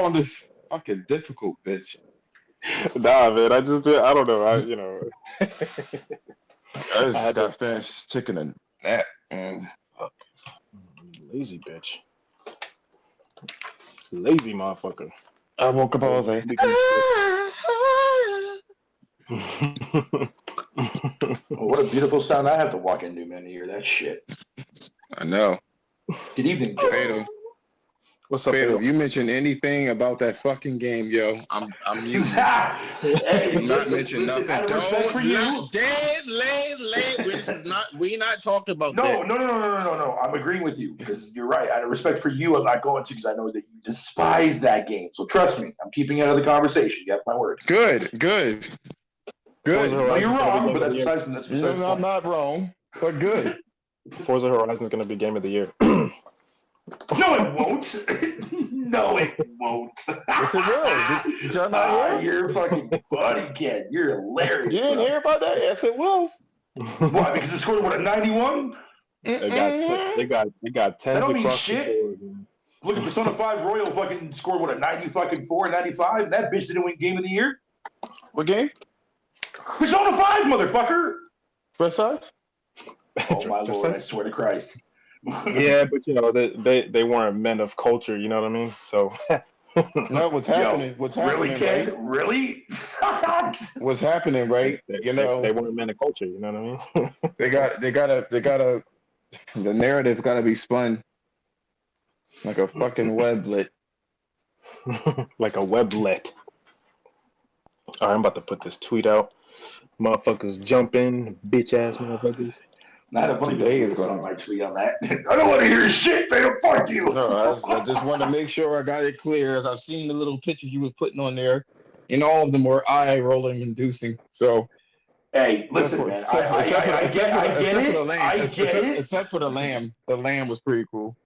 on this fucking difficult, bitch. Nah, man. I don't know. I I just had to. got finished taking a nap. Lazy bitch. Lazy motherfucker. I woke up, I was like, Oh, what a beautiful sound I have to walk into, man, to hear that shit. I know. Good evening, Joe. Fatal. What's up, Fatal, Fatal? if you mention anything about that fucking game, yo, I'm muting you. Hey, Do not mention listen, nothing. out of respect for you. Dead, lay. This is not. We not talking about that. No. I'm agreeing with you because you're right. Out of respect for you, I'm not going to because I know that you despise that game. So trust me, I'm keeping it out of the conversation. You have my word. Good. No, you're wrong, but that's besides No, the I'm point. not wrong, but good. Forza Horizon is going to be game of the year. No, it won't. No, it won't. Yes, it will. Did y'all not hear? You're fucking funny, kid. You're hilarious. You didn't bro. hear about that? Yes, it will. Why? Because it scored what, a 91? They got That tens don't mean across the shit. board. Man. Look at Persona 5 Royal fucking scored what, a 90 fucking 4, 95? That bitch didn't win Game of the Year. What game? Persona 5, motherfucker. What size? Oh my lord, I swear to Christ. Yeah, but you know they weren't men of culture. You know what I mean? So No, what's happening? What's happening, really, kid? right? Really? What's happening, right? You know, they weren't men of culture. You know what I mean? they gotta. The narrative gotta be spun like a fucking weblet. Like a weblet. All right, I'm about to put this tweet out. Motherfuckers jump in, bitch ass motherfuckers. Not a funny Today is on gonna. my tweet on that. I don't want to hear shit, man. Fuck you. No, I just want to make sure I got it clear. As I've seen the little pictures you were putting on there, and all of them were eye rolling inducing. So, Hey, listen, man. I get it. Except for the lamb. The lamb was pretty cool.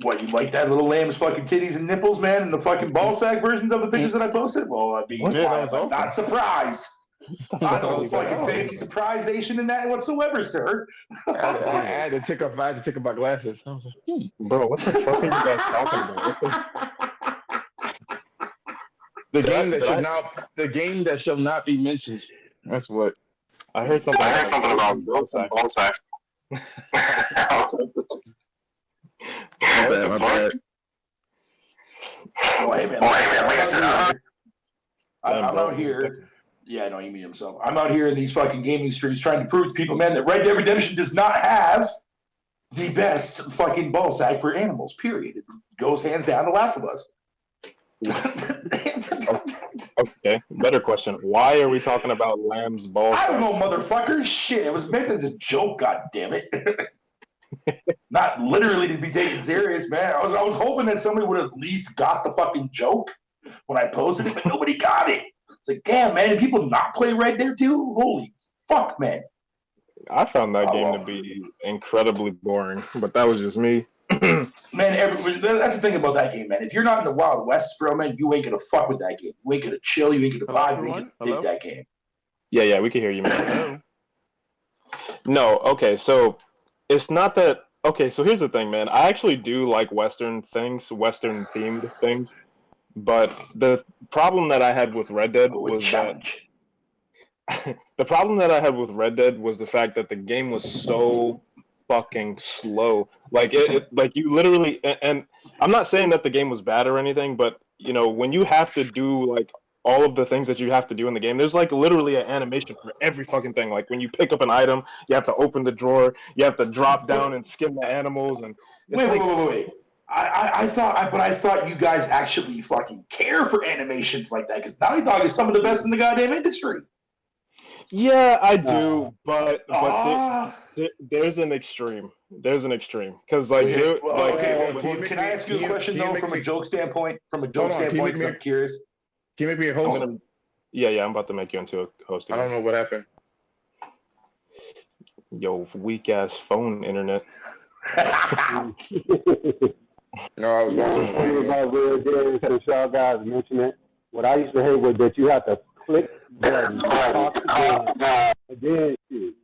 What, you like that little lamb's fucking titties and nipples, man, and the fucking ball sack versions of the pictures that I posted? Well, I mean, I'm not surprised. I no fucking fancy surprisation in that whatsoever, sir. I had to take off my glasses. I was like, Bro, what the fuck are you guys talking about? The game that shall not be mentioned. That's what. I heard something about ball sack. My bad. Oh, hey, man. I'm out here. Yeah, no, he mean himself. I'm out here in these fucking gaming streets trying to prove to people, man, that Red Dead Redemption does not have the best fucking ball sack for animals, period. It goes hands down to Last of Us. Okay, better question. Why are we talking about lamb's ball sacks? I don't know, motherfucker. Shit, it was meant as a joke, goddammit. Not literally to be taken serious, man. I was hoping that somebody would have at least got the fucking joke when I posted it, but nobody got it. It's like, damn, man, did people not play Red Dead 2? Holy fuck, man. I found that game to be incredibly boring, but that was just me. Man, that's the thing about that game, man. If you're not in the Wild West, bro, man, you ain't gonna fuck with that game. You ain't gonna chill. You ain't gonna vibe. You ain't gonna dig that game. Yeah, we can hear you, man. No, okay, so it's not that. Okay, so here's the thing, man. I actually do like Western things, Western themed things, but the problem that I had with Red Dead was challenge. The problem that I had with Red Dead was the fact that the game was so fucking slow. Like like you literally, and I'm not saying that the game was bad or anything, but you know, when you have to do like all of the things that you have to do in the game, there's like literally an animation for every fucking thing. Like when you pick up an item, you have to open the drawer, you have to drop down and skin the animals, and wait. I thought you guys actually fucking care for animations like that because Naughty Dog is some of the best in the goddamn industry. Yeah, I do, but there's an extreme. There's an extreme because like, can I ask you a question though, from a joke standpoint? From a joke standpoint, because I'm curious. Can you make me a host? Yeah, I'm about to make you into a host again. I don't know what happened. Yo, weak ass phone internet. No, I was watching about Red Dead since y'all guys mentioned it. What I used to hate was that you have to click button, talk to them, and then shoot.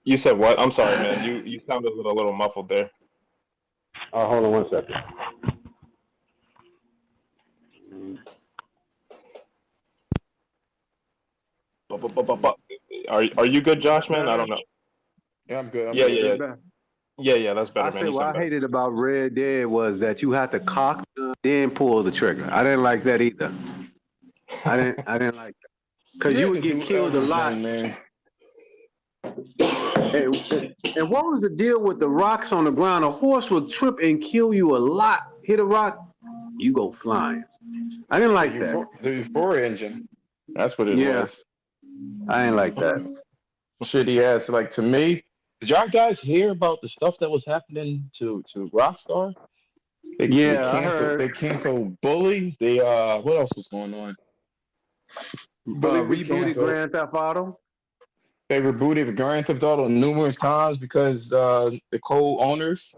You said what? I'm sorry, man. You sounded a little muffled there. Oh, hold on one second. Are you good, Josh, man? I don't know. Yeah, I'm good. I'm Yeah, good. yeah. That's better, I man. said You what sound I better. hated about Red Dead was that you had to cock then pull the trigger. I didn't like that either. I didn't like that because You you have would to get do killed a lot. everything, man. And what was the deal with the rocks on the ground? A horse would trip and kill you a lot. Hit a rock, you go flying. I didn't like that. The Euphoria engine. That's what it Yeah, was. I didn't like that. Shitty ass. Like to me, did y'all guys hear about the stuff that was happening to Rockstar? Yeah, I heard. They canceled Bully. They what else was going on? Bully was Rebooted canceled. Grand Theft Auto. They rebooted Grand Theft Auto numerous times because the co-owners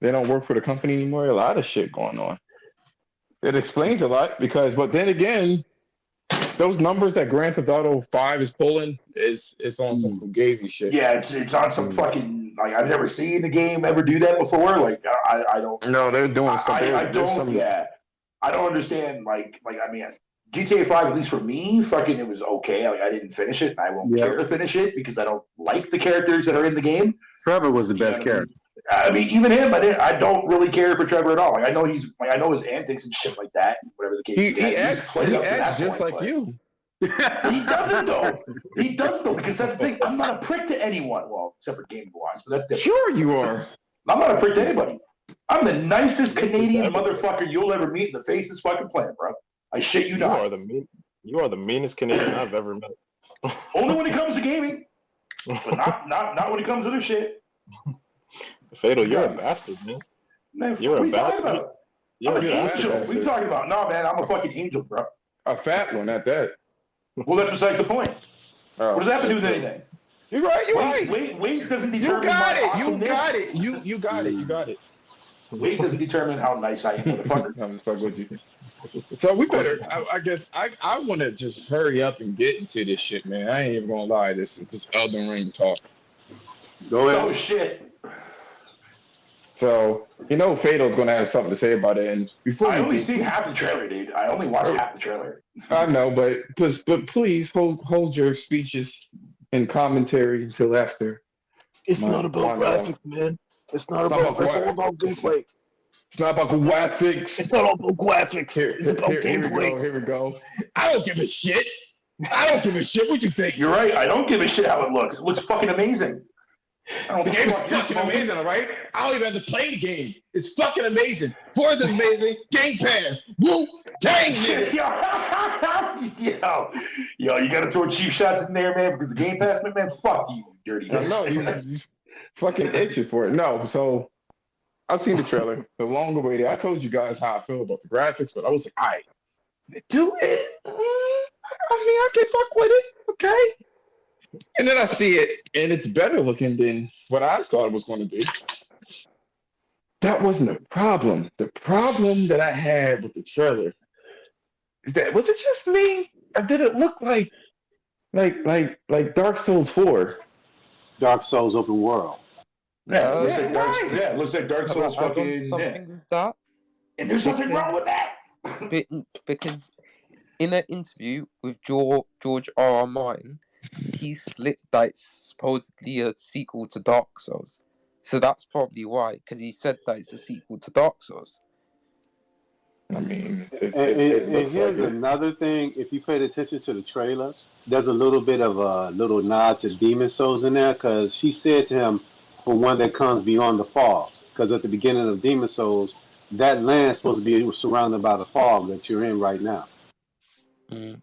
they don't work for the company anymore. A lot of shit going on. It explains a lot because, but then again, those numbers that Grand Theft Auto 5 is pulling is it's on some fugazi shit. Yeah, it's on some fucking like I've never seen the game ever do that before. Like I don't. No, they're doing something. I There's don't. some. Yeah, I don't understand. Like I mean, GTA 5 at least for me, fucking it was okay. Like I didn't finish it, and I won't care to finish it because I don't like the characters that are in the game. Trevor was the best character. I mean, even him, I don't really care for Trevor at all. Like I know I know his antics and shit like that. Whatever the case. He acts just like you. He doesn't though. He doesn't though because that's the thing. I'm not a prick to anyone. Well, except for gaming wise, but that's different. Sure, you are. I'm not a prick to anybody. I'm the nicest Canadian motherfucker you'll ever meet in the face of this fucking planet, bro. I shit you not. You are the meanest Canadian I've ever met. Only when it comes to gaming, but not when it comes to this shit. Fatal, you're a bastard, man. Man, You're what are a you talking about? You're I'm an a angel. bastard. What are you talking about? No, man, I'm a fucking angel, bro. A fat one at that. Well, that's besides the point. Oh, what does that have to do with anything? You're right. You're right. Weight doesn't determine You got my it. awesomeness. You got it. You got it. You got it. Weight doesn't determine how nice I am, motherfucker. I'm just fucking with you. So we better. I guess I want to just hurry up and get into this shit, man. I ain't even gonna lie. This Elden Ring talk. Go ahead. Oh shit. So Fatal's gonna have something to say about it. And before I only seen half the trailer, dude. I only watched half the trailer. I know, but please hold your speeches and commentary until after. It's not about graphics, man. It's all about gameplay. It's not about graphics. It's not about graphics. It's about gameplay. Here we go. I don't give a shit. I don't give a shit. What you think? You're right. I don't give a shit how it looks. It looks fucking amazing. The game is fucking amazing, all right? I don't even have to play the game. It's fucking amazing. Forza's amazing. Game Pass. Woo! Dang it! Yo, you gotta throw cheap shots in there, man, because the Game Pass, man, fuck you, dirty bitch. No, you fucking itching for it. No, so I've seen the trailer, the long awaited. I told you guys how I feel about the graphics, but I was like, all right, do it. I mean, I can fuck with it, okay? And then I see it, and it's better looking than what I thought it was going to be. That wasn't the problem. The problem that I had with the trailer is that was it just me, or did it look like Dark Souls 4? Dark Souls open world. Yeah, it looks like Dark Souls fucking something with that. And there's nothing wrong with that. Because in an interview with George R.R. Martin, he slipped that it's supposedly a sequel to Dark Souls. So that's probably why, because he said that it's a sequel to Dark Souls. I mean, and here's another thing. If you paid attention to the trailer, there's a little bit of a little nod to Demon Souls in there, because she said to him, for one that comes beyond the fog. Because at the beginning of Demon Souls, that land's supposed to be surrounded by the fog that you're in right now. Mm.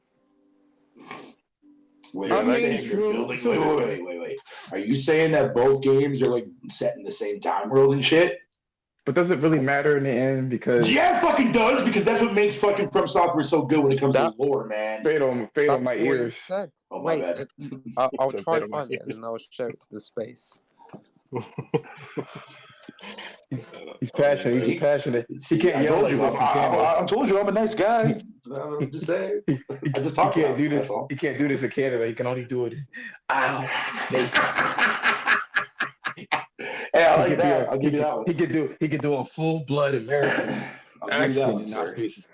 Wait, I mean, wait. Are you saying that both games are like set in the same time world and shit? But does it really matter in the end? Because yeah, it fucking does, because that's what makes fucking FromSoftware so good when it comes to lore, man. Fatal my ears. Said. Oh, my Wait, bad. I'll try to find it and then I'll share it to the space. He's passionate. He's passionate. He can't I yell told like you, this. I told you I'm a nice guy. I'm just saying. I just talk. He can't do this. He can't do this in Canada. He can only do it. Ow. Hey, I like that. I'll give you that one. He could do a full blood American I'll give you that accent one, in sir. those cases.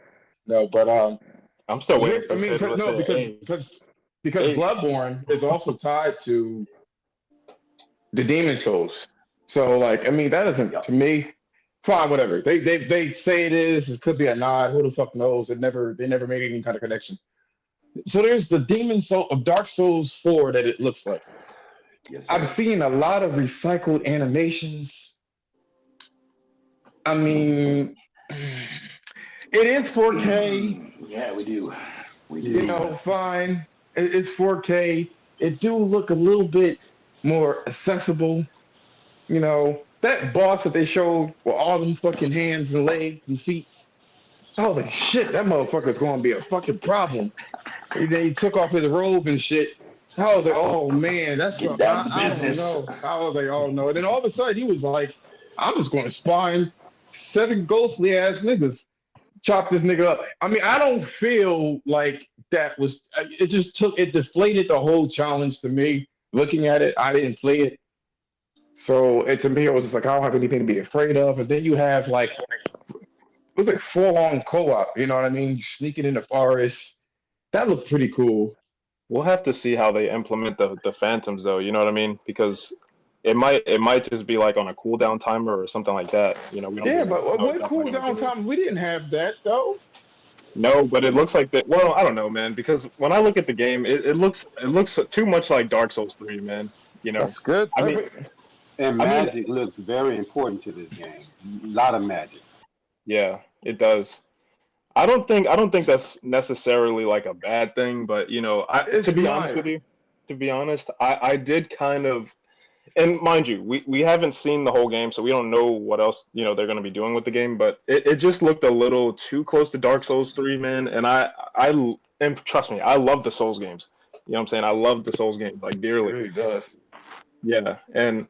No, but I'm still waiting. I mean, no, because because Bloodborne is also tied to the Demon Souls. So like, I mean, that isn't to me. Fine, whatever. They say it is. It could be a nod. Who the fuck knows? They never made any kind of connection. So there's the Demon Soul of Dark Souls 4 that it looks like. Yes, I've sir. seen a lot of recycled animations. I mean, it is 4K. Yeah, we do. We You do. know, fine. It's 4K. It do look a little bit more accessible. You know, that boss that they showed with all them fucking hands and legs and feet. I was like, shit, that motherfucker's going to be a fucking problem. And then he took off his robe and shit. I was like, oh man, that's Get something. down to I don't business. know. I was like, oh no. And then all of a sudden he was like, I'm just going to spawn 7 ghostly ass niggas. Chop this nigga up. I mean, I don't feel like that was. It deflated the whole challenge to me. Looking at it, I didn't play it, so it to me it was just like I don't have anything to be afraid of. And then you have like it was like full on co-op. You know what I mean? You sneaking in the forest. That looked pretty cool. We'll have to see how they implement the phantoms, though. You know what I mean? Because it might just be like on a cooldown timer or something like that. You know, we don't Yeah, really but know what exactly cool what they're down gonna do. time? We didn't have that though. No, but it looks like that. Well, I don't know, man. Because when I look at the game, it looks too much like Dark Souls 3, man. You know, That's good. I mean, And I mean, magic looks very important to this game. A lot of magic. yeah, it does. I don't think that's necessarily like a bad thing, but you know, to It's be honest fine. with you, I did kind of, and mind you, we haven't seen the whole game, so we don't know what else they're going to be doing with the game. But it just looked a little too close to Dark Souls 3, man. And trust me, I love the Souls games. You know what I'm saying? I love the Souls games like It dearly. really does. Yeah, and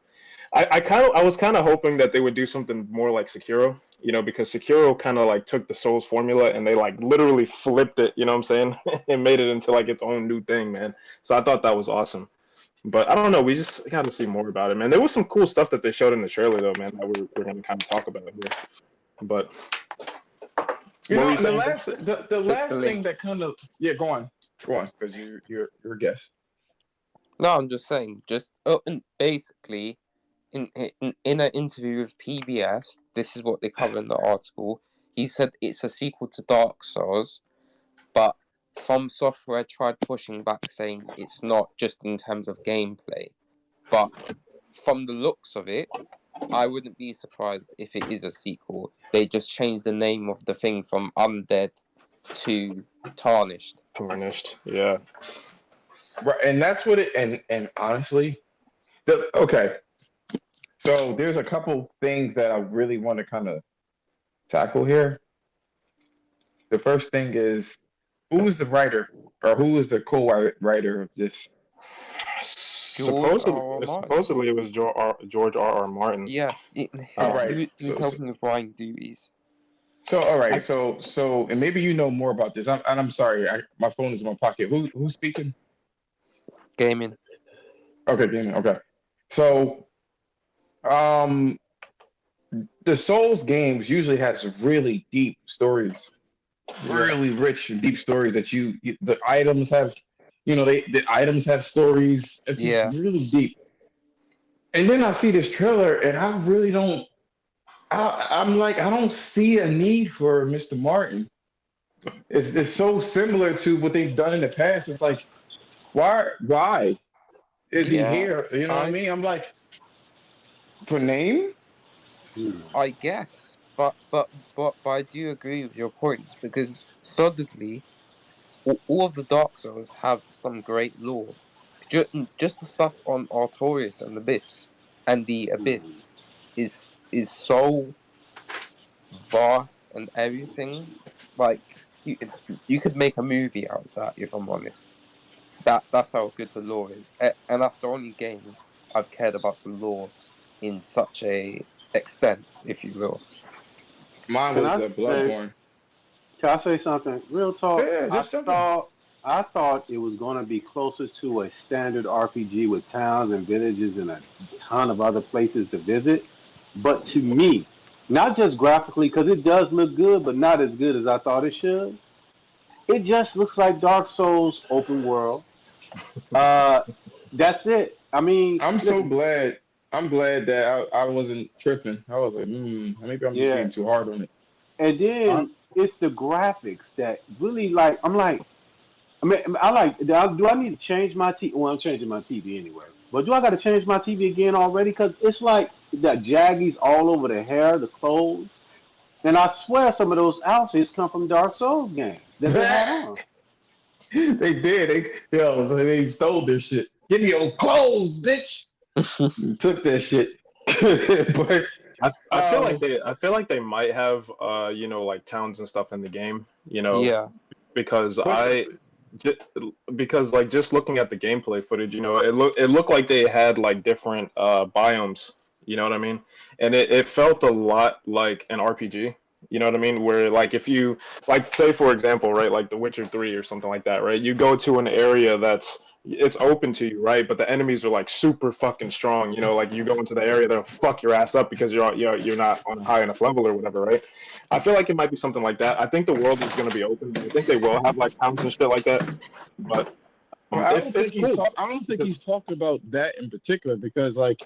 I was kind of hoping that they would do something more like Sekiro, because Sekiro kind of like took the Souls formula and they like literally flipped it, you know what I'm saying, and made it into like its own new thing, man. So I thought that was awesome. But I don't know, we just got to see more about it, man. There was some cool stuff that they showed in the trailer, though, man, that we're going to kind of talk about here. But You what were know, you and the saying, bro? last the Click the last thing link. that kind of go on, because you're a guest. No, I'm just saying. And basically, in an interview with PBS, this is what they cover in the article. He said it's a sequel to Dark Souls, but FromSoftware tried pushing back, saying it's not just in terms of gameplay. But from the looks of it, I wouldn't be surprised if it is a sequel. They just changed the name of the thing from Undead to Tarnished. Tarnished, yeah. Right, and that's what it. And honestly, okay. So there's a couple things that I really want to kind of tackle here. The first thing is who is the writer or who is the co-writer of this? George Supposedly, R. R. Martin. supposedly it was George R. Martin. Yeah, All right. he was helping with writing duties. So all right. I, So and maybe you know more about this. I'm sorry. My phone is in my pocket. Who's speaking? Gaming. Okay, Damon. Okay. So um, the Souls games usually has really deep stories, yeah. really rich and deep stories that the items have. The items have stories. It's just Yeah. really deep. And then I see this trailer, and I really don't. I'm like, I don't see a need for Mr. Martin. It's so similar to what they've done in the past. It's like, why is he Yeah. here? You know what I I mean? I'm like, for name? Hmm. I guess. But I do agree with your points because solidly all of the Dark Souls have some great lore. Just the stuff on Artorias and Abyss and the Hmm. Abyss is so vast and everything. Like you could make a movie out of that if I'm honest. That's how good the lore is, and that's the only game I've cared about the lore in such a extent, if you will. Mine Can was I the say? Bloodborne. Can I say something? Real talk. Yeah, I just jumping. thought. I thought it was going to be closer to a standard RPG with towns and villages and a ton of other places to visit. But to me, not just graphically, because it does look good, but not as good as I thought it should. It just looks like Dark Souls open world. That's it. I mean, I'm so listen, glad. I'm glad that I wasn't tripping. I was like, maybe I'm just yeah. being too hard on it. And I, then it's the graphics that really like. I'm like, I mean, I like. Do I need to change my TV? Well, I'm changing my TV anyway. But do I got to change my TV again already? Because it's like the jaggies all over the hair, the clothes, and I swear some of those outfits come from Dark Souls games that they had on. They did. So they stole their shit. Give me your clothes, bitch. Took that shit. but I feel like um, they might have like towns and stuff in the game, Yeah. because but ju- because like just looking at the gameplay footage, it looked like they had like different biomes, you know what I mean? And it felt a lot like an RPG, you know what I mean? Where like if you like say for example, right, like The Witcher 3 or something like that, right? You go to an area it's open to you, right? But the enemies are like super fucking strong, like you go into the area that'll fuck your ass up because you're not on a high enough level or whatever, right? I feel like it might be something like that. I think the world is going to be open. I think they will have like towns and shit like that. But I don't if it's think cool, I don't think because he's talking about that in particular because like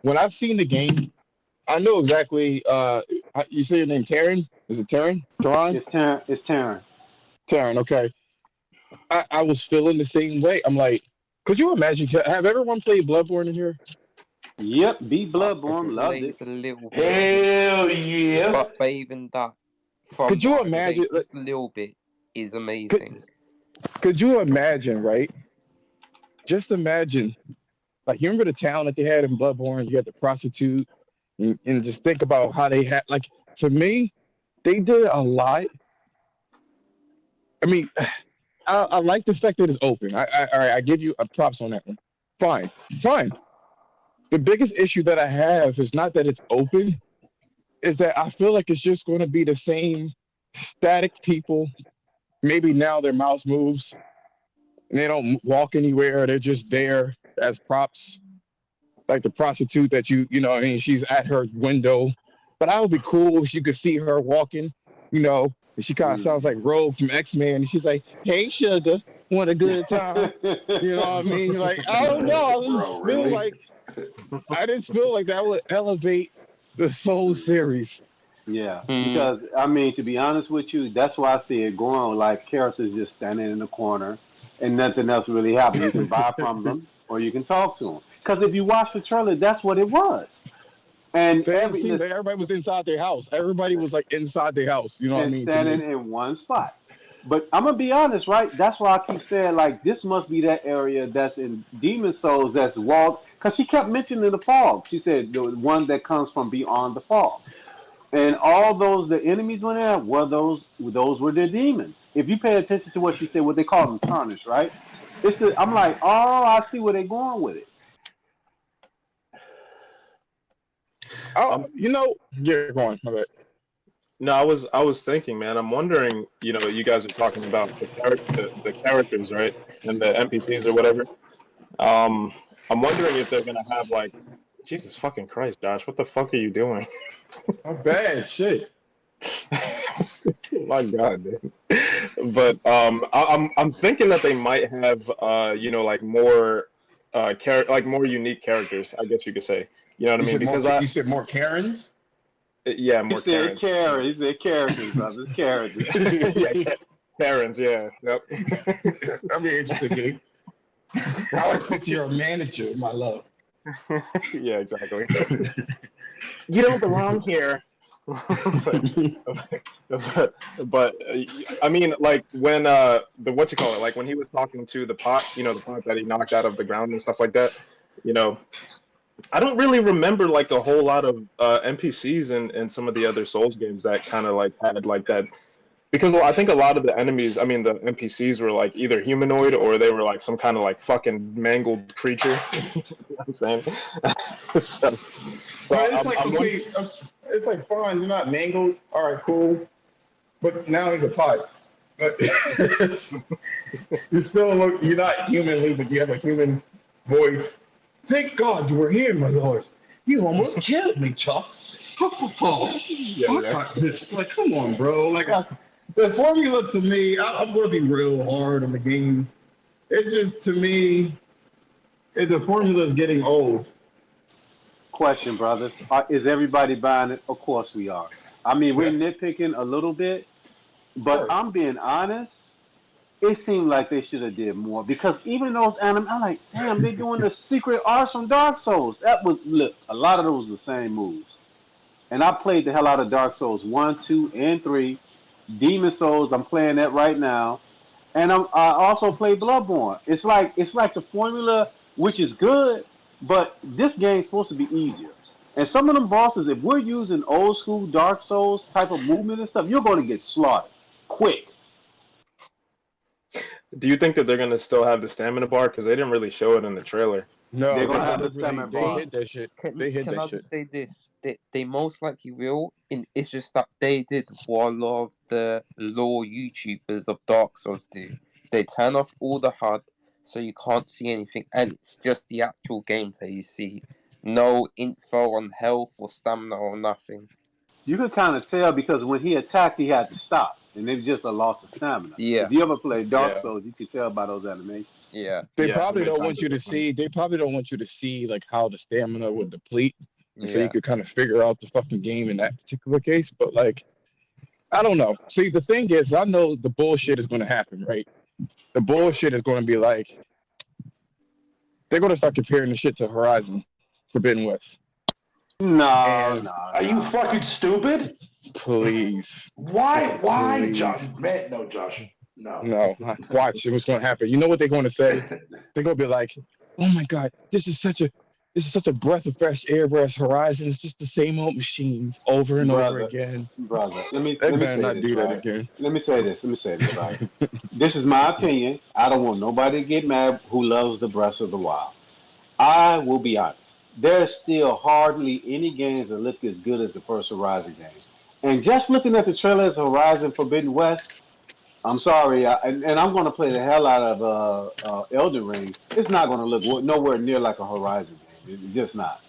when I've seen the game, I know exactly. You say your name Taryn? Is it Taryn? Taran? It's Taryn. It's Taryn. Taryn. Okay. I was feeling the same way. I'm like, could you imagine? Have everyone played Bloodborne in here? Yep, beat I Bloodborne, loved played it. a little bit of it, Hell yeah. but even that, from Could you what I imagine? played, just a little bit is Could amazing. could you imagine? Right? Just imagine. Like, you remember the town that they had in Bloodborne? You had the prostitute, and just think about how they had. Like, to me, they did a lot. I mean, I like the fact that it's open. All right, I give you a props on that one. Fine, fine. The biggest issue that I have is not that it's open, is that I feel like it's just going to be the same static people. Maybe now their mouse moves and they don't walk anywhere. They're just there as props, like the prostitute that I mean, she's at her window. But I would be cool if you could see her walking, and she kind of sounds like Rogue from X-Men. And she's like, "Hey, sugar, want a good time?" You know what I mean? Like, I don't know. I just Bro, feel really? like I just feel like that would elevate the Soul series. Yeah, Hmm. because I mean, to be honest with you, that's why I see it growing like characters just standing in the corner and nothing else really happening. You can buy from them or you can talk to them. Because if you watch the trailer, that's what it was. And They didn't seem like everybody was inside their house. Everybody was like inside their house. You know what I and mean? To standing me, in one spot. But I'm gonna be honest, right? That's why I keep saying like this must be that area that's in Demon Souls that's walled. Because she kept mentioning the fog. She said the one that comes from beyond the fog. And all those the enemies went there were those were the demons. If you pay attention to what she said, what they call them tarnish, right? I'm like, oh, I see where they're going with it. um, yeah, go on. My bad. no, I was thinking, man. I'm wondering, you guys are talking about the characters, right, and the NPCs or whatever. Um, I'm wondering if they're gonna have like, Jesus fucking Christ, Josh, what the fuck are you doing? My bad. Shit. My God, dude. But I'm thinking that they might have like more like more unique characters, I guess you could say. You know what I You mean? said more. Because You said more Karens. yeah, He more said Karens. Karen. He said characters, brothers, characters. Yeah, Karens. Yeah, yep. That'd be interesting, Gabe. I want to speak to your manager, my love. Yeah, exactly. You don't belong here. So, but I mean, like when the what you call it, like when he was talking to the pot, the pot that he knocked out of the ground and stuff like that. You know, I don't really remember like a whole lot of NPCs in some of the other Souls games that kind of like had like that, because I think a lot of the enemies, I mean the NPCs were like either humanoid or they were like some kind of like fucking mangled creature. You know what I'm saying? so, so But it's like, I'm wondering. okay, it's like, fine, you're not mangled. All right, cool. But now he's a pot. But you still look, you're not humanly, but you have a human voice. Thank God you were here, my lord. You almost killed me, Chuff. Yeah, I yeah. got this. Like, come on, bro. The formula to me, I'm going to be real hard on the game. it's just to me, the formula is getting old. Question, brothers. Is everybody buying it? Of course we are. I mean, we're Yeah, nitpicking a little bit, of but course. I'm being honest. It seemed like they should have did more because even those anime, I'm like, damn, they're doing the secret arts from Dark Souls. That was look, a lot of those the same moves. And I played the hell out of Dark Souls 1, 2, and 3. Demon Souls, I'm playing that right now. And I also play Bloodborne. It's like the formula, which is good, but this game's supposed to be easier. And some of them bosses, if we're using old school Dark Souls type of movement and stuff, you're going to get slaughtered quick. Do you think that they're gonna still have the stamina bar? Because they didn't really show it in the trailer. No, They're they going to have never the really stamina they bar. They hit that shit. They hit can that I shit. just say this? They most likely will. It's just that they did what a lot of the law YouTubers of Dark Souls do. They turn off all the HUD so you can't see anything, and it's just the actual gameplay you see. No info on health or stamina or nothing. You could kind of tell because when he attacked, he had to stop, and it was just a loss of stamina. If Yeah, you ever played Dark Yeah, Souls, you could tell by those animations. yeah, They yeah. probably Many don't times want it you to was funny. see. They probably don't want you to see like how the stamina would deplete, and so you yeah. could kind of figure out the fucking game in that particular case. But like, I don't know. See, the thing is, I know the bullshit is going to happen, right? The bullshit is going to be like they're going to start comparing the shit to Horizon Forbidden West, No, and no, Are you no. fucking stupid? please, Why? Why, Josh? please, Man, no, Josh. No. no, watch what's going to happen. You know what they're going to say? They're going to be like, "Oh my god, this is such a breath of fresh air." Whereas Horizon is just the same old machines over and over brother, again. brother. Let me They let me better say not this do that right. again. Let me say this right. This is my opinion. I don't want nobody to get mad who loves the Breath of the Wild. I will be honest. There's still hardly any games that look as good as the first Horizon game. And just looking at the trailers of Horizon Forbidden West, I'm sorry, and I'm going to play the hell out of Elden Ring. It's not going to look nowhere near like a Horizon game. It's just not.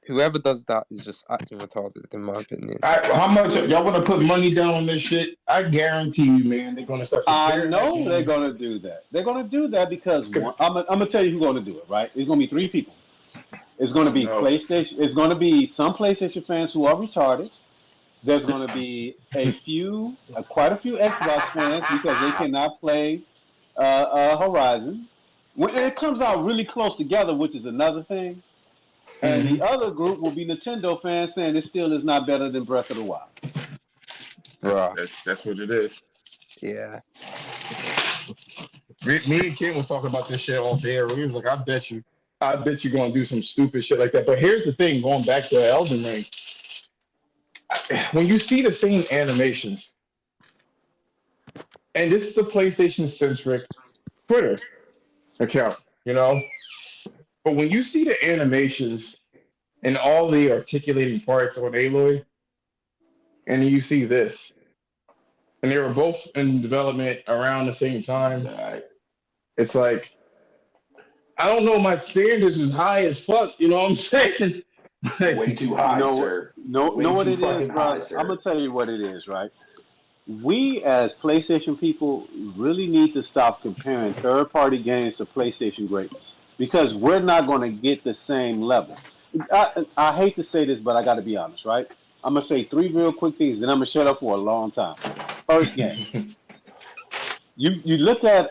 Whoever does that is just acting retarded, in my opinion. How much y'all want to put money down on this shit? I guarantee you, man, they're going to start I comparing that know they're game. going to do that. They're going to do that because I'm going to tell you who's going to do it, right? It's going to be three people. It's going to Oh be no. PlayStation. It's going to be some PlayStation fans who are retarded. There's going to be quite a few Xbox fans because they cannot play Horizon. When it comes out really close together, which is another thing. And the Mm-hmm. other group will be Nintendo fans saying it still is not better than Breath of the Wild. Right. That's what it is. Yeah. Me and Kim was talking about this shit off air. He was like, I bet you're gonna do some stupid shit like that. But here's the thing, going back to Elden Ring, when you see the same animations, and this is a PlayStation centric Twitter account, you know, but when you see the animations and all the articulating parts on Aloy, and then you see this, and they were both in development around the same time, it's like I don't know, my standards is high as fuck. You know what I'm saying? Way Like, too You high, know what? sir. Know Way what too it is, fucking high, brother. I'm sir. gonna tell you what it is, right? We as PlayStation people really need to stop comparing third-party games to PlayStation greatness because we're not going to get the same level. I hate to say this, but I got to be honest, right? I'm gonna say three real quick things, and I'm gonna shut up for a long time. First game, you look at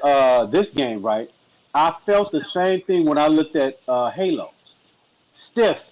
this game, right? I felt the same thing when I looked at Halo. Stiff,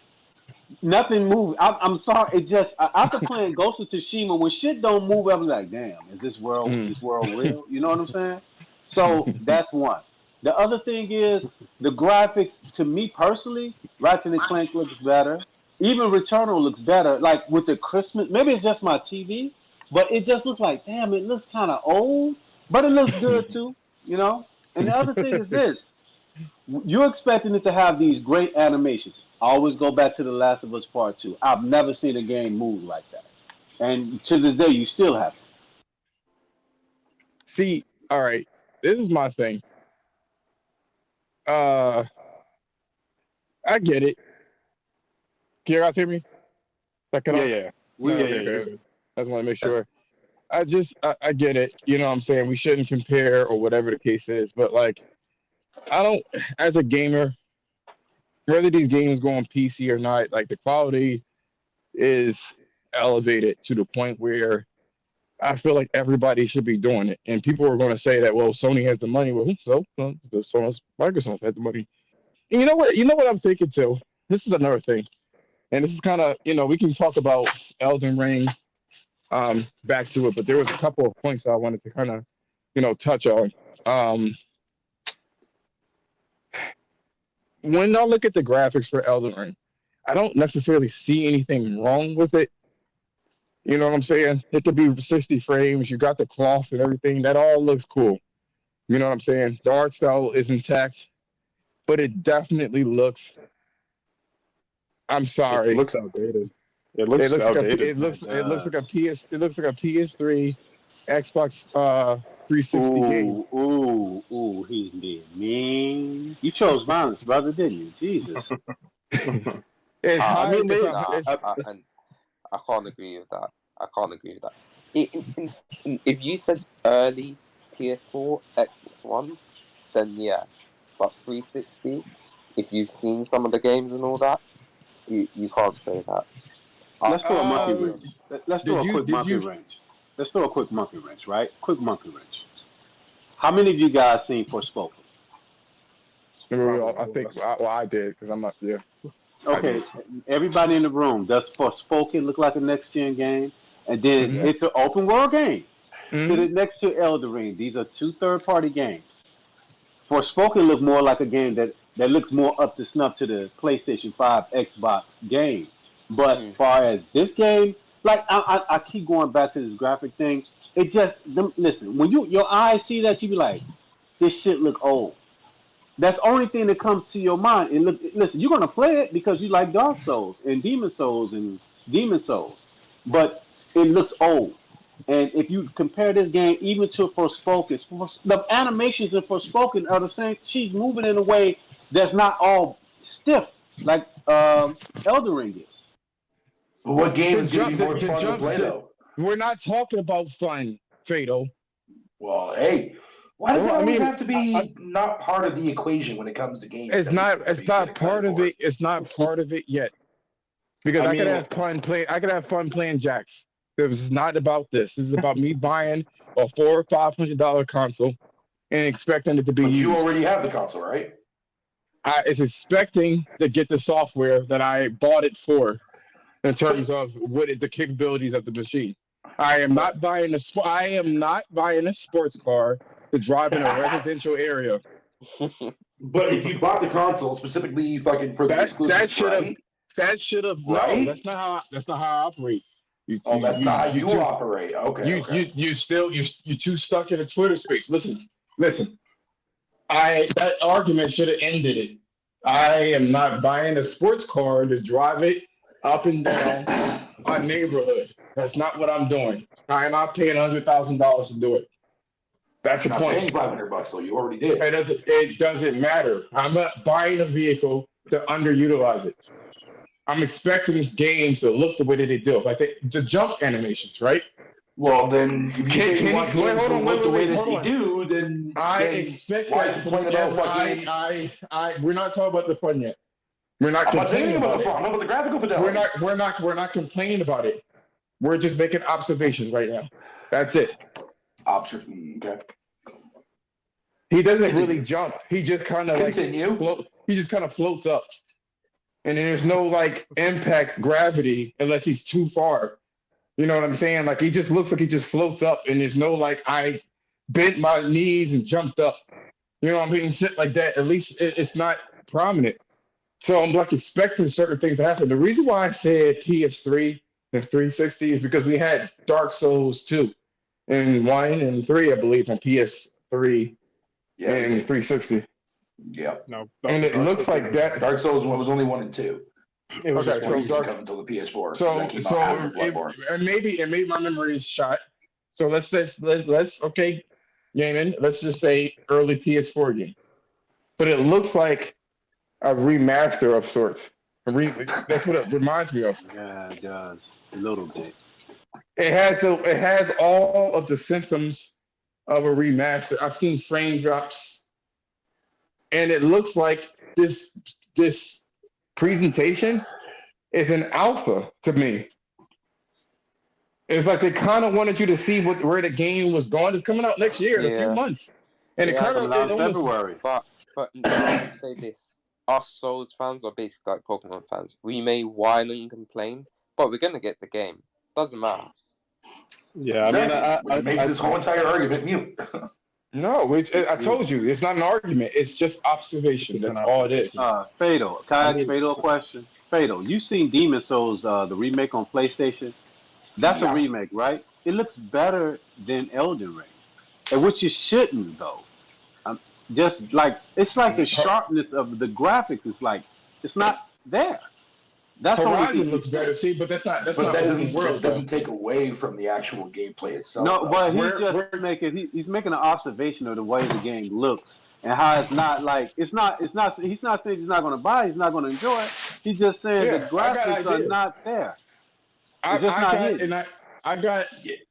nothing moved. I'm sorry. It just after playing Ghost of Tsushima, when shit don't move, I'm like, damn, is mm. this world real? You know what I'm saying? So that's one. The other thing is the graphics. To me personally, Ratchet and Clank looks better. Even Returnal looks better. Like with the Christmas, maybe it's just my TV, but it just looks like, damn, it looks kind of old, but it looks good too. You know. And the other thing is this: you're expecting it to have these great animations. I always go back to The Last of Us Part 2. I've never seen a game move like that. And to this day, you still haven't. See, all right, this is my thing. Uh, I get it. Can you guys hear me? That cut Yeah, off? yeah, No, We yeah, hear yeah. okay, you. You're okay. good. I just want to make sure. I get it. You know what I'm saying? We shouldn't compare or whatever the case is, but like I don't as a gamer, whether these games go on PC or not, like the quality is elevated to the point where I feel like everybody should be doing it. And people are going to say that, well, Sony has the money. Well, so Microsoft has the money. And you know what? You know what I'm thinking too. This is another thing, and this is kind of we can talk about Elden Ring back to it, but there was a couple of points that I wanted to kind of touch on. Um, when I look at the graphics for Elden Ring, I don't necessarily see anything wrong with it. You know what I'm saying? It could be 60 frames. You got the cloth and everything. That all looks cool. You know what I'm saying? The art style is intact, but it definitely looks. I'm It sorry. looks outdated. It It looks looks like outdated. it looks like a PS3, Xbox 360 game. He's being mean. You chose violence, brother, didn't you? Jesus. It's I high. mean, It's they. a. Nah, It's and I can't agree with that. I can't agree with that. If you said early PS4, Xbox One, then yeah. But 360, if you've seen some of the games and all that, you can't say that. Let's do a monkey uh. wrench. Let's do Did a you? quick Did monkey you? wrench. Let's do a quick monkey wrench, right? Quick monkey wrench. How many of you guys seen Forspoken? Probably I all of think. us. Well, I did because I'm not. Yeah, I did. Okay, everybody in the room, does Forspoken look like a next gen game? And then Hmm. it's an open world game. Sit Hmm. it next to Elden Ring. These are two third party games. Forspoken look more like a game that looks more up to snuff to the PlayStation 5, Xbox game. But Mm. far as this game, like I keep going back to this graphic thing. It just listen, when your eyes see that, you be like, this shit look old. That's the only thing that comes to your mind. And look, listen, you're gonna play it because you like Dark Souls and Demon Souls, but it looks old. And if you compare this game even to Forspoken, the animations in Forspoken are the same. She's moving in a way that's not all stiff like Elden Ring is. But what game The is going to jump. be more The fun to jump. play though? We're not talking about fun, Fado. Well, hey, why does Well, it I always mean, have to be not part of the equation when it comes to games It's that we not. that It's we get not excited part of for? it. It's not part of it yet. Because I I could mean, have fun play. I could have fun playing jacks. This is not about this. This is about me buying a $400 or $500 console and expecting it to be But you used. already have the console, right? I is expecting to get the software that I bought it for in terms But of the capabilities of the machine. I am but not buying I am not buying a sports car to drive in a residential area. but if you bought the console specifically fucking for the That exclusives, should have right? no. Right? That's not how I operate. You Oh, that's not how you you too operate. Okay, okay. you too stuck in the Twitter space. Listen. I that argument should have ended it. I am not buying a sports car to drive it up and down a neighborhood. That's not what I'm doing. I am not paying $100,000 to do it. That's the You're not point. paying $500 though. You already did. It doesn't matter. I'm not buying a vehicle to underutilize it. I'm expecting games to look the way that they do, like the jump animations, right? Well, then if you say you Can want you wait? games Hold to on, look the way wait, that hold they on. do, then I then expect why that from complain about every. fucking? We're not talking about the fun yet. We're not I'm not saying complaining anything about about the it. font. I'm about the graphical fidelity. We're not complaining about it. We're just making observations right now. That's it. Okay. He doesn't really Continue. jump. He just kind of like Continue. float. He just kind of floats up, and then there's no like impact gravity unless he's too far. You know what I'm saying? Like he just looks like he just floats up, and there's no like I bent my knees and jumped up. You know what I mean? Shit like that. At least it's not prominent. So I'm like expecting certain things to happen. The reason why I said PS3 and 360 is because we had Dark Souls 2 and 1 and 3, I believe, on PS3 Yeah, we and did. 360. Yeah. no, And it Dark looks Souls like 2 that. Dark Souls was only 1 and 2. it was Okay, just Three so one. didn't Dark. come until the PS4 because that So came out after so if Bloodborne. and maybe my memory is shot. So let's okay, gaming. Let's just say early PS4 game. But it looks like a remaster of sorts. That's what it reminds me of. Yeah, it does a little bit. It has all of the symptoms of a remaster. I've seen frame drops, and it looks like this presentation is an alpha to me. It's like they kind of wanted you to see where the game was going. It's coming out next year in a few Yeah, months, and it yeah, kind Coming of out it in almost February. but I will say this: us Souls fans are basically like Pokemon fans. We may whine and complain, but we're gonna get the game. Doesn't matter. Yeah, I mean, Exactly, which makes this whole entire argument mute. no. I told you it's not an argument. It's just it's observation. just an That's all it is. observation. Fatal. Can I I ask mean, Fatal a question? Fatal, you seen Demon Souls, the remake on PlayStation? That's a Yeah. remake, right? It looks better than Elden Ring, and which it shouldn't though. Um, just like it's like the sharpness of the graphics is like it's not there. That's the only thing Horizon he looks better. said. See, but that's But not open that world though. doesn't take away from the actual gameplay itself, No, though. but he's Where just where making he's making an observation of the way the game looks and how it's not like it's not he's not saying he's not going to buy it, he's not going to enjoy it. He's just saying the Yeah, I got graphics are ideas. not there. It's just I not got hitting. I got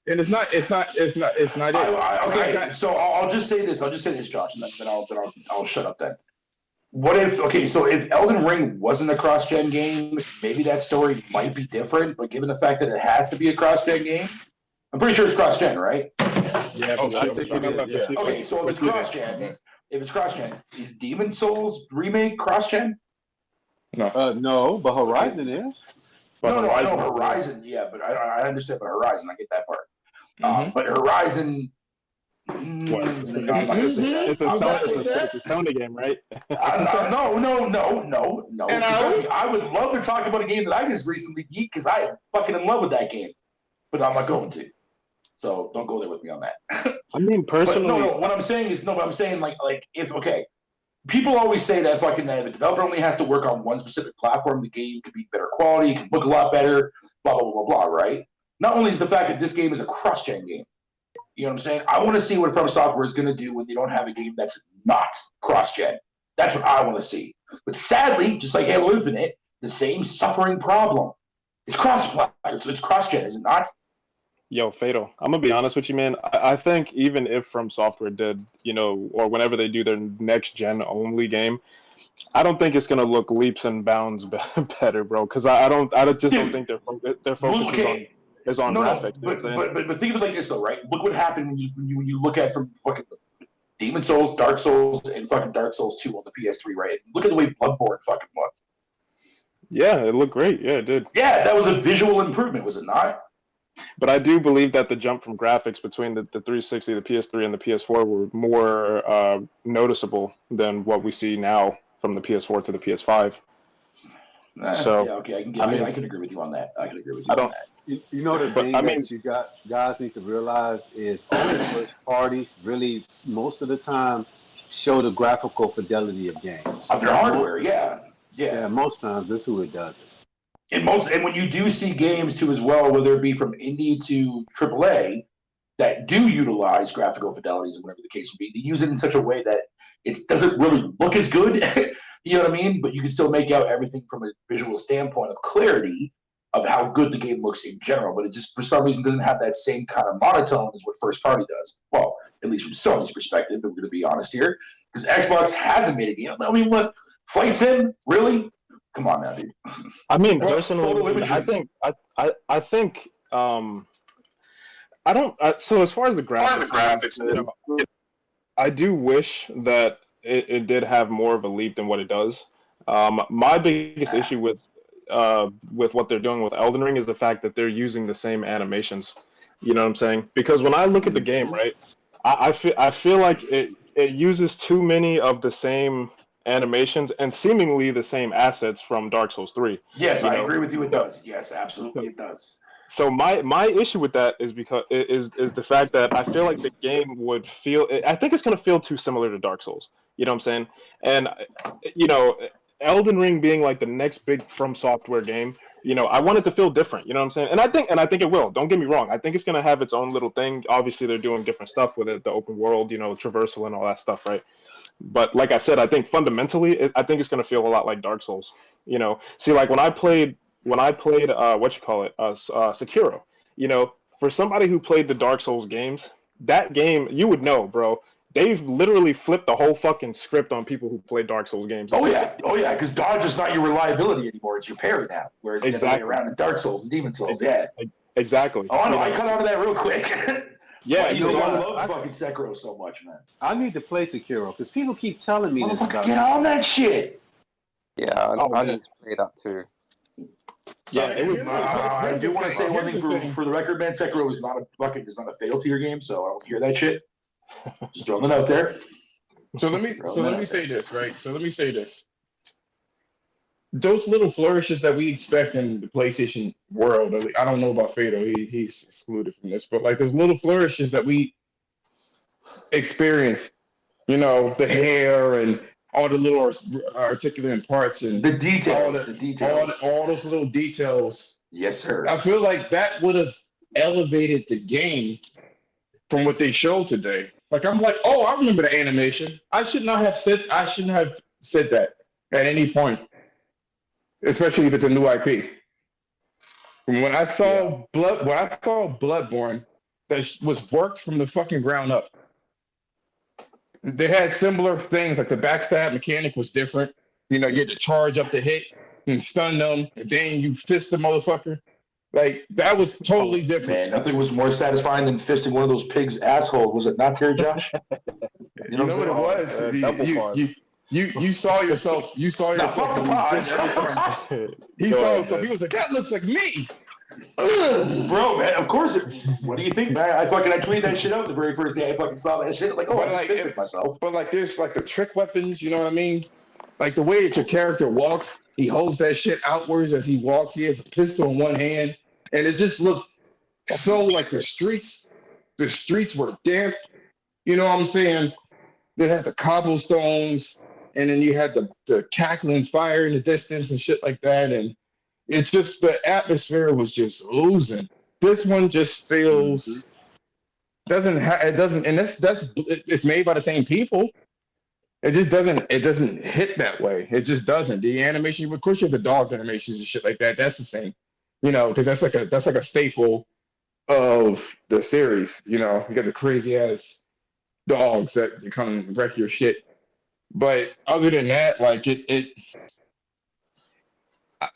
and it's not it. But I Okay, got so I'll just say this. I'll just say this, Josh, and I'll shut up then. What if okay? So if Elden Ring wasn't a cross-gen game, maybe that story might be different. But given the fact that it has to be a cross-gen game, I'm pretty sure it's cross-gen, right? yeah, oh for I shit, sure. I'm think it sorry. is. For Yeah. sure. Okay, so if Let's it's do that. cross-gen, is Demon Souls remake cross-gen? No. No, but Okay. Horizon is. But No, I know Horizon is Horizon, yeah, but I understand about Horizon. I get that part. Mm-hmm. But Horizon, what? no, I'm not gonna say that. I was about to say It's that. a Stony game, right? No. And Trust me, I would love to talk about a game that I just recently beat because I am fucking in love with that game, but I'm not going to. So don't go there with me on that. I mean, But personally, no. What I'm saying is no. But I'm saying like if okay, people always say that fucking that if a developer only has to work on one specific platform, the game could be better quality, it can look a lot better, blah blah blah blah blah. Right? Not only is the fact that this game is a cross-gen game. You know what I'm saying? I want to see what FromSoftware is going to do when they don't have a game that's not cross-gen. That's what I want to see. But sadly, just like Halo Infinite, the same suffering problem. It's cross-platform. It's cross-gen, is it not? yo, Fatal. I'm gonna be honest with you, man. I think even if From Software did, or whenever they do their next gen only game, I don't think it's gonna look leaps and bounds better, bro. Because I just don't Dude, think their focus okay. is on No. graphics. You know what I'm saying? But think of it like this though, right? Look what happened when you look at from fucking Demon Souls, Dark Souls, and fucking Dark Souls 2 on the PS3, right? Look at the way Bloodborne fucking looked. Yeah, it looked great. Yeah, it did. Yeah, that was a visual improvement, was it not? But I do believe that the jump from graphics between the 360, the PS3, and the PS4 were more noticeable than what we see now from the PS4 to the PS5. So, Yeah, okay, I mean, I can agree with you on that. I can agree with you I on don't, that. You know the but I thing mean, that you got guys need to realize is only first parties really most of the time show the graphical fidelity of games. Of their Most hardware, yeah. yeah, most times that's who it does it. And when you do see games too as well, whether it be from indie to AAA, that do utilize graphical fidelities or whatever the case would be, they use it in such a way that it doesn't really look as good. You know what I mean? But you can still make out everything from a visual standpoint of clarity of how good the game looks in general. But it just for some reason doesn't have that same kind of monotone as what first party does. Well, at least from Sony's perspective, but we're going to be honest here, because Xbox hasn't made a game. I mean, what Flight Sim? Really? Come on now, dude. I mean, That's personally, photo man, imagery. I think, I don't. So as far as the As the graphics, graphics, I do wish that it did have more of a leap than what it does. My biggest issue with what they're doing with Elden Ring is the fact that they're using the same animations. You know what I'm saying? Because when I look at the game, right, I feel like it uses too many of the same animations and seemingly the same assets from Dark Souls 3. Yes, You I know, agree with you. It so, does. Yes, absolutely, so it does. so my issue with that is because is the fact that I feel like the game would feel. I think it's going to feel too similar to Dark Souls. You know what I'm saying? And you know, Elden Ring being like the next big From Software game. I want it to feel different. You know what I'm saying? And I think it will. Don't get me wrong. I think it's going to have its own little thing. Obviously, they're doing different stuff with it, the open world, traversal and all that stuff, right? But like I said, I think fundamentally, I think it's going to feel a lot like Dark Souls. See, like when I played what you call it, Sekiro. For somebody who played the Dark Souls games, that game, you would know, bro. They've literally flipped the whole fucking script on people who play Dark Souls games. Oh yeah, because dodge is not your reliability anymore; it's your parry now. Whereas the other way around in Dark Souls and Demon Souls, yeah, exactly. Oh, I know. I cut out of that real quick. Yeah, you know, I love fucking Sekiro so much, man. I need to play Sekiro because people keep telling me this about get on that shit. Yeah, I need to play that too. Yeah, it was. I do want to say one thing for the record, man. Sekiro is not a Fatal Tier game, so I don't hear that shit. Just throwing the note there. So let me say this, right? So let me say this. Those little flourishes that we expect in the PlayStation world, I don't know about Fatal, he's excluded from this, but like those little flourishes that we experience, the hair and all the little articulate parts and the details, all those little details. Yes, sir. I feel like that would have elevated the game from what they showed today. Like I'm like, oh, I remember the animation. I shouldn't have said that at any point, especially if it's a new IP. When I saw Bloodborne, that was worked from the fucking ground up. They had similar things, like the backstab mechanic was different. You had to charge up the hit and stun them, and then you fist the motherfucker. Like that was totally different. Man, nothing was more satisfying than fisting one of those pigs' asshole. Was it not there, Josh? You know what it was? You saw yourself. You saw yourself. He saw himself. He was like, "That looks like me." Bro, man, of course. What do you think, man? I tweeted that shit out the very first day I fucking saw that shit. Like, I just pissed myself. But like, there's like the trick weapons. You know what I mean? Like the way that your character walks, he holds that shit outwards as he walks. He has a pistol in one hand, and it just looked so like the streets. The streets were damp. You know what I'm saying? They had the cobblestones, and then you had the cackling fire in the distance and shit like that, and it's just the atmosphere was just oozing. This one just feels it's made by the same people. It just doesn't hit that way. It just doesn't. The animation, of course, you have the dog animations and shit like that. That's the same, because that's like a staple of the series. You got the crazy ass dogs that come and wreck your shit. But other than that, like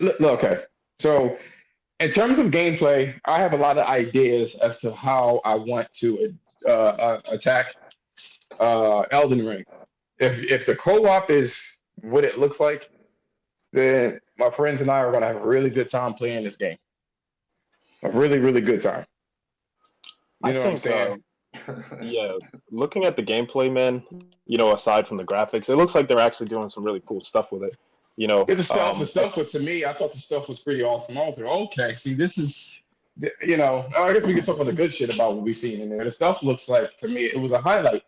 look, okay. So in terms of gameplay, I have a lot of ideas as to how I want to attack Elden Ring. If the co-op is what it looks like, then my friends and I are going to have a really good time playing this game. A really, really good time. You know what I'm saying? Yeah, looking at the gameplay, man, aside from the graphics, it looks like they're actually doing some really cool stuff with it. The stuff was, to me, I thought the stuff was pretty awesome. I was like, okay, see, this is, I guess we could talk about the good shit about what we've seen in there. The stuff looks like, to me, it was a highlight.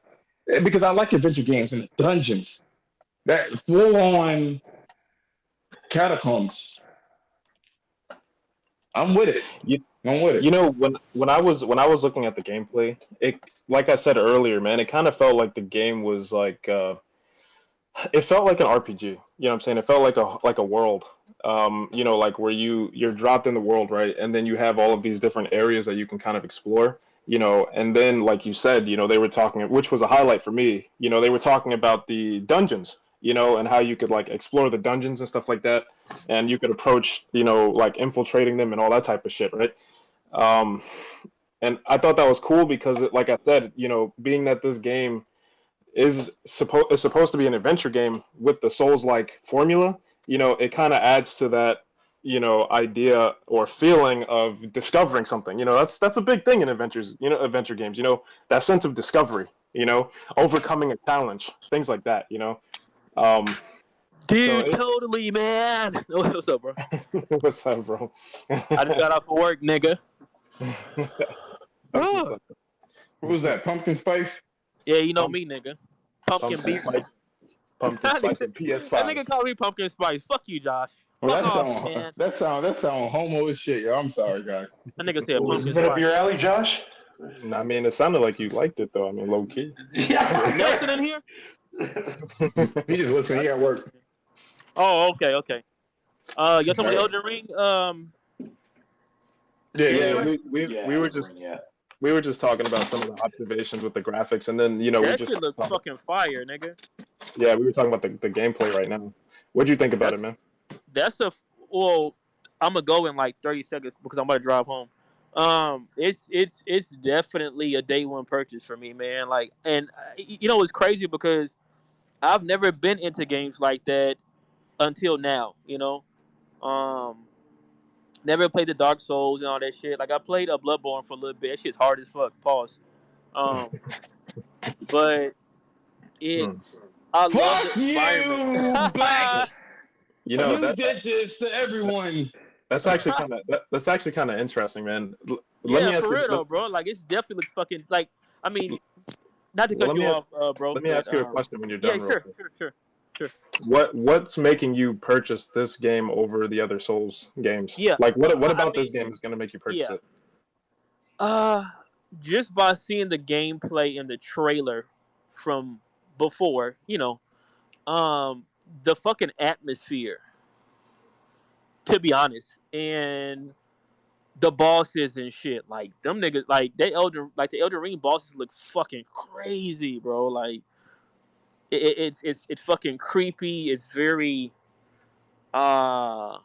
Because I like adventure games and the dungeons. That full-on catacombs. I'm with it. I'm with it. When I was looking at the gameplay, it, like I said earlier, man, it kind of felt like the game was like it felt like an RPG. You know what I'm saying? It felt like a world. Like where you're dropped in the world, right? And then you have all of these different areas that you can kind of explore. And then like you said, they were talking, which was a highlight for me. They were talking about the dungeons, and how you could like explore the dungeons and stuff like that, and you could approach, like infiltrating them and all that type of shit, right? And I thought that was cool because, like I said, being that this game is supposed to be an adventure game with the Souls-like formula, it kind of adds to that, idea or feeling of discovering something. That's a big thing in adventure games, that sense of discovery, overcoming a challenge, things like that, Dude, totally, man. What's up, bro? What's up, bro? I just got off of work, nigga. What was that? Pumpkin spice? Yeah, you know me, nigga. Pumpkin beer. Pumpkin spice and PS5. That nigga called me pumpkin spice. Fuck you, Josh. Well, that sound homo as shit, yo. I'm sorry, guy. That nigga said pumpkin Is it up your alley, Josh? I mean, it sounded like you liked it, though. I mean, low key. Yeah. Nelson in here? He just listening. He at work. Oh, okay. You're talking about Elden Ring? Yeah, Yeah, Yeah, go ahead. we were just talking about some of the observations with the graphics, and then we That just shit looks fucking fire, nigga. yeah, we were talking about the gameplay right now. What'd you think about it, That's man? that's a well. I'm gonna go in like 30 seconds because I'm about to drive home. It's definitely a day one purchase for me, man. Like, and it's crazy because I've never been into games like that until now. Um, never played the Dark Souls and all that shit. Like I played a Bloodborne for a little bit. That shit's hard as fuck. Pause. Um, but Hmm. I love Fuck the environment. you, black. You That did this to everyone. that's actually kind of interesting, man. Let Yeah, me ask for you. real though, bro. Like it definitely looks fucking like. I mean, not to Well, cut you off, bro, let me but ask you a question when you're yeah, done, real sure, quick. sure. What's making you purchase this game over the other Souls games? Yeah, Like, what I about this mean, game is going to make you purchase yeah. it? Uh, just by seeing the gameplay in the trailer from before, um, the fucking atmosphere. To be honest, and the bosses and shit, like them niggas, like the Elden Ring bosses look fucking crazy, bro. Like it's fucking creepy. It's very uh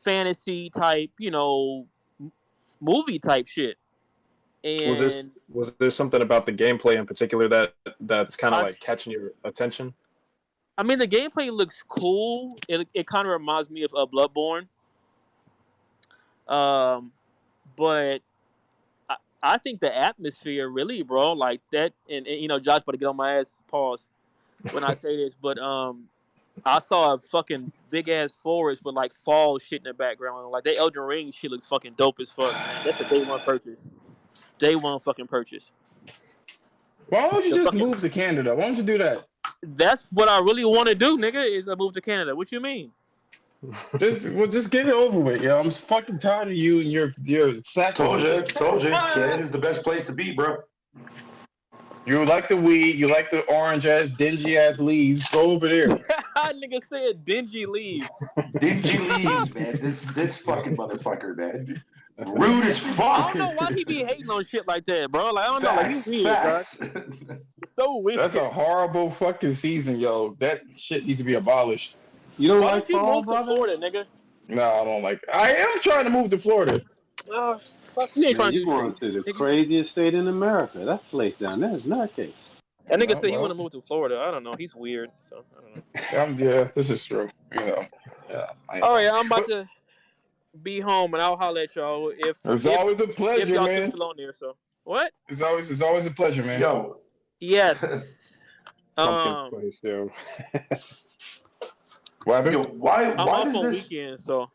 fantasy type, movie type shit. Was there And was there something about the gameplay in particular that's kind of I like catching your attention? I mean the gameplay looks cool. It kind of reminds me of Bloodborne. Um but I think the atmosphere really, bro, like that and Josh about to get on my ass, pause when I say this, but I saw a fucking big ass forest with like fall shit in the background. Like that Elden Ring shit looks fucking dope as fuck, man. That's a day one purchase. Day one fucking purchase. Why don't you The just fucking move to Canada? Why don't you do that? That's what I really want to do, nigga. Is I move to Canada. What you mean? Just get it over with, yo. I'm fucking tired of you and your sacrilege. Told you. Canada's the best place to be, bro. You like the weed, you like the orange ass, dingy ass leaves. Go over there. Nigga said dingy leaves. Dingy leaves, man. This fucking motherfucker, man. Rude as I fuck. don't know why he be hating on shit like that, bro. Like I don't know. Like you Facts, weird, Josh. facts. So weird. That's a horrible fucking season, yo. That shit needs to be abolished. You don't Why like don't you fall, move to brother? Florida, nigga? No, I don't like it. I am trying to move to Florida. Oh fuck, you ain't Man, trying to you do shit, going to the nigga. craziest state in America. That place down there is nutcase. That nigga No, said he want to well, move to Florida. I don't know. He's weird, so I don't know. yeah, this is true. Yeah, I All know. right, I'm about But to be home, and I'll holler at y'all it's if always a if pleasure, y'all still man. on there. So what? It's always a pleasure, man. Yo, Yes. Pumpkin spice, yo. What happened? yo, why I'm why off does on this weekends, so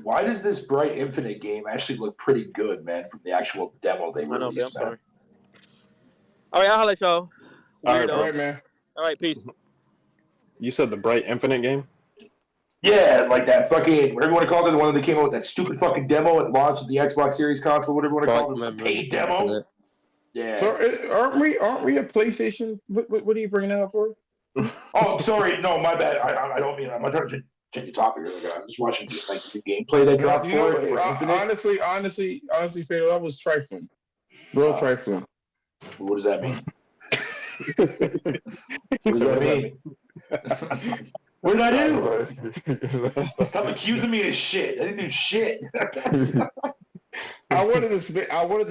why does this Bright Infinite game actually look pretty good, man, from the actual demo they I know, babe. I'm released, man? sorry. All right, I'll holler at y'all. All right, All bro. Weirdos. right, man. All right, peace. You said the Bright Infinite game? Yeah, like that fucking whatever you want to call it, the one that came out with that stupid fucking demo at launch of the Xbox Series console, whatever you want to Bright call it. It was a memory. paid demo. So Yeah. aren't we a PlayStation? What are you bringing that up for? Oh, sorry. No, my bad. I don't mean. I'm not trying to change the topic. I'm just watching like the gameplay they No, dropped for it for Infinite. honestly, Fatal, that was trifling. Real trifling. What does that mean? He What does said, that "What's that mean? What did I do? That's Stop accusing me of shit. I didn't do shit. I wanted to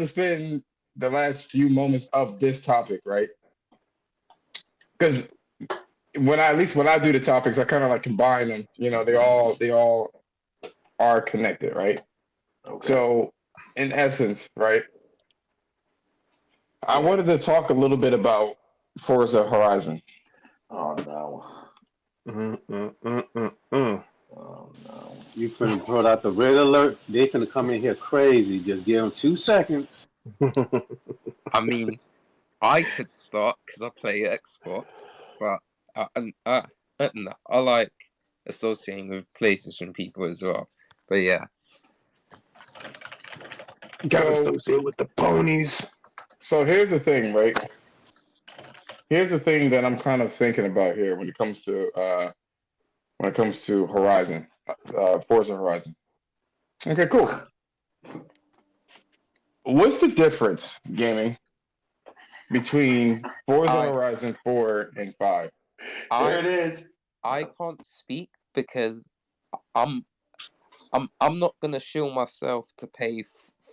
spend the last few moments of this topic, right? Because at least when I do the topics, I kind of like combine them. They all are connected, right? Okay. So, in essence, right, I Yeah. wanted to talk a little bit about Forza Horizon. Oh no. Oh no. You finna put out the red alert. They finna come in here crazy. Just give them 2 seconds. I mean, I could start because I play Xbox, but no, I like associating with PlayStation people as well. But yeah, Gotta So, associate with the ponies." so here's the thing, right? Here's the thing that I'm kind of thinking about here when it comes to Horizon, Forza Horizon. Okay, cool. What's the difference, gaming, between Forza I Horizon 4 and 5? There I it is. I can't speak because I'm I'm not gonna shill myself to pay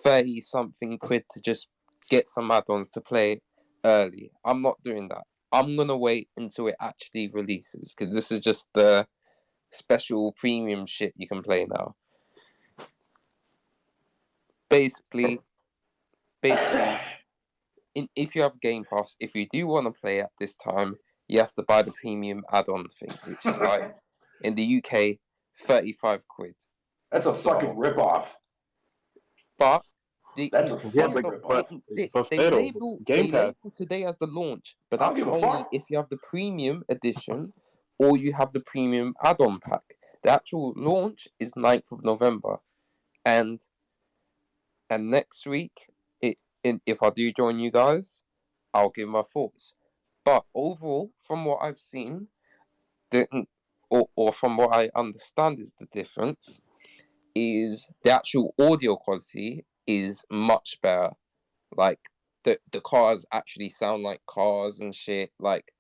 30 something quid to just get some add-ons to play early. I'm not doing that. I'm gonna wait until it actually releases because this is just the special premium shit you can play now. Basically, if you have Game Pass, if you do want to play at this time, you have to buy the premium add-on thing, which is like in the UK, 35 quid. That's a So, fucking ripoff. but the That's a Yeah, thing fucking about ripoff. but they Fero, Game Pass. label today as the launch, but I don't that's give a only fuck. if you have the premium edition or you have the premium add-on pack. The actual launch is 9th of November, and next week, if I do join you guys, I'll give my thoughts. But overall, from what I've seen, the or from what I understand is the difference is the actual audio quality is much better. Like the cars actually sound like cars and shit. Like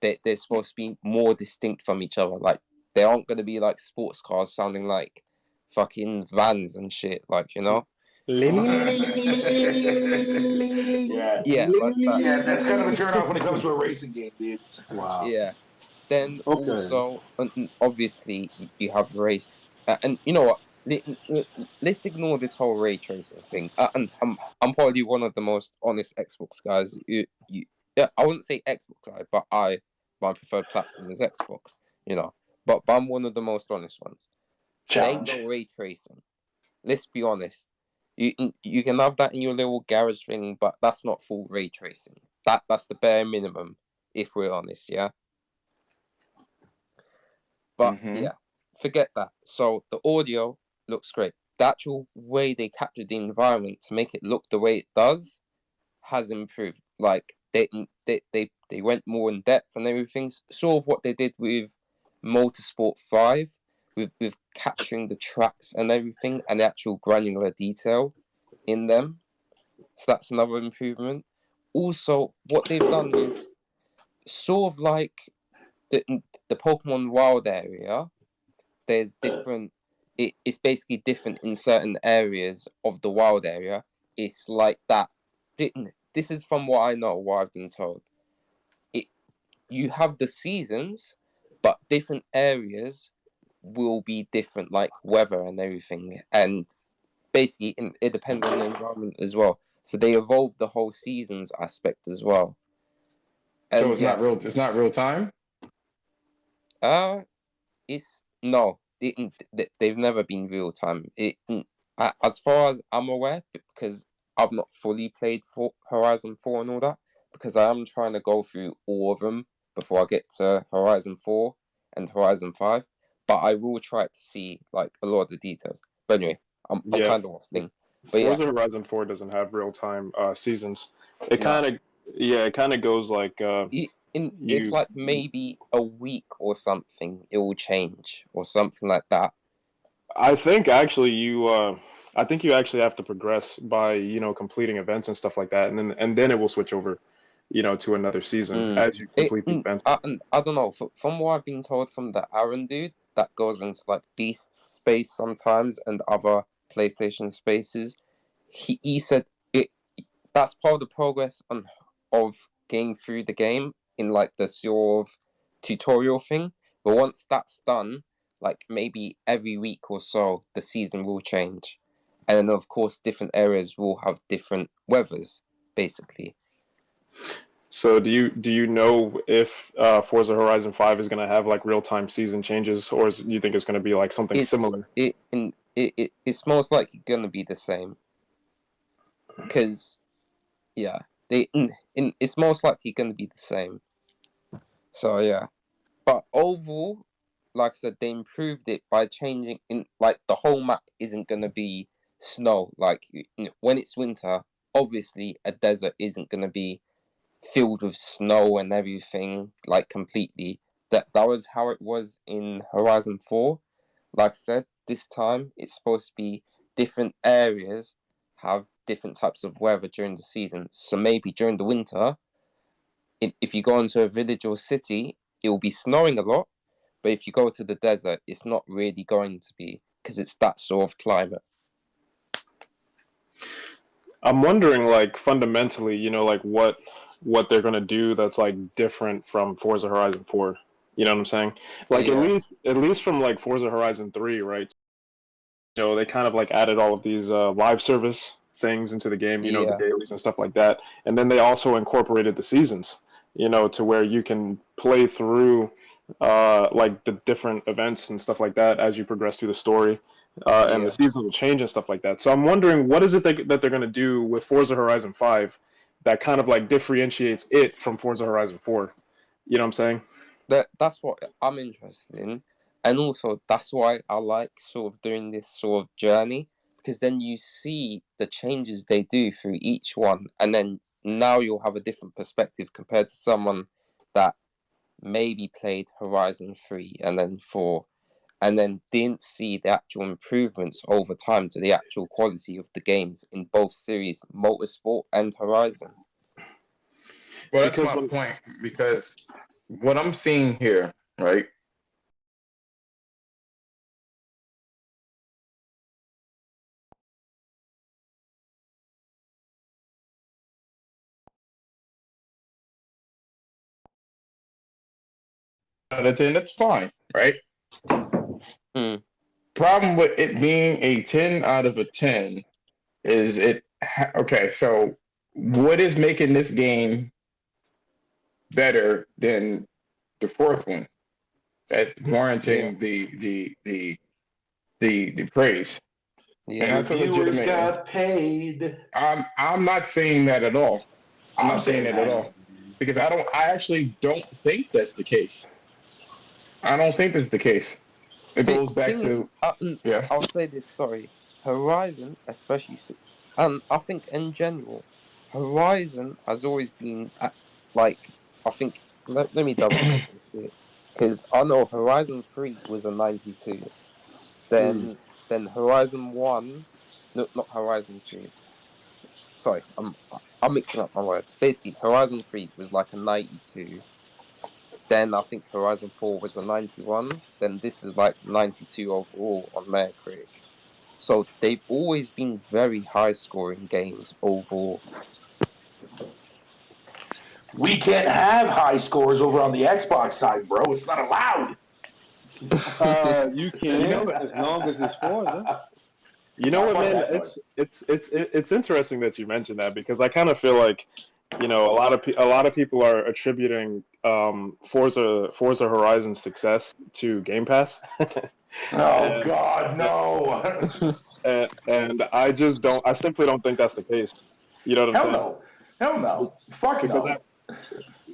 they're supposed to be more distinct from each other. Like they aren't gonna be like sports cars sounding like fucking vans and shit. Like you know. Yeah. Yeah, like that. Yeah, that's kind of a turn off when it comes to a racing game, dude. Wow. Yeah. Then Okay. also, and obviously, you have race, and you know what? Let's ignore this whole ray tracing thing. And I'm probably one of the most honest Xbox guys. Yeah, I wouldn't say Xbox guy, but my preferred platform is Xbox. You know, but I'm one of the most honest ones. There ain't Challenge. no ray tracing. Let's be honest. You can have that in your little garage thing, but that's not full ray tracing. That's the bare minimum, if we're honest. Yeah. But Mm-hmm. yeah, forget that. So the audio looks great. The actual way they captured the environment to make it look the way it does has improved. Like they went more in depth and everything. Sort of what they did with Motorsport 5, with capturing the tracks and everything and the actual granular detail in them. So that's another improvement. Also, what they've done is sort of like the Pokemon Wild area. There's different. It's basically different in certain areas of the wild area. It's like that. This is from what I know, what I've been told. It You have the seasons, but different areas will be different, like weather and everything, and basically it depends on the environment as well. So they evolved the whole seasons aspect as well. So And it's yeah, not real. It's not real time. uh, it's no, they've never been real time. As far as I'm aware, because I've not fully played for Horizon 4 and all that, because I am trying to go through all of them before I get to Horizon 4 and Horizon 5. But I will try to see like a lot of the details. But anyway, I'm Yeah, kind of waffling. But yeah, Forza Horizon 4 doesn't have real time seasons. It no, kind of yeah, it kind of goes like it's you like maybe a week or something. It will change or something like that. I think actually I think you actually have to progress by, completing events and stuff like that, and then it will switch over, to another season Mm. as you complete the events. I don't know. From what I've been told from the Aaron dude, that goes into like Beast space sometimes and other PlayStation spaces. He said that's part of the progress of getting through the game in like the sort of tutorial thing. But once that's done, like maybe every week or so, the season will change, and then of course different areas will have different weathers, basically. So do you know if Forza Horizon 5 is going to have like real time season changes, or do you think it's going to be like something It's similar? it's most likely gonna be the same because yeah, it's most likely gonna be the same. So yeah, but overall, like I said, they improved it by changing in like the whole map isn't gonna be snow. Like when it's winter, obviously a desert isn't gonna be filled with snow and everything like completely. That was how it was in Horizon 4. Like I said, this time it's supposed to be different areas have different types of weather during the season. So maybe during the winter, if you go into a village or city, it will be snowing a lot. But if you go to the desert, it's not really going to be, because it's that sort of climate. I'm wondering, like, fundamentally, like what they're gonna do that's like different from Forza Horizon 4. You know what I'm saying? Like Yeah. at least from like Forza Horizon 3, right? They kind of like added all of these live service things into the game, the Yeah. dailies and stuff like that. And then they also incorporated the seasons, to where you can play through like the different events and stuff like that as you progress through the story. And the Yeah. seasons will change and stuff like that. So I'm wondering, what is it that they're going to do with Forza Horizon 5 that kind of like differentiates it from Forza Horizon 4? You know what I'm saying? That's what I'm interested in. And also, that's why I like sort of doing this sort of journey, because then you see the changes they do through each one. And then now you'll have a different perspective compared to someone that maybe played Horizon 3 and then 4 and then didn't see the actual improvements over time to the actual quality of the games in both series, Motorsport and Horizon. Well, that's Because my point, because what I'm seeing here, right? Out of 10, that's fine, right? Hmm. Problem with it being a 10 out of a 10 is okay, so what is making this game better than the fourth one? That's Yeah. warranting the praise. And Yeah. that's a Reviewers legitimate. got paid. I'm not saying that at all. I'm I'm not saying saying that at that. all. Because I actually don't think that's the case. I don't think that's the case. It goes back Thing is, to, yeah. I'll say this. Sorry, Horizon, especially, I think in general, Horizon has always been like I think. Let me double check this here, because I know Horizon 3 was a 92. Then Horizon 1, no, not Horizon 2. Sorry, I'm mixing up my words. Basically, Horizon 3 was like a 92. Then I think Horizon 4 was a 91. Then this is like 92 overall on Metacritic. So they've always been very high scoring games overall. We can't have high scores over on the Xbox side, bro. It's not allowed. You You know, can, as long as it's Forza. what, Fuck man? that noise. It's interesting that you mentioned that, because I kind of feel like, a lot of people are attributing Forza Horizon's success to Game Pass, Oh and, God, no. and I simply don't think that's the case. You know what I'm Hell saying? no. Hell no. Fuck Because no.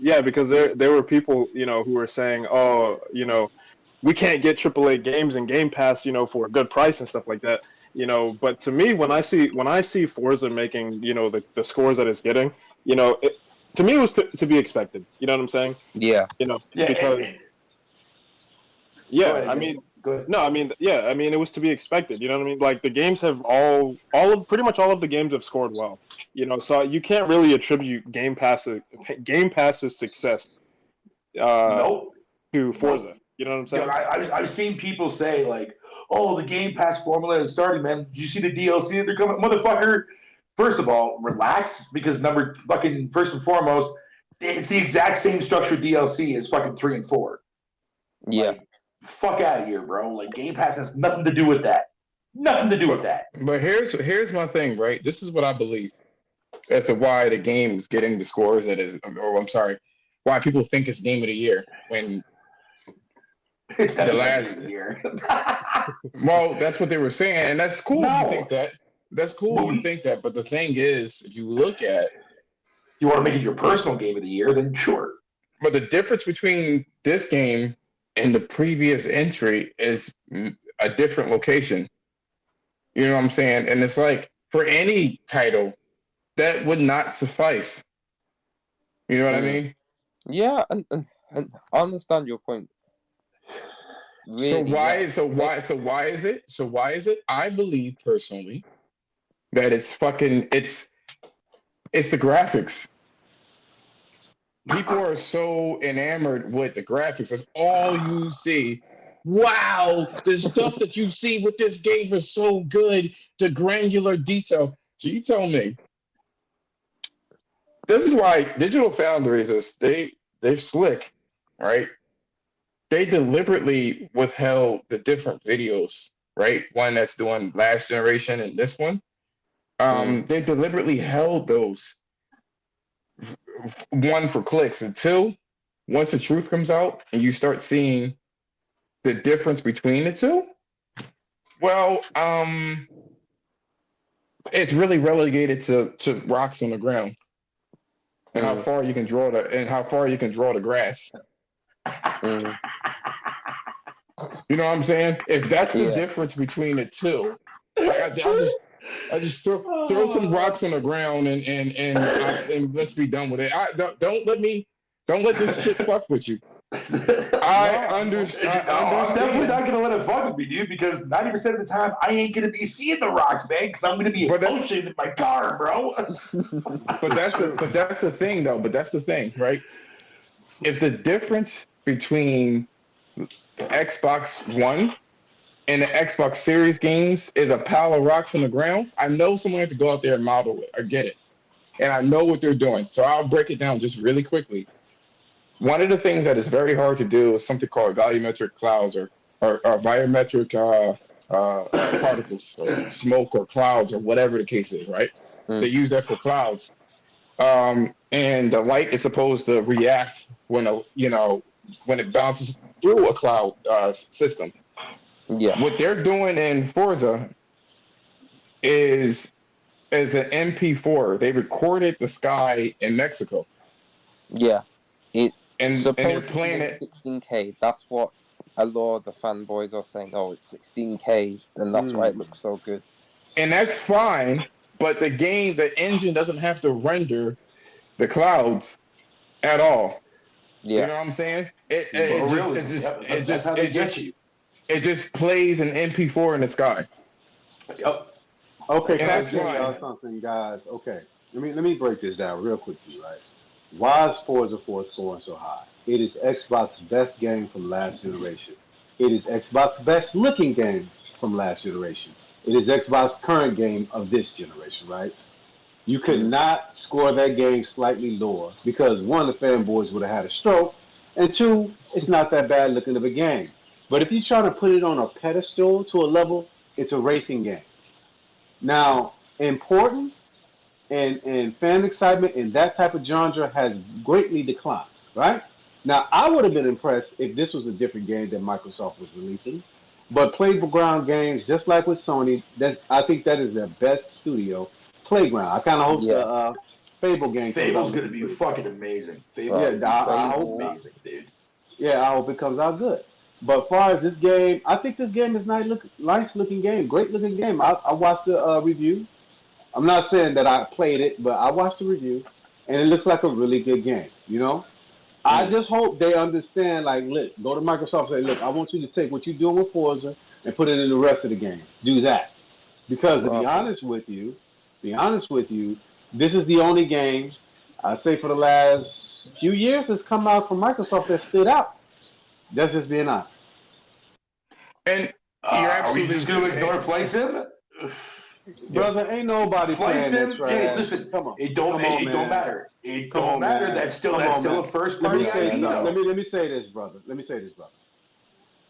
yeah, because there were people, who were saying, oh, we can't get AAA games and Game Pass, for a good price and stuff like that. But to me, when I see Forza making, the scores that it's getting, to me it was to be expected. You know what I'm saying? Yeah. Yeah, Because go yeah, ahead, I Kenny. mean, Go ahead. no, I mean, yeah, I mean, it was to be expected. You know what I mean? Like the games have pretty much all of the games have scored well. So you can't really attribute Game Pass's success uh, Nope. to Nope. Forza. You know what I'm Yo, saying? I've seen people say like, "Oh, the Game Pass formula is starting, man. Did you see the DLC that they're coming, motherfucker?" First of all, relax, because first and foremost, it's the exact same structured DLC as fucking 3 and 4. Yeah. Like, fuck out of here, bro. Like, Game Pass has nothing to do with that. Nothing to do with But that. here's my thing, right? This is what I believe as to why the game is getting the scores that is, or I'm sorry, why people think it's game of the year when It's the definitely not Game last. of the Year. Well, that's what they were saying, and that's cool if you think No. that. That's cool if But you think that. But the thing is, if you look at, you want to make it your personal Game of the Year, then sure. but the difference between this game and the previous entry is a different location. You know what I'm saying? And it's like for any title, that would not suffice. You know what I Mm. mean? Yeah, and I understand your point. Really, yeah. Why is it? So why is it? I believe personally that it's the graphics. People are so enamored with the graphics. That's all you see. Wow, the stuff that you see with this game is so good. The granular detail. So you tell me, this is why Digital Foundries is they're slick, right? They deliberately withheld the different videos, right? One that's doing last generation and this one. They deliberately held those one for clicks until once the truth comes out and you start seeing the difference between the two. Well, it's really relegated to rocks on the ground and how far you can draw the grass. Mm. You know what I'm saying? If that's the Yeah. difference between the two, like I just throw some rocks on the ground and let's be done with it. Don't let this shit fuck with you. I understand. I'm definitely not gonna let it fuck with me, dude, because 90% of the time I ain't gonna be seeing the rocks, man, because I'm gonna be emotioned in my car, bro. But that's the thing, though. But that's the thing, right? If the difference between the Xbox One and the Xbox Series games is a pile of rocks on the ground, I know someone has to go out there and model it. I get it, and I know what they're doing. So I'll break it down just really quickly. One of the things that is very hard to do is something called volumetric clouds or volumetric particles, or smoke or clouds or whatever the case is, right? They use that for clouds. And the light is supposed to react when when it bounces through a cloud system. Yeah. What they're doing in Forza is an MP4. They recorded the sky in Mexico. Yeah. It and they're supposedly playing in it, 16K. That's what a lot of the fanboys are saying. Oh, it's 16K, and that's why it looks so good. and that's fine. But the engine doesn't have to render the clouds at all. You Yeah. know what I'm saying? That's how they get you. It just plays an MP4 in the sky. Yep. Okay, And can I that's tell fine. y'all something, guys? Okay, let me break this down real quick to you, right? Why is Forza 4 scoring so high? It is Xbox's best game from last generation. It is Xbox's best looking game from last generation. It is Xbox's current game of this generation, right? You could not score that game slightly lower because one, the fanboys would have had a stroke, and two, it's not that bad looking of a game. But if you try to put it on a pedestal to a level, it's a racing game. Now, importance and fan excitement in that type of genre has greatly declined, right? Now, I would have been impressed if this was a different game that Microsoft was releasing. But Playground Games, just like with Sony, I think that is their best studio. Playground. I kind of hope the Yeah. Fable game comes out Fable's gonna looking be pretty fucking amazing. Fable's Well, gonna be I fucking hope Fable. amazing, dude. yeah, I hope it comes out good. But as far as this game, I think this game is nice looking game, great looking game. I watched the review. I'm not saying that I played it, but I watched the review, and it looks like a really good game. You know, I just hope they understand. Like, look, go to Microsoft and say, look, I want you to take what you're doing with Forza and put it in the rest of the game. Do that, because to Okay. be honest with you, this is the only game I say for the last few years that's come out from Microsoft that stood out. That's just being honest. And you're Are we just gonna absolutely ignore Flight Sim? yes. Brother, ain't nobody Flight playing that Sim. Hey, trash. listen. Come on, It don't. come on, It don't man. matter. It Come don't on, matter. man. Come That's on, still man. a first Let me party say Yeah, IP something. no. though. Let me say this, brother. Let me say this, brother.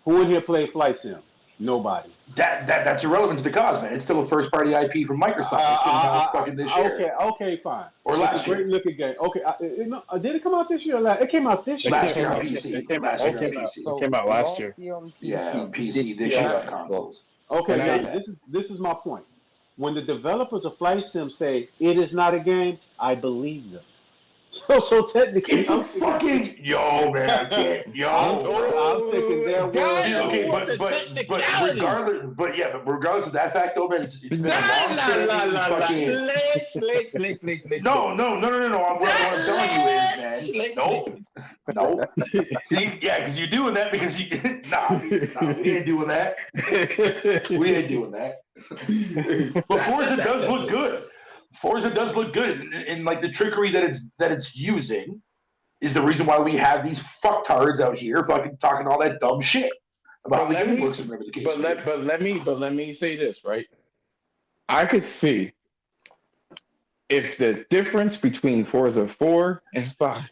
Who in here played Flight Sim? Nobody. That's irrelevant to the cause, man. It's still a first party IP from Microsoft that came out fucking this year Okay, fine. or It's a last great year. looking game. Okay, did it come out this year? Or last? It came out this It year. Last came year on out. PC. It Last year on Okay, came out. PC. It so came out last year. last year on Yeah, PC, on PC. this This year year on on consoles. Xbox. Okay, And Yeah, now I yeah. this is my point. When the developers of Flight Sim say it is not a game, I believe them. So technically, It's a fucking man. I can't bro. I'm taking their word And, for okay, it. but regardless of that fact, though, man, it's been a long-standing la fucking. Lex. No. What I'm telling you is, man. Nope. No. See, yeah, because you're doing that because you. Nah, we ain't doing that. We ain't doing that. But Forza does look good. Forza does look good, and like the trickery that it's using is the reason why we have these fucktards out here fucking talking all that dumb shit about the game works and whatever the case. But let me say this, right? I could see if the difference between Forza 4 and 5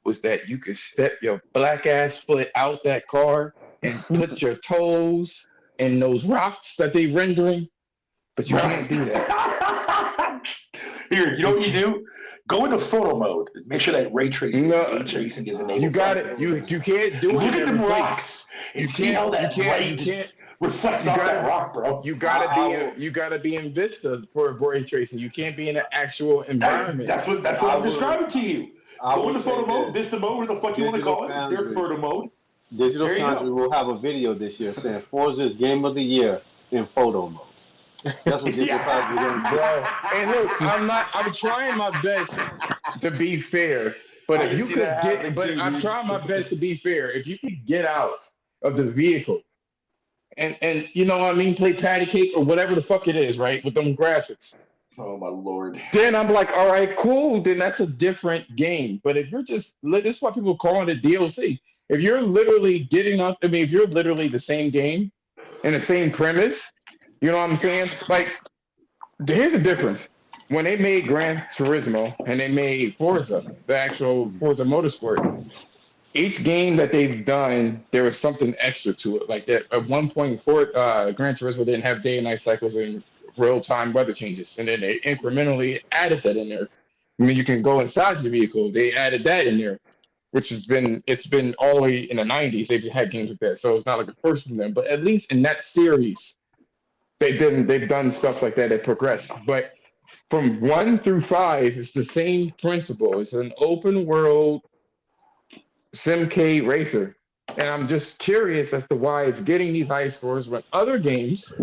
was that you could step your black ass foot out that car and put your toes in those rocks that they rendering, but you can't do that. Here, you know what you do? Go into photo mode. Make sure that ray tracing is enabled. You got it. You can't do it. Look at the rocks and see how that light just reflects off that rock, bro. You gotta be in Vista for ray tracing. You can't be in an actual environment. That's what I'm describing to you. Go into photo mode, Vista mode, whatever the fuck you want to call it. It's their photo mode. Digital Foundry will have a video this year saying Forza's Game of the Year in photo mode. That's what Digital Foundry is going to do. And look, I'm trying my best to be fair, but if you could I'm trying my best to be fair. If you could get out of the vehicle and you know what I mean, play patty cake or whatever the fuck it is, right, with them graphics. Oh my lord. Then I'm like, all right, cool. Then that's a different game. But if you're just, this is why people call it a DLC. If you're literally getting up, if you're literally the same game and the same premise, you know what I'm saying? Like, here's the difference. When they made Gran Turismo and they made Forza, the actual Forza Motorsport, each game that they've done, there was something extra to it. Like that, at one point, Gran Turismo didn't have day and night cycles and real-time weather changes, and then they incrementally added that in there. I mean, you can go inside the vehicle. They added that in there, which it's been all the way in the 90s. They've had games like that, so it's not like a first from them. But at least in that series, they've done stuff like that that progressed. But from 1 through 5, it's the same principle. It's an open world SimK racer, and I'm just curious as to why it's getting these high scores when other games,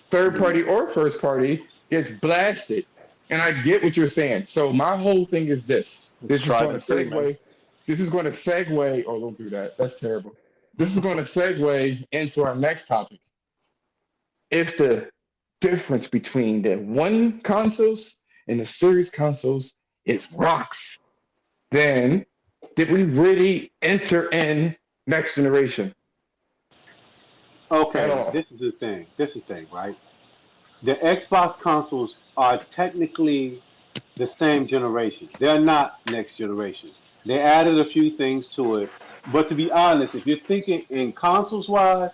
third party or first party, gets blasted. And I get what you're saying. So my whole thing is this. This is going to segue. Oh, don't do that. That's terrible. This is going to segue into our next topic. If the difference between the one consoles and the series consoles is rocks, then did we really enter in next generation? Okay, this is the thing, right? The Xbox consoles are technically the same generation. They're not next generation. They added a few things to it. But to be honest, if you're thinking in consoles wise,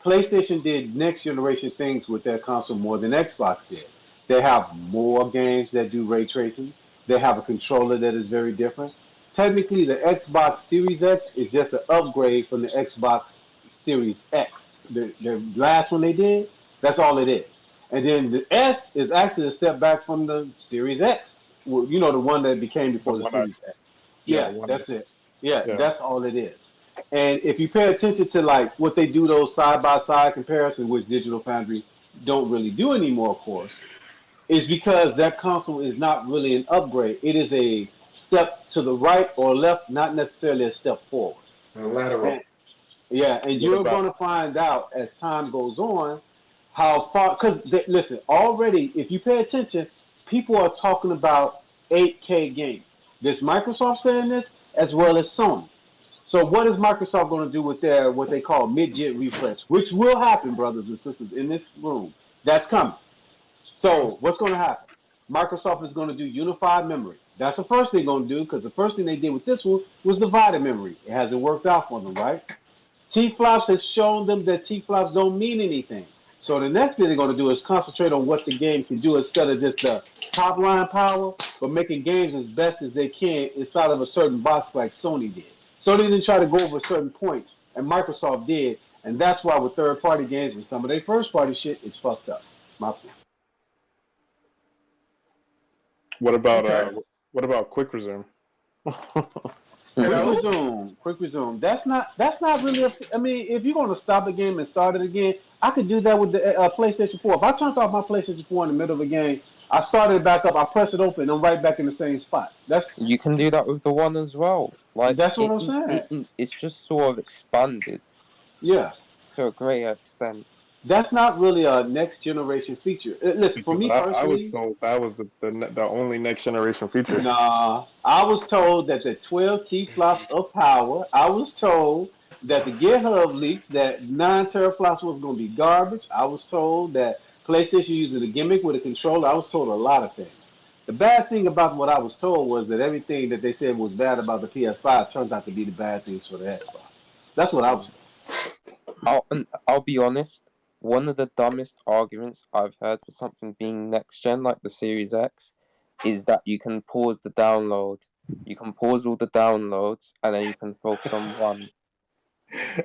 PlayStation did next generation things with their console more than Xbox did. They have more games that do ray tracing. They have a controller that is very different. Technically, the Xbox Series X is just an upgrade from the Xbox Series X. The last one they did, that's all it is. And then the S is actually a step back from the Series X. Well, you know, the one that became before the Series X. Yeah, that's it. Yeah, that's all it is. And if you pay attention to like what they do, those side-by-side comparisons, which Digital Foundry don't really do anymore, of course, is because that console is not really an upgrade. It is a step to the right or left, not necessarily a step forward. A lateral. And you're going to find out as time goes on how far, because listen, already, if you pay attention, people are talking about 8K games. There's Microsoft saying this as well as Sony. So what is Microsoft going to do with their, what they call mid-jet refresh, which will happen, brothers and sisters, in this room. That's coming. So what's going to happen? Microsoft is going to do unified memory. That's the first thing they're going to do, because the first thing they did with this one was divided memory. It hasn't worked out for them, right? T-flops has shown them that T-flops don't mean anything. So the next thing they're going to do is concentrate on what the game can do instead of just the top-line power, but making games as best as they can inside of a certain box like Sony did. Sony didn't try to go over a certain point, and Microsoft did, and that's why with third-party games and some of their first-party shit, it's fucked up. My point. What about quick resume? Quick resume. That's not really. I mean, if you're going to stop a game and start it again, I could do that with the PlayStation 4. If I turned off my PlayStation 4 in the middle of a game, I started it back up. I press it open, and I'm right back in the same spot. You can do that with the one as well. Like That's what I'm saying. it's just sort of expanded Yeah. to a greater extent. That's not really a next generation feature. Listen, for Because me I was personally, told that was the only next generation feature. nah. I was told that the 12 T-flops of power. I was told that the GitHub leaks that 9 teraflops was going to be garbage. I was told that PlayStation using a gimmick with a controller. I was told a lot of things. The bad thing about what I was told was that everything that they said was bad about the PS5 turns out to be the bad things for the Xbox. That's what I was I'll be honest. One of the dumbest arguments I've heard for something being next gen, like the Series X, is that you can pause the download. You can pause all the downloads, and then you can focus on one.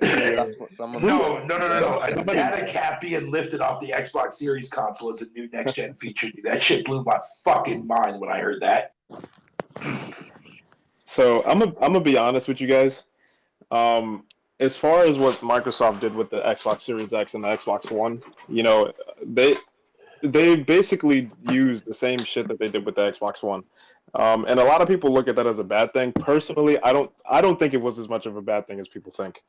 Yeah. That's what someone No, said. no, no, no, Yeah. no. A Somebody, data cap being lifted off the Xbox Series console is a new next gen feature. Dude. That shit blew my fucking mind when I heard that. so I'm gonna be honest with you guys. As far as what Microsoft did with the Xbox Series X and the Xbox One, you know, they they basically used the same shit that they did with the Xbox One. And a lot of people look at that as a bad thing. Personally, I don't think it was as much of a bad thing as people think.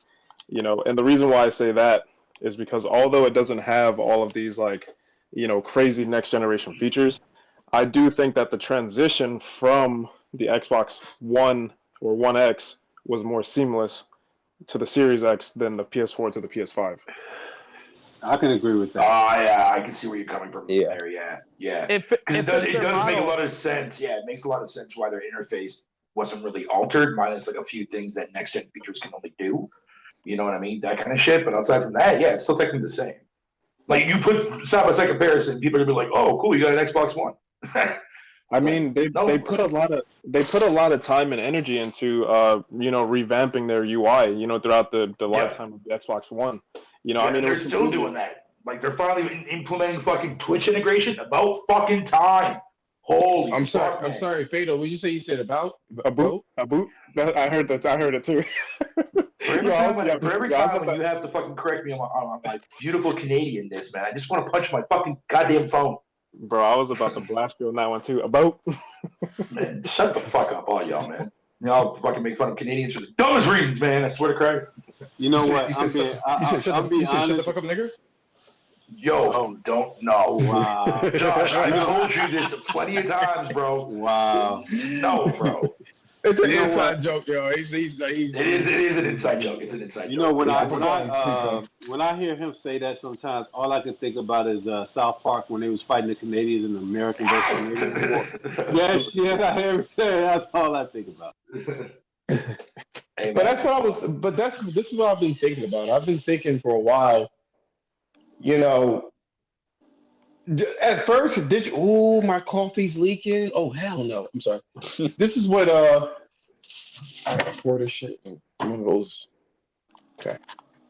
You know, and the reason why I say that is because although it doesn't have all of these like, crazy next generation features, I do think that the transition from the Xbox One or One X was more seamless to the Series X than the PS4 to the PS5. I can agree with that. Yeah, I can see where you're coming from Yeah. there. Yeah, yeah. It Because fits it their does make a model. lot of sense. Yeah, it makes a lot of sense why their interface wasn't really altered, minus like a few things that next gen features can only do. You know what I mean? That kind of shit. But outside from that, yeah, it's still technically the same. Like you put side by side comparison, people are gonna be like, "Oh, cool, you got an Xbox One." I mean, no. they put a lot of time and energy into revamping their UI, throughout the Yeah, lifetime of the Xbox One. I yeah, mean, and it they're was still completely doing that. Like they're finally implementing fucking Twitch integration. About fucking time. Holy fuck, I'm man. sorry, Fado. What you say you said about a boot, vote? a boot. I heard that. I heard it too. For every Yo, I time, was, yeah, for every yeah, I was time about when to, you have to fucking correct me on my beautiful Canadianness, man, I just want to punch my fucking goddamn phone. bro. I was about to blast you on that one too. A boat. Man, shut the fuck up, all y'all, man. Y'all fucking make fun of Canadians for the dumbest reasons, man. I swear to Christ. You know what? You said shut I'm you being said shut the honest. fuck up, nigga. Yo, Oh, don't know. wow. Josh, You I've know, told you this plenty of times, bro. wow. No, bro. It's an You know inside what? joke, yo. It is an inside joke. It's an inside You know joke. when Please I keep when going. Please I go. when I hear him say that, sometimes all I can think about is South Park when they was fighting the Canadians in the American versus Canadian War. That shit, that's all I think about. Hey, But man. that's what I was. But this is what I've been thinking about. I've been thinking for a while. You know, at first, did you? Oh, my coffee's leaking. Oh hell no! I'm sorry. This is what I pour this shit in one of those. Okay.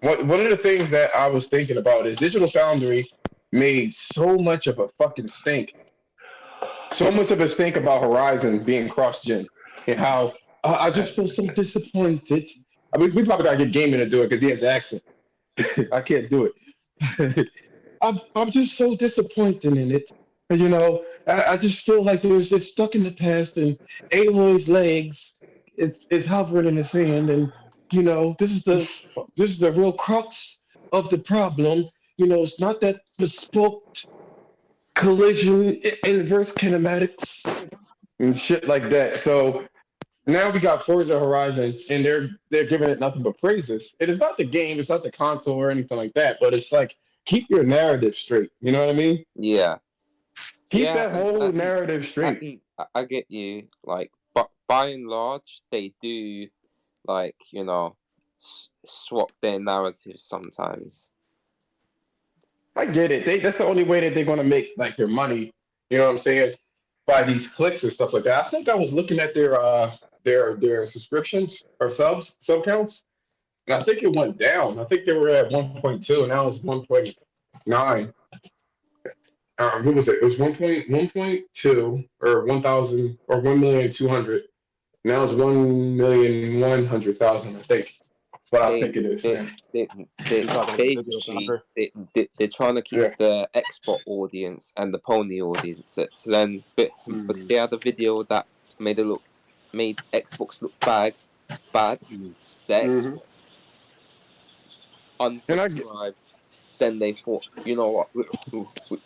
One of the things that I was thinking about is Digital Foundry made so much of a fucking stink, so much of a stink about Horizon being cross-gen, and how I just feel so disappointed. I mean, we probably gotta get Gaming to do it because he has the accent. I can't do it. I'm just so disappointed in it. I just feel like it's stuck in the past, and Aloy's legs is hovering in the sand, and this is the real crux of the problem. It's not that bespoke collision, inverse kinematics, and shit like that. So now we got Forza Horizon, and they're giving it nothing but praises. It is not the game, it's not the console or anything like that, but it's like keep your narrative straight. You know what I mean? Yeah. Keep Yeah, that whole narrative straight. I get you. Like, but by and large, they do, like, swap their narratives sometimes. I get it. That's the only way that they're gonna make like their money. You know what I'm saying? By these clicks and stuff like that. I think I was looking at their subscriptions or sub counts, and I think it went down. I think they were at 1.2, and now it's 1.9. What was it? It was 1.2 or 1,000 or 1,200,000. Now it's 1,100,000, I think. but I they think it is. they Man. they, You're talking about Digital basically Foundry? they're trying to keep Yeah. the Xbox audience and the Pony audience. So then, because they had a video that made Xbox look bad. The Mm-hmm. Xbox And I get, unsubscribed. Then they thought, you know what,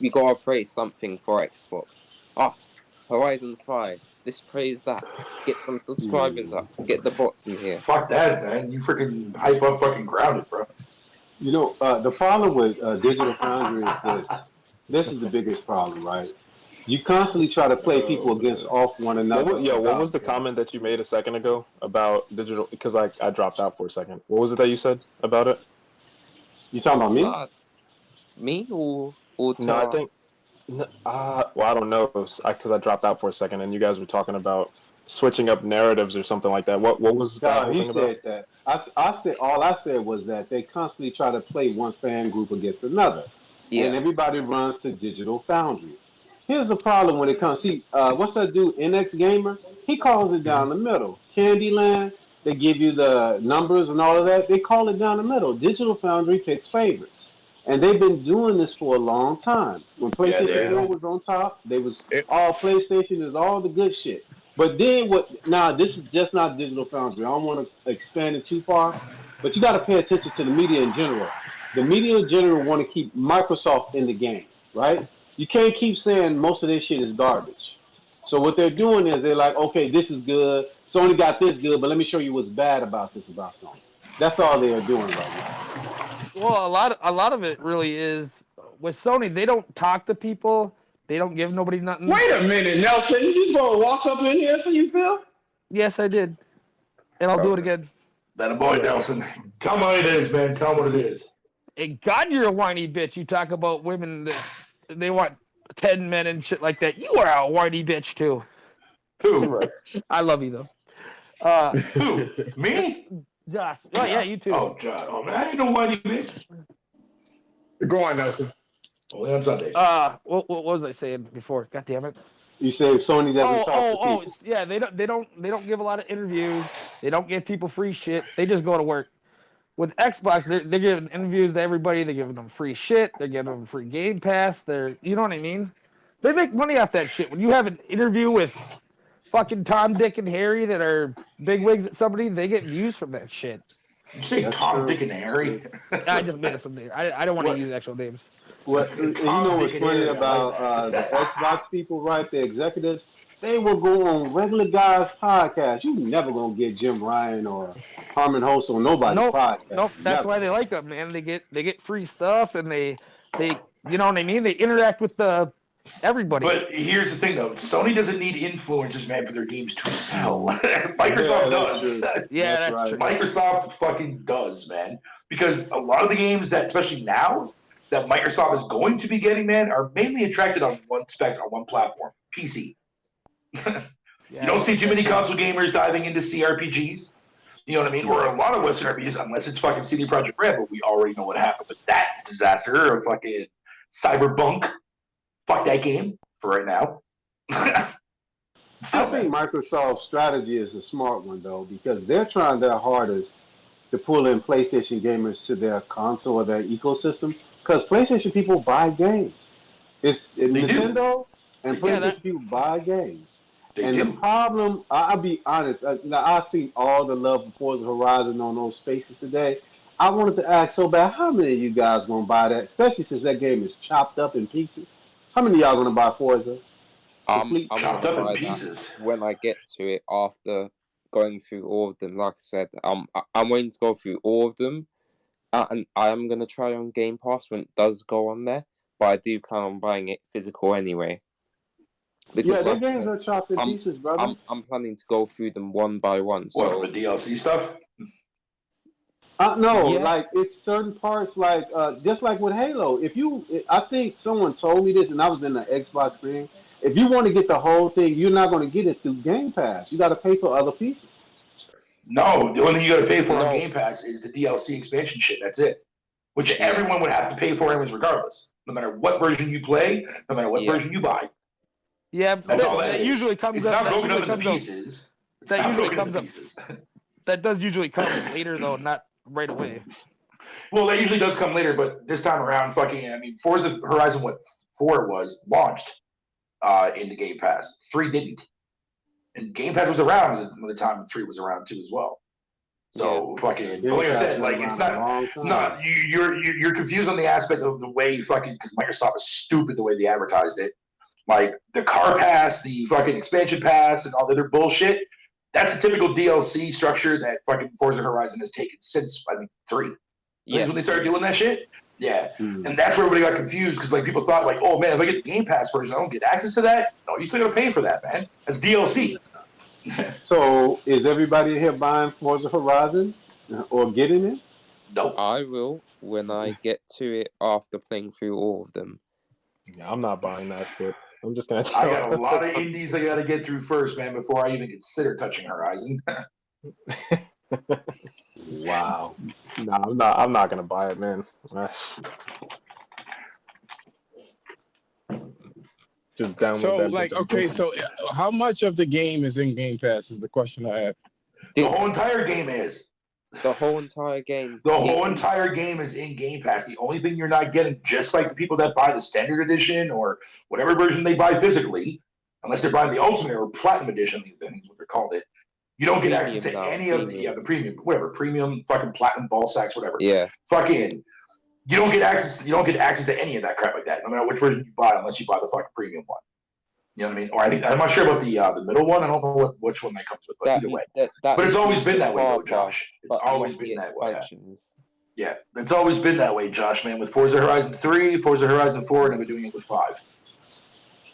we gotta praise something for Xbox. Ah, Horizon 5. Let's praise that. Get some subscribers up. Get the bots in here. Fuck that, man. You freaking hype up fucking Grounded, bro. You know, the problem with Digital Foundry is this. This is the biggest problem, right? You constantly try to play people against Man. off one another What was about. the comment that you made a second ago about digital? Because I dropped out for a second. What was it that you said about it? You talking about me? Nah, me or No, I Tara? think. Well, I don't know, because I dropped out for a second, and you guys were talking about switching up narratives or something like that. What was that No, whole he thing about? said that. I said all I said was that they constantly try to play one fan group against another, and Yeah. everybody runs to Digital Foundry. Here's the problem when it comes. See, what's that dude? NX Gamer. He calls it Hmm. down the middle. Candyland. They give you the numbers and all of that. They call it down the middle. Digital Foundry picks favorites, and they've been doing this for a long time. When Yeah, PlayStation they yeah. 4 do. was on top, they was It, all PlayStation is all the good shit. But then what? Now this is just not Digital Foundry. I don't want to expand it too far, but you got to pay attention to the media in general. The media in general want to keep Microsoft in the game, right? You can't keep saying most of this shit is garbage. So what they're doing is they're like, okay, this is good. Sony got this good, but let me show you what's bad about this about Sony. That's all they are doing right now. Well, a lot of it really is with Sony. They don't talk to people. They don't give nobody nothing. wait a minute, Nelson. You just gonna walk up in here so you feel? Yes, I did, and I'll do it Okay. again. That a boy, Nelson. Tell him what it is, man. Tell him what it is. Hey, God, you're a whiny bitch. You talk about women that they want 10 men and shit like that. You are a whiny bitch too. Who? Right. I love you though. Uh, Who? Me? Josh. Oh yeah, you too. Oh, John. Oh, man. I didn't know why you bitch. Go on, Nelson. Only on Sundays. What was I saying before? God damn it. You say Sony doesn't Oh, talk to oh, oh, people. yeah. They don't give a lot of interviews. They don't give people free shit. They just go to work. With Xbox, they're giving interviews to everybody. They're giving them free shit. They're giving them free Game Pass. You know what I mean? They make money off that shit. When you have an interview with fucking Tom, Dick, and Harry that are big wigs at somebody, they get views from that shit. Did you say That's Tom, true. Dick, and Harry? I just made up some names. I don't want to What? use actual names. What and you know Tom, what's Dick, and funny Harry. I like about that. the Xbox people, right? The executives, they will go on regular guys' podcasts. You never gonna get Jim Ryan or Harmon Host on nobody's Nope, podcast. nope. That's Never. why they like them, man. They get free stuff, and they you know what I mean. They interact with everybody. But here's the thing, though. Sony doesn't need influencers, man, for their games to sell. Yeah, Microsoft that's does. true. Yeah, That's that's right. true. Microsoft fucking does, man. Because a lot of the games that, especially now, that Microsoft is going to be getting, man, are mainly attracted on one platform, PC. You Yeah, don't see too many that's true. console gamers diving into CRPGs. You know what I mean? Or a lot of Western RPGs, unless it's fucking CD Projekt Red, but we already know what happened with that disaster of fucking Cyberpunk. Fuck that game for right now. I Still, think man. Microsoft's strategy is a smart one though, because they're trying their hardest to pull in PlayStation gamers to their console or their ecosystem. Because PlayStation people buy games. They do. Nintendo and They do. Yeah, that PlayStation people buy games. They And the do. problem, I'll be honest, now I see all the love for Forza Horizon on those spaces today. I wanted to ask so bad, how many of you guys gonna buy that? Especially since that game is chopped up in pieces. How many of y'all gonna buy Forza? Complete. I'm Chopped gonna up in buy that pieces. when I get to it after going through all of them. Like I said, I'm waiting to go through all of them, and I'm gonna try on Game Pass when it does go on there. But I do plan on buying it physical anyway, Yeah, because their like I games said, are chopped in I'm pieces, brother. I'm planning to go through them one by one. What, from So the DLC stuff? No, yeah, like it's certain parts, like just like with Halo. I think someone told me this, and I was in the Xbox thing. If you want to get the whole thing, you're not going to get it through Game Pass. You got to pay for other pieces. No, the only thing you got to pay for on no, Game Pass is the DLC expansion shit. That's it. Which yeah, everyone would have to pay for, anyways, regardless. No matter what version you play, no matter what yeah, version you buy. yeah. That's That, all that that is. usually comes It's up. not That broken up usually into comes up. pieces. It's That not usually broken into comes up. pieces. That does usually come later though, not right away. Well, that usually does come later, but this time around, Forza Horizon 4 was launched into Game Pass. 3 didn't, and Game Pass was around when the time 3 was around too as well. So fucking, but like I said, like it's not you're confused on the aspect of the way fucking, because Microsoft is stupid the way they advertised it. Like the car pass, the fucking expansion pass, and all the other bullshit. That's the typical DLC structure that fucking Forza Horizon has taken since 3. Yeah. When they started doing that shit. Yeah. Hmm. And that's where everybody got confused, because like people thought like, oh man, if I get the Game Pass version, I don't get access to that. No, you still gotta pay for that, man. That's DLC. So is everybody here buying Forza Horizon or getting it? Nope. I will when I get to it after playing through all of them. Yeah, I'm not buying that shit. I'm just gonna. I got a lot of indies I gotta get through first, man, before I even consider touching Horizon. Wow. No, I'm not gonna buy it, man. Just download So, that. like, bitch. okay, so how much of the game is in Game Pass is the question I have. The whole entire game is. The whole entire game. The whole entire game is in Game Pass. The only thing you're not getting, just like the people that buy the standard edition or whatever version they buy physically, unless they're buying the Ultimate or Platinum Edition, I think is what they're called it, you don't get access to any of the premium, whatever, premium, fucking platinum ball sacks, whatever. Yeah. Fucking, you don't get access to any of that crap like that, no matter which version you buy, unless you buy the fucking premium one. You know what I mean? Or I'm not sure about the middle one. I don't know which one that comes with, but either way. But it's always been that way, though, Josh. It's always been that way. Yeah, it's always been that way, Josh, man. With Forza Horizon 3, Forza Horizon 4, and we're doing it with 5.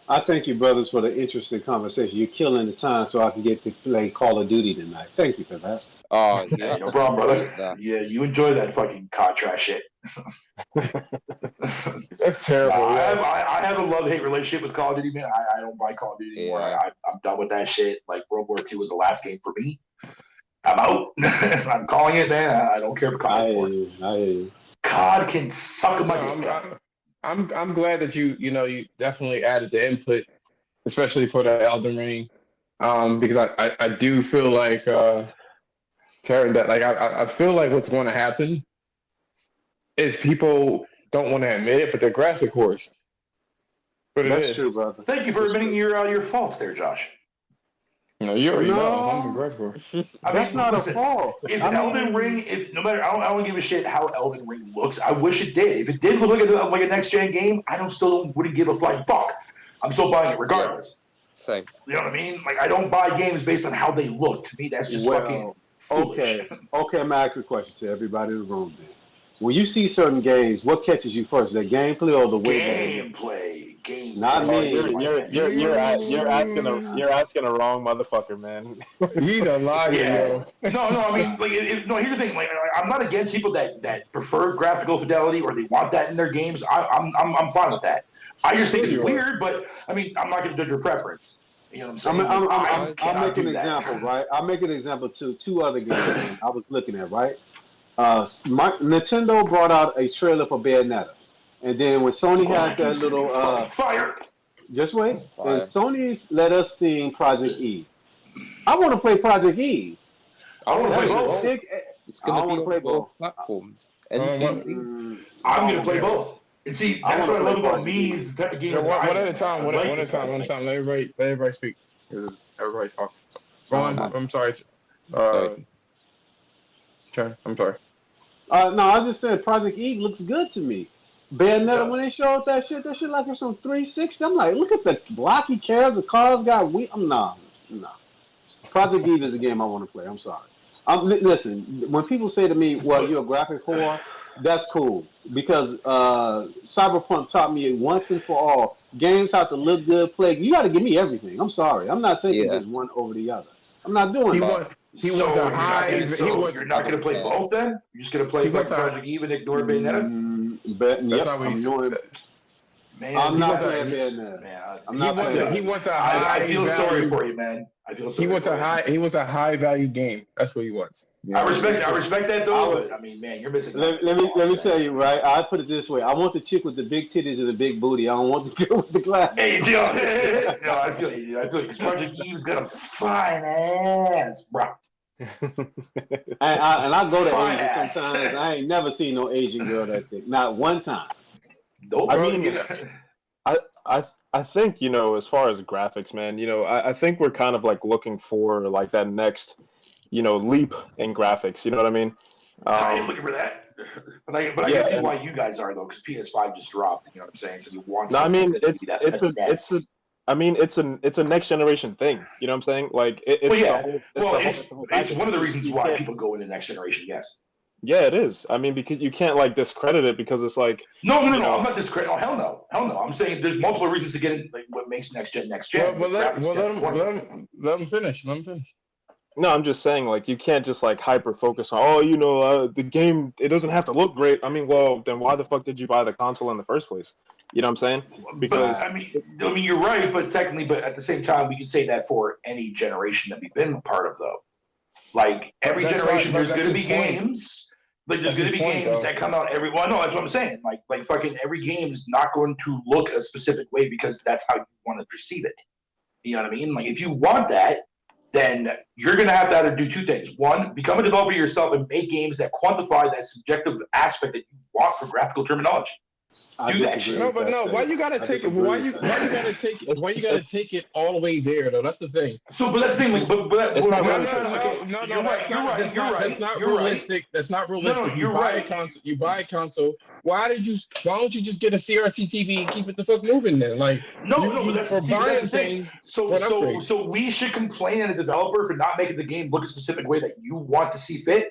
I thank you, brothers, for the interesting conversation. You're killing the time so I can get to play Call of Duty tonight. Thank you for that. Oh, yeah, yeah, no problem, brother. Yeah, you enjoy that fucking COD trash shit. That's terrible. I have a love-hate relationship with Call of Duty, man. I don't buy Call of Duty anymore. I'm done with that shit. Like, World War II was the last game for me. I'm out. I'm calling it, man. I don't care for COD anymore. I hear you. COD can suck my dick. I'm glad that you definitely added the input, especially for the Elden Ring, because I do feel like Taryn, that like I feel like what's going to happen is people don't want to admit it, but they're graphic whores. But That's true, brother. Thank you for admitting your faults there, Josh. You already know I'm a graphic whore. That's not a fault. If Elden Ring, no matter, I don't give a shit how Elden Ring looks. I wish it did. If it did look like a next gen game, I wouldn't give a flying fuck. I'm still buying it regardless. Same. You know what I mean? Like, I don't buy games based on how they look. To me, that's just fucking foolish. Okay, I'm gonna ask a question to everybody in the room then. When you see certain games, what catches you first? The gameplay or the way? Gameplay. Not me. You're asking a wrong motherfucker, man. He's a liar, yo. No. I mean, like, here's the thing. Like, I'm not against people that prefer graphical fidelity or they want that in their games. I'm fine with that. I just think it's weird, but I mean, I'm not going to judge your preference. You know what I'm saying? I'll make an example, right? I'll make an example to 2 other games I was looking at, right? Nintendo brought out a trailer for Bayonetta. And then when Sony had that little fire, just wait. And Sony let us see Project Eve. I want to play Project Eve. I want to play both. It's going to be on both platforms. And PC. I'm going to play both. And see, that's what I love about me is the type of game. One at a time. One at a time. Let everybody speak. Because everybody's talking. Go on. I'm sorry. Okay, I'm sorry. No, I just said Project Eve looks good to me. Bayonetta, when they showed that shit like it's on 360. I'm like, look at the blocky characters, the cars got weak. Nah. Project Eve is a game I want to play. I'm sorry. Listen, when people say to me, well, you're a graphic whore, that's cool. Because Cyberpunk taught me once and for all, games have to look good, play. You got to give me everything. I'm sorry. I'm not taking just one over the other. I'm not doing that. You're not going to play both then? You're just going to play Project Eve and ignore Bayonetta? That's not what he's doing. Man, I'm not playing Bayonetta. He wants a high. I feel sorry for you, man. I feel sorry. He wants a high value game. That's what he wants. I respect that though. But I mean, man, you're missing. Let me tell you, right? I put it this way: I want the chick with the big titties and the big booty. I don't want the girl with the glasses. Hey, Joe. No, I feel you. Because Project Eve's got a fine ass, bro. And I go to Fine Asia ass. sometimes. I ain't never seen no Asian girl that thick. Not one time. Nope. I Bro, mean, you know, I think, as far as graphics, man, I think we're kind of like looking for like that next, leap in graphics. You know what I mean? I ain't looking for that. But I can Yeah, see and why you guys are though, because PS5 just dropped. You know what I'm saying? So you want no, I something that's mean going to give you that finesse. I mean it's a next generation thing. You know what I'm saying? Like Well, it's the yeah. whole Well, it's the whole it's package one of the because reasons you why can't. people go into next generation. Yes. Yeah, it is. I mean, because you can't like discredit it because it's like, No, no, no, you no. I'm know, not discrediting. Oh, hell no, hell no. I'm saying there's multiple reasons to get in. Like what makes next gen next gen. The graphics standpoint, one of them. let him finish. Let him finish. no, I'm just saying like you can't just like hyper focus on the game. It doesn't have to look great. I mean, well, then why the fuck did you buy the console in the first place? You know what I'm saying? But Because I mean, you're right. But technically, but at the same time, we can say that for any generation that we've been a part of, though. Like But every that's why. generation, But there's that's going to his be point. games. Like there's That's going his to be point, games though. that come out every. Well, no, that's what I'm saying. Like fucking every game is not going to look a specific way because that's how you want to perceive it. You know what I mean? Like if you want that, then you're going to have to either do two things. One, become a developer yourself and make games that quantify that subjective aspect that you want for graphical terminology. I Do that disagree shit. No, with but that no. Why statement. you gotta I take it? disagree with that. it's Why you gotta it's take it all the way there though? That's the thing. So, but that's the thing. Like, it's not No, really no, true. no, okay, no, no. you're right. You're right. You're That's right. not You're right. realistic. That's not No, no, realistic. You you're buy a right. console. You buy a console. Why don't you just get a CRT TV and keep it the fuck moving then? Like No, no, but you that's for see, but that's the buying thing. things So, for an so, upgrade. so we should complain at a developer for not making the game look a specific way that you want to see fit.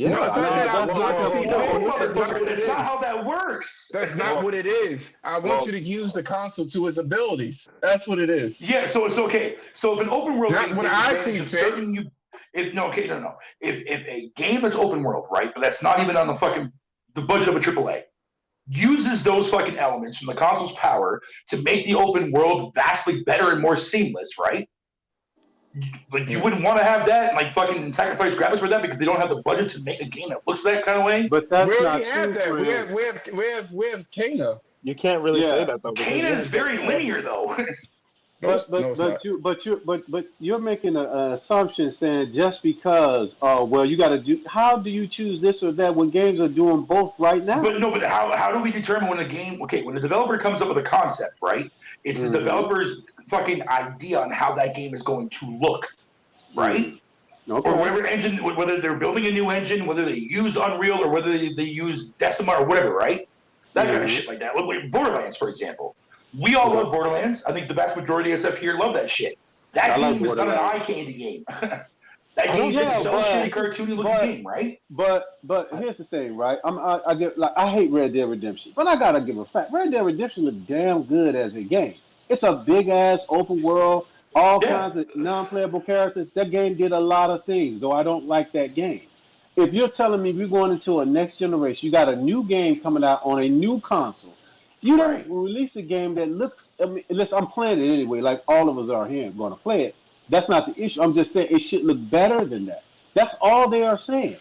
No, Yeah, it's I not mean, that I that's would not like to the see No, fit. point. That's not motherfucker, what it that's not is. how that works. That's not what it is. I want well, you to use the console to its abilities. That's what it is. Yeah, so it's okay. So if an open world Not game what takes I advantage see of fit. certain if no, okay, no, no. If a game that's open world, right, but that's not even on the budget of a AAA, uses those fucking elements from the console's power to make the open world vastly better and more seamless, right? Like you Mm. wouldn't want to have that and like fucking sacrifice graphics for that because they don't have the budget to make a game that looks that kind of way. But We that's already not had true, that. friend. We have Kana. you can't really say Yeah. that though because Kana you is have that very you have linear though. No, it's not. But you're making an assumption saying just because well you got to do how do you choose this or that when games are doing both right now? But no, but how do we determine when a game? Okay, when the developer comes up with a concept, right? It's the Mm-hmm. developer's fucking idea on how that game is going to look, right? Mm. Or Okay. whatever engine, whether they're building a new engine, whether they use Unreal or whether they use Decima or whatever, right? That kind of Mm-hmm. shit like that. Like Borderlands, for example. We all Yep. love Borderlands. I think the vast majority of SF here love that shit. I That like game is not an Borderlands. eye candy game. That I don't game think is Yeah, so shitty, cartoony looking game, right? but here's the thing, right? I get like I hate Red Dead Redemption, but I gotta give a fact. Red Dead Redemption looks damn good as a game. It's a big ass open world, all Yeah. kinds of non-playable characters. That game did a lot of things, though I don't like that game. If you're telling me we're going into a next generation, you got a new game coming out on a new console. You don't Right. release a game that looks. I mean, listen, I'm playing it anyway. Like all of us are here going to play it. That's not the issue. I'm just saying it should look better than that. That's all they are saying.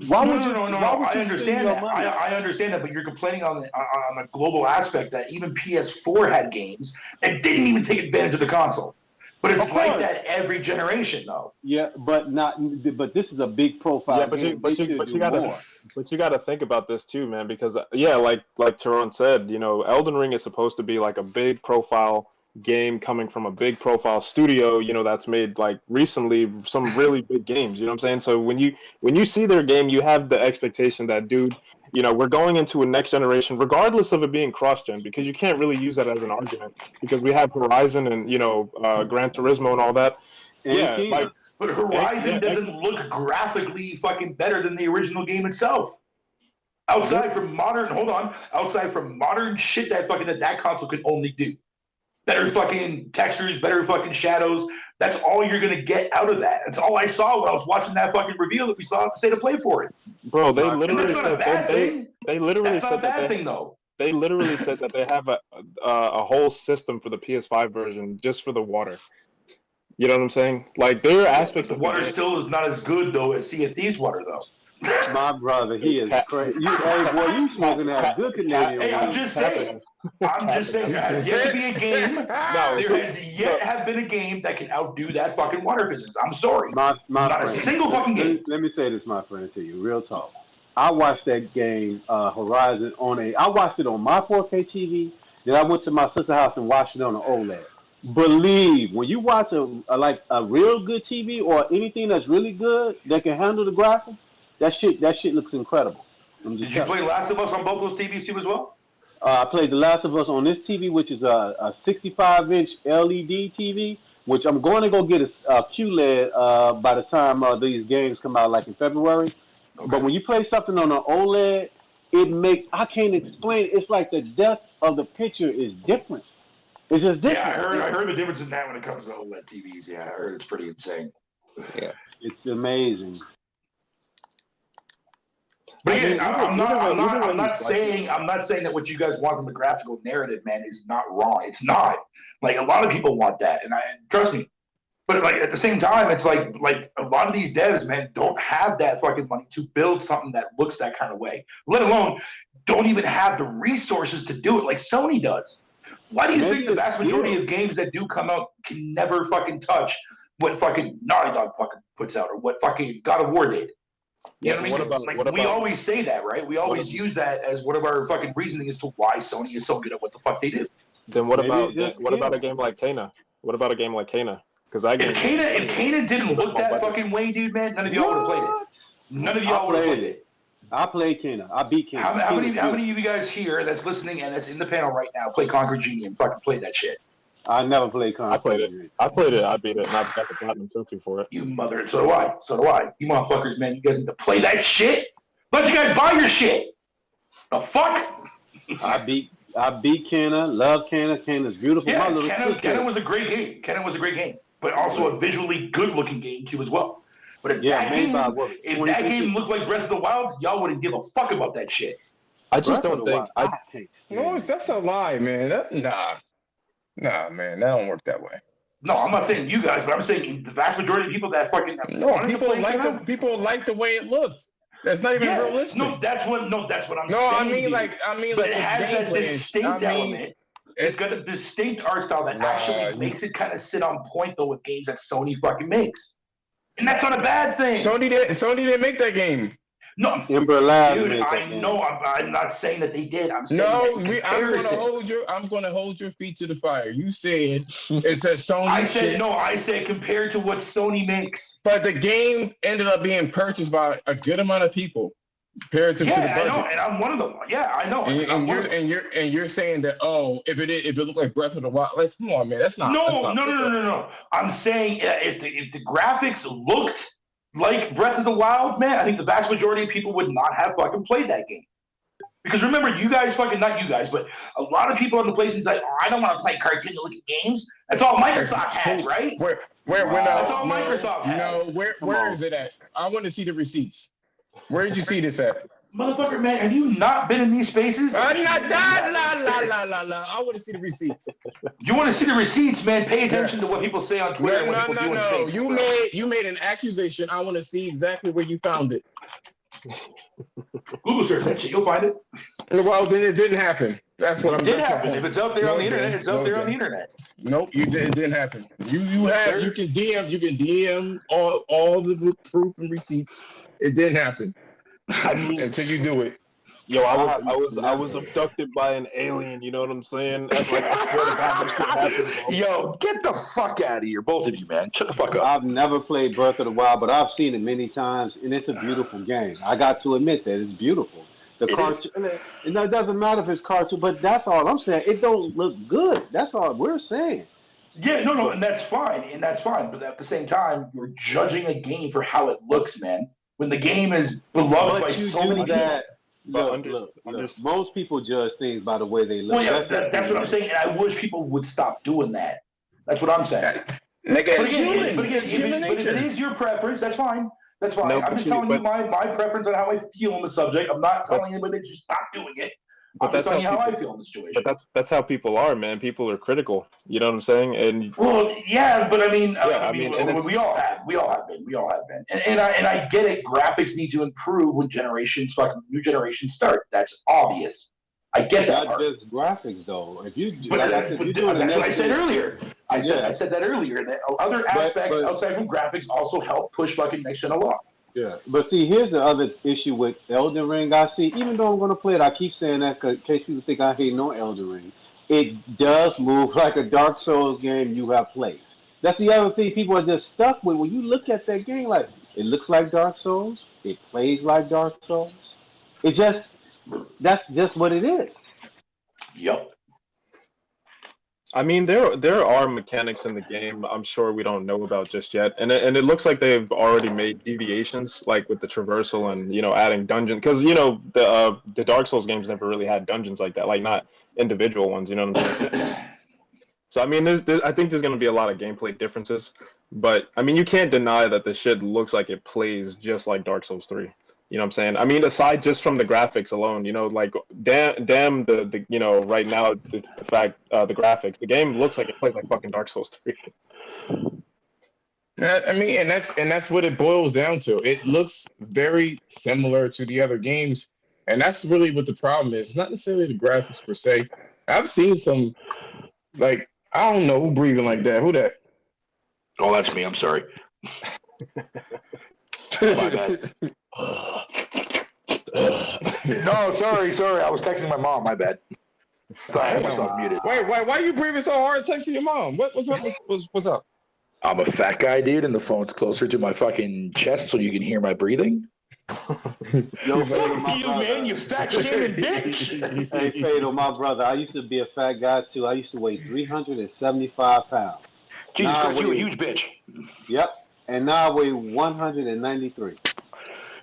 Why No, would no, you? no, no, no. Why would I you spend understand your that. money? I understand that, but you're complaining on the global aspect that even PS4 had games that didn't even take advantage of the console. But Of it's like course, that every generation, though. yeah, but not. But this is a big yeah, profile game. They should do more. but you gotta think about this too, man, because yeah, like Tyrone said, Elden Ring is supposed to be like a big profile game coming from a big profile studio, that's made like recently some really big games, you know what I'm saying? So when you see their game, you have the expectation that, dude, we're going into a next generation, regardless of it being cross-gen, because you can't really use that as an argument because we have Horizon and Gran Turismo and all that. And Yeah, Kena. like But yeah, Horizon doesn't look graphically fucking better than the original game itself. Outside from modern shit that console can only do. Better fucking textures, better fucking shadows. That's all you're gonna get out of that. That's all I saw when I was watching that fucking reveal that we saw at the State of Play for it. bro, they No, And that's literally not a said bad thing. they literally That's not a said that bad thing though. they literally said that they have a whole system for the PS5 version just for the water. You know what I'm saying? Like there are Yeah, but aspects the of the water game. still is not as good though as Sea of Thieves water though. My brother, he is crazy. Hey, boy, you smoking that good Canadian Hey, I'm weed. just saying. I'm just saying. There has yet to be a game. No, There has yet have been a game that can outdo that fucking water physics. I'm sorry. My Not a friend, single fucking game. let me say this, my friend, to you, real talk. I watched that game, Horizon, I watched it on my 4K TV. Then I went to my sister's house and watched it on an OLED. Believe when you watch a real good TV or anything that's really good that can handle the graphics, that shit looks incredible. I'm just Did you telling play you. Last of Us on both those TVs too as well? I played The Last of Us on this TV, which is a 65-inch LED TV, which I'm going to go get a QLED by the time these games come out, like in February. Okay. But when you play something on an OLED, I can't explain it. It's like the depth of the picture is different. It's just Yeah, different. I heard the difference in that when it comes to OLED TVs. Yeah, I heard it's pretty insane. Yeah. It's amazing. But again, I'm not slice it. saying that what you guys want from the graphical narrative, man, is not wrong. It's not. Like a lot of people want that, and trust me. But like at the same time, it's like a lot of these devs, man, don't have that fucking money to build something that looks that kind of way. Let alone don't even have the resources to do it like Sony does. Why do you think the vast majority of games that do come out can never fucking touch what fucking Naughty Dog fucking puts out or what fucking God of War did? You know what I mean? We always say that, right? We always use that as one of our fucking reasoning as to why Sony is so good at what the fuck they do. Then what about a game like Kana? What about a game like Kana? Because if Kana didn't look that fucking way, dude, man, none of y'all would have played it. None of y'all would have played it. I played Kana. I beat Kana. How many of you guys here that's listening and that's in the panel right now play Conquer Genie and fucking played that shit? I never played Conquer. I played it. I beat it, and I got the platinum trophy for it. You mother, so do I. So do I. You motherfuckers, man, you guys need to play that shit. Let you guys buy your shit. The fuck? I beat Kana. Love Kana. Kana's beautiful. Yeah, Kana was a great game. Kana was a great game, but also a visually good-looking game too as well. But if that game looked like Breath of the Wild, y'all wouldn't give a fuck about that shit. I just don't think. No, that's a lie, man. Nah, man, that don't work that way. No, I'm not saying you guys, but I'm saying the vast majority of people that fucking people like the way it looked. That's not even realistic. No, that's what I'm saying. No, I mean, but it has that distinct element. It's got a distinct art style that actually makes it kind of sit on point though with games that Sony fucking makes, and that's not a bad thing. Sony didn't make that game. No, Ember Labs. Dude, I know. I'm not saying that they did. I'm saying I'm going to hold your feet to the fire. You said it's that Sony. I said compared to what Sony makes. But the game ended up being purchased by a good amount of people compared to the budget. I know, and I'm one of them. Yeah, I know. And you're saying that if it looked like Breath of the Wild, like come on, man, that's not. No. I'm saying if the graphics looked like Breath of the Wild, man, I think the vast majority of people would not have fucking played that game. Because remember, you guys fucking, not you guys, but a lot of people on the PlayStation say, I don't want to play cartoon-looking games. That's all Microsoft has, right? That's all Microsoft has. No, where is it at? I want to see the receipts. Where did you see this at? Motherfucker, man, have you not been in these spaces? I want to see the receipts. You want to see the receipts, man? Pay attention to what people say on Twitter. No. You made an accusation. I want to see exactly where you found it. Google search that shit. You'll find it. Well, then it didn't happen. That's what I'm. It did happen. If it's out there on the internet, it's out there on the internet. Nope, it didn't happen. You can DM all the proof and receipts. It didn't happen. I mean, until you do it. Yo, I was abducted by an alien. You know what I'm saying? That's like, I swear to God, this could happen. Yo, get the fuck out of here, both of you, man. Shut the fuck up. I've never played Breath of the Wild, but I've seen it many times, and it's a beautiful game. I got to admit that it's beautiful. The cartoon, it doesn't matter if it's cartoon, but that's all I'm saying. It don't look good. That's all we're saying. Yeah, no, and that's fine, But at the same time, you're judging a game for how it looks, man. When the game is beloved by so many people. Look, most people judge things by the way they look. Well, yeah, that's what I'm saying, and I wish people would stop doing that. That's what I'm saying. But again, if it is your preference, that's fine. That's fine. I'm just telling you my preference on how I feel on the subject. I'm not telling anybody to just stop doing it. I'm just telling you how I feel in the situation. But that's how people are, man. People are critical. You know what I'm saying? And well, yeah, but I mean, and we all have been, and I get it. Graphics need to improve when new generations start. That's obvious. I get that Not part. just graphics though. If you But, like I said, you're doing that's the what I next said gen. earlier. I said that earlier. That other aspects But outside from graphics also help push fucking next gen along. yeah, but see, here's the other issue with Elden Ring. I see, even though I'm going to play it, I keep saying that 'cause in case people think I hate no Elden Ring. It does move like a Dark Souls game you have played. That's the other thing people are just stuck with. When you look at that game, like it looks like Dark Souls, it plays like Dark Souls. It just that's just what it is. Yep. I mean, there are mechanics in the game I'm sure we don't know about just yet, and it looks like they've already made deviations, like with the traversal and adding dungeon, because the Dark Souls games never really had dungeons like that, like not individual ones. You know what I'm saying? So I mean, I think there's going to be a lot of gameplay differences, but I mean, you can't deny that the shit looks like it plays just like Dark Souls 3. You know what I'm saying? I mean, aside just from the graphics alone, like damn the right now the fact the graphics, the game looks like it plays like fucking Dark Souls 3. I mean, and that's what it boils down to. It looks very similar to the other games, and that's really what the problem is. It's not necessarily the graphics per se. I've seen some, like, I don't know who breathing like that. Who that? Oh, that's me. I'm sorry. My bad. No, sorry. I was texting my mom. My bad. I had myself muted. Wait, why are you breathing so hard texting your mom? What's up? What's up? I'm a fat guy, dude, and the phone's closer to my fucking chest so you can hear my breathing. Yo, Fuck Fatal, my you, brother. man, you fat shaming bitch. Hey, Fatal, my brother. I used to be a fat guy too. I used to weigh 375 pounds. Jesus Christ, you a huge bitch. Yep, and now I weigh 193.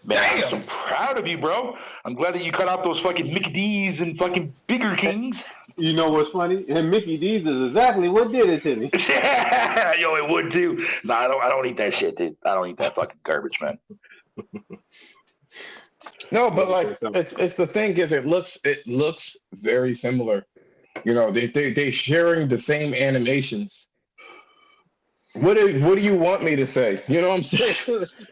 Man, Damn. I'm so proud of you, bro. I'm glad that you cut out those fucking Mickey D's and fucking Bigger Kings. You know what's funny? And Mickey D's is exactly what did it to me. Yo, it would too. No, I don't eat that shit, dude. I don't eat that fucking garbage, man. No, but like it's the thing is it looks very similar. They sharing the same animations. What do you want me to say? You know what I'm saying?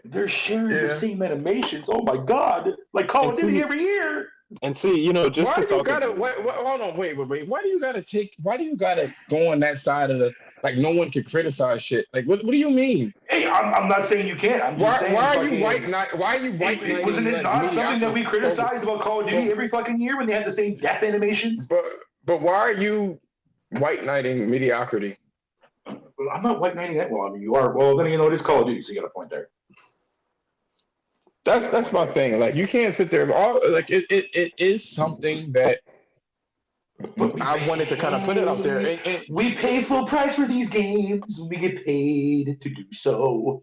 They're sharing the same animations. Oh my god! Like Call of Duty every year. And see, just why to do you talk gotta hold on, wait. Why do you gotta go on that side of the, like, no one can criticize shit? Like, what do you mean? Hey, I'm not saying you can't. I'm just saying. Why are you white knighting? Wasn't it like, not something that we criticized about Call of Duty every fucking year when they had the same death animations? But why are you white knighting mediocrity? I'm not white knighting it. Well, I mean, you are. Well, then it is Call of Duty, so you got a point there. That's my thing. Like, you can't sit there. It is something that I wanted to kind of put it out there. And we pay full price for these games. We get paid to do so.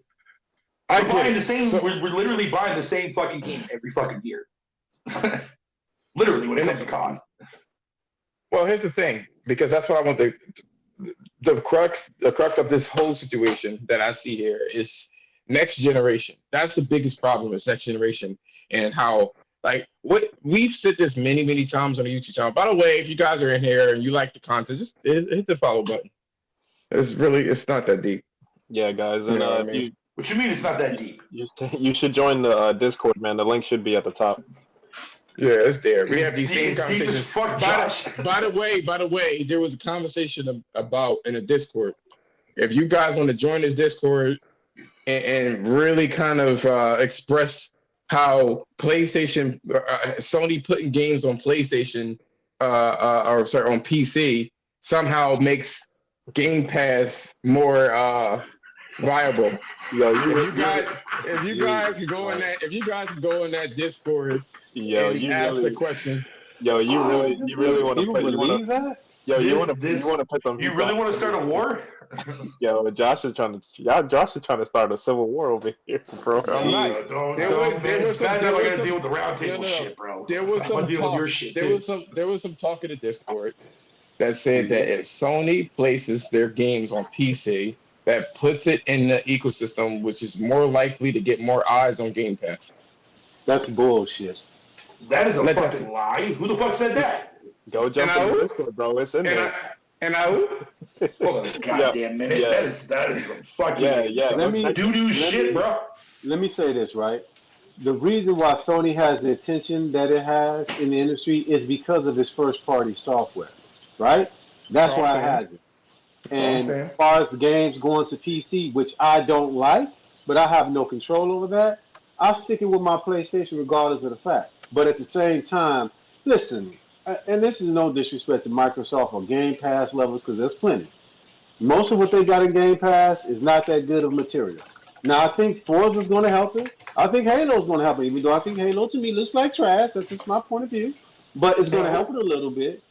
We're buying the same. We're literally buying the same fucking game every fucking year. Literally, when it comes to con. Well, here's the thing, because that's what I want the crux of this whole situation that I see here is next generation. That's the biggest problem, is next generation, and how, like, what we've said this many times on the YouTube channel. By the way, if you guys are in here and you like the content, just hit the follow button. It's not that deep. Yeah, guys, and You know what I mean? What you mean it's not that deep? you should join the Discord, man. The link should be at the top. Yeah, it's there. We have these same conversations. Fuck, Josh. By the way, there was a conversation about in a Discord. If you guys want to join this Discord and really kind of express how PlayStation, Sony putting games on PlayStation, on PC somehow makes Game Pass more viable. Yo, if you guys can go in that Discord. Yo, and ask the question. Yo, you really want to believe that? Yo, you want to put some. You really want to start a war? Yo, Josh is trying to start a civil war over here, bro. I'm not. There was some deal with the round table shit, bro. There was some talk. There was some talk in the Discord that said that if Sony places their games on PC, that puts it in the ecosystem, which is more likely to get more eyes on Game Pass. That's bullshit. That is a Let that fucking lie. Who the fuck said that? Go jump And in I the would, Discord, bro. It's in and there. Hold on a Yeah, goddamn minute. yeah, That is some fucking yeah. some Let me doo-doo let shit, me bro. let me say this, right? The reason why Sony has the attention that it has in the industry is because of its first party software, right? that's That's all I'm why it saying. has it. That's all I'm And as saying. far as the games going to PC, which I don't like, but I have no control over that, I'm sticking with my PlayStation regardless of the fact. But at the same time, listen, and this is no disrespect to Microsoft or Game Pass levels because there's plenty. Most of what they got in Game Pass is not that good of material. Now I think Forza's going to help it. I think Halo's going to help it, even though I think Halo to me looks like trash. That's just my point of view. But it's going to help it a little bit.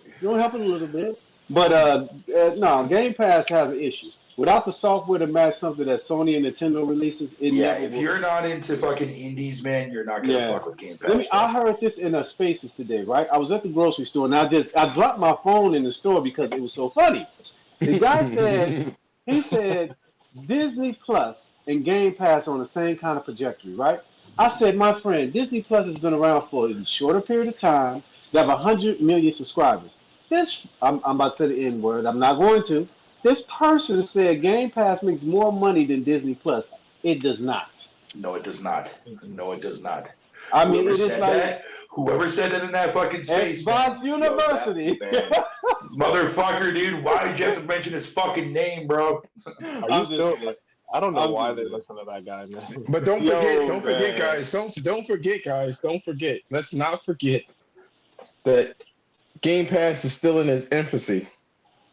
It's going to help it a little bit. But no, Game Pass has an issue. Without the software to match something that Sony and Nintendo releases, it Yeah, never if will. you're not into fucking indies, man, you're not gonna Yeah. fuck with Game Let Pass, me. bro. I heard this in a Spaces today, right? I was at the grocery store and I dropped my phone in the store because it was so funny. The guy said he said Disney Plus and Game Pass on the same kind of trajectory, right? I said, my friend, Disney Plus has been around for a shorter period of time. They have 100 million subscribers. I'm about to say the N word. I'm not going to. This person said Game Pass makes more money than Disney Plus. It does not. No, it does not. Mm-mm. No, it does not. I mean, Whoever it is said like that, whoever said that in that fucking space, Xbox man, yo, that University. man, motherfucker, dude, why did you have to mention his fucking name, bro? Are you I'm just, still? I don't know I'm why just, they listen to that guy, man. But yo, don't forget, man. guys. Don't forget, guys. Don't forget. Let's not forget that Game Pass is still in its infancy.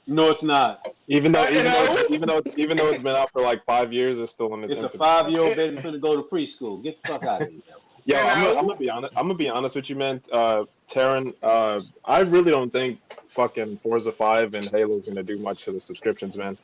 No, it's not. Even though, You even though, know, even though it's been out for like 5 years, it's still in its It's a infancy. 5-year-old you baby finna go to preschool. Get the fuck out of here. Yo, I'm know. gonna be honest. I'm gonna be honest with you, man. Taryn, I really don't think fucking Forza 5 and Halo is gonna do much to the subscriptions, man.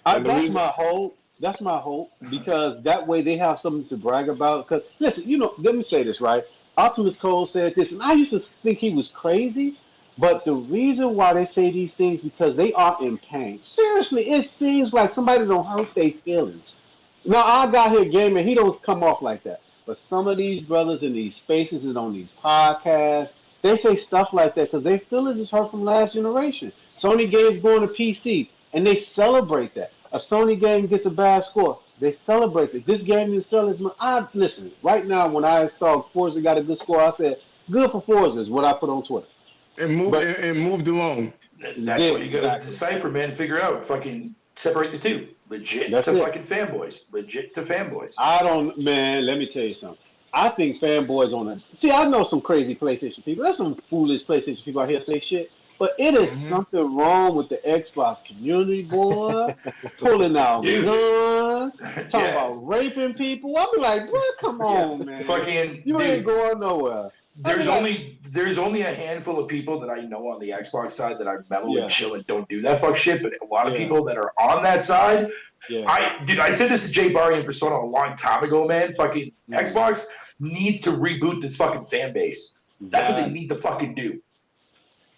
And the That's reason, my hope. That's my hope because that way they have something to brag about. Because listen, let me say this right. Optimus Cole said this, and I used to think he was crazy. But the reason why they say these things because they are in pain. Seriously, it seems like somebody don't hurt their feelings. Now I got here gaming. He don't come off like that. But some of these brothers in these spaces and on these podcasts, they say stuff like that because their feelings is hurt from last generation. Sony games going to PC, and they celebrate that. A Sony game gets a bad score, they celebrate it. This game didn't sell as much. I listen right now. When I saw Forza got a good score, I said, "Good for Forza" is what I put on Twitter. But And moved along. That's what you gotta exactly, decipher, man. Figure out, fucking separate the two. Legit that's to it. fucking fanboys. Legit to fanboys. I don't, man. Let me tell you something. I think fanboys on a see. I know some crazy PlayStation people. There's some foolish PlayStation people out here say shit, but it is Hmm. something wrong with the Xbox community, boy. Pulling out Dude, guns, talking yeah. about raping people. I be like, bro, come Yeah. on, man. Fucking You ain't dude. going nowhere. I be like, There's only a handful of people that I know on the Xbox side that are mellow and yeah, chill and don't do that fuck shit. But a lot of yeah, people that are on that side, yeah. I said this to Jay Barry and Persona a long time ago, man. Fucking Mm, Xbox needs to reboot this fucking fan base. That's what they exactly. need to fucking do.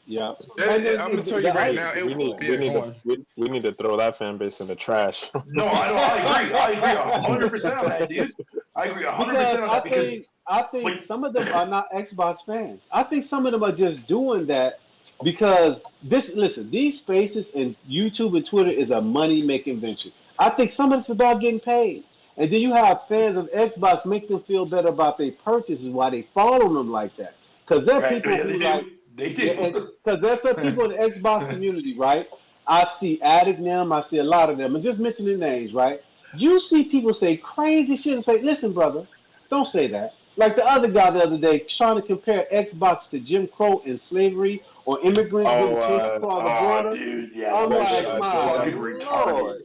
Yeah. And I'm gonna tell the you right other, now. we need, go we Yeah, need go to, on. we need to throw that fan base in the trash. No, I know, I agree 100% on that, dude. I agree Because 100% on that because I think like some of them are not Xbox fans. I think some of them are just doing that because this listen, these spaces and YouTube and Twitter is a money making venture. I think some of it's about getting paid. And then you have fans of Xbox make them feel better about their purchases while they follow them like that. Because there are right, people yeah, they who like do. They yeah, and do. because there's some people in the Xbox community, right? I see Addict them, I see a lot of them, and just mentioning names, right? You see people say crazy shit and say, listen, brother, don't say that. Like the other guy the other day trying to compare Xbox to Jim Crow and slavery or immigrants getting Oh, chased across the Oh, border. dude, yeah, no, I'm that Jay, shit like, was my Jay, fucking retarded. lord.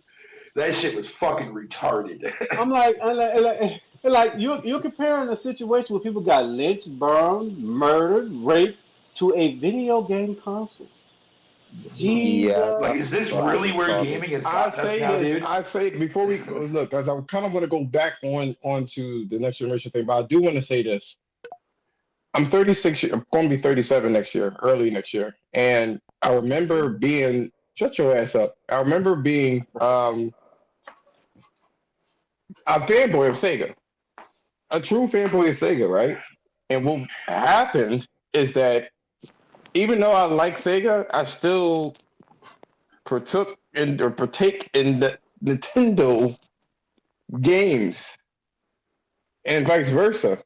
That shit was fucking retarded. I'm like, you're comparing a situation where people got lynched, burned, murdered, raped to a video game console. Yeah, Like, Jesus. is that's this fucking really where retarded. gaming has I gotten us say now, this. dude? I say before we look, because I kind of want to go back on to the next generation thing, but I do want to say this. I'm 36. I'm going to be 37 next year, early next year, and I remember being. Shut your ass up. I remember being a fanboy of Sega, a true fanboy of Sega, right? And what happened is that even though I like Sega, I still partake in the Nintendo games and vice versa.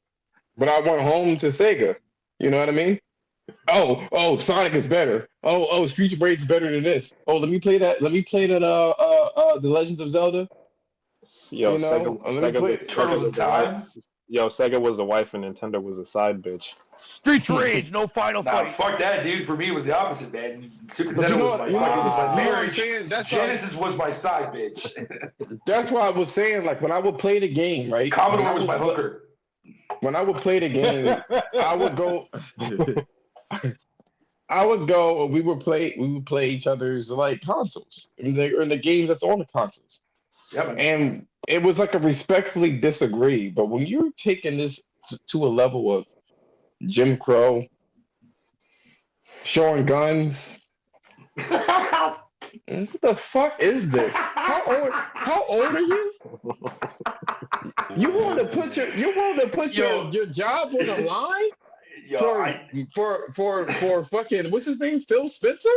But I went home to Sega. You know what I mean? Oh, Sonic is better. Street Fighter's better than this. Oh, let me play that. Let me play that. The Legends of Zelda. Yo, You know, let me play. Turtles in was the wife. Time. Yo, Sega was the wife and Nintendo was a side bitch. Streets Rage, no final Nah, fight. fuck that, dude. For me, it was the opposite, man. Super But Nintendo was my fucking marriage. saying? Genesis was my side bitch. That's why I was saying, like, when I would play the game, right? Commodore was my hooker. When I would play the game, I would go. I would go. We would play each other's like consoles in the games that's on the consoles. Yeah, man. And it was like a respectfully disagree. But when you're taking this to a level of Jim Crow, showing guns, what the fuck is this? How old are you? You want to put your job on the line for fucking what's his name, Phil Spencer?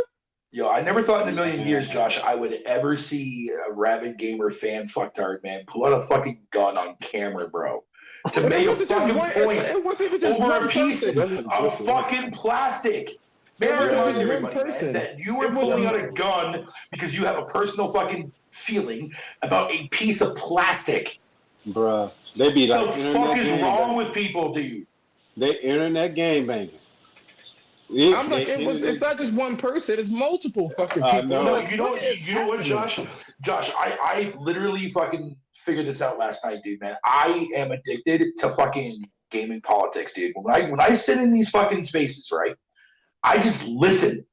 Yo, I never thought in a million years, Josh, I would ever see a rabid gamer fan fucktard, man, pull out a fucking gun on camera, bro. To make a fucking point It wasn't even just over one a piece person. of fucking plastic. Man, I remind everybody, man, that you were pulling out a gun because you have a personal fucking feeling about a piece of plastic. Bruh, they be like, What the fuck is wrong with people, dude? They internet game banging. I'm like, it's not just one person, it's multiple fucking people. No, Like, you know what, Josh? Josh, I literally fucking figured this out last night, dude, man. I am addicted to fucking gaming politics, dude. When I sit in these fucking spaces, right, I just listen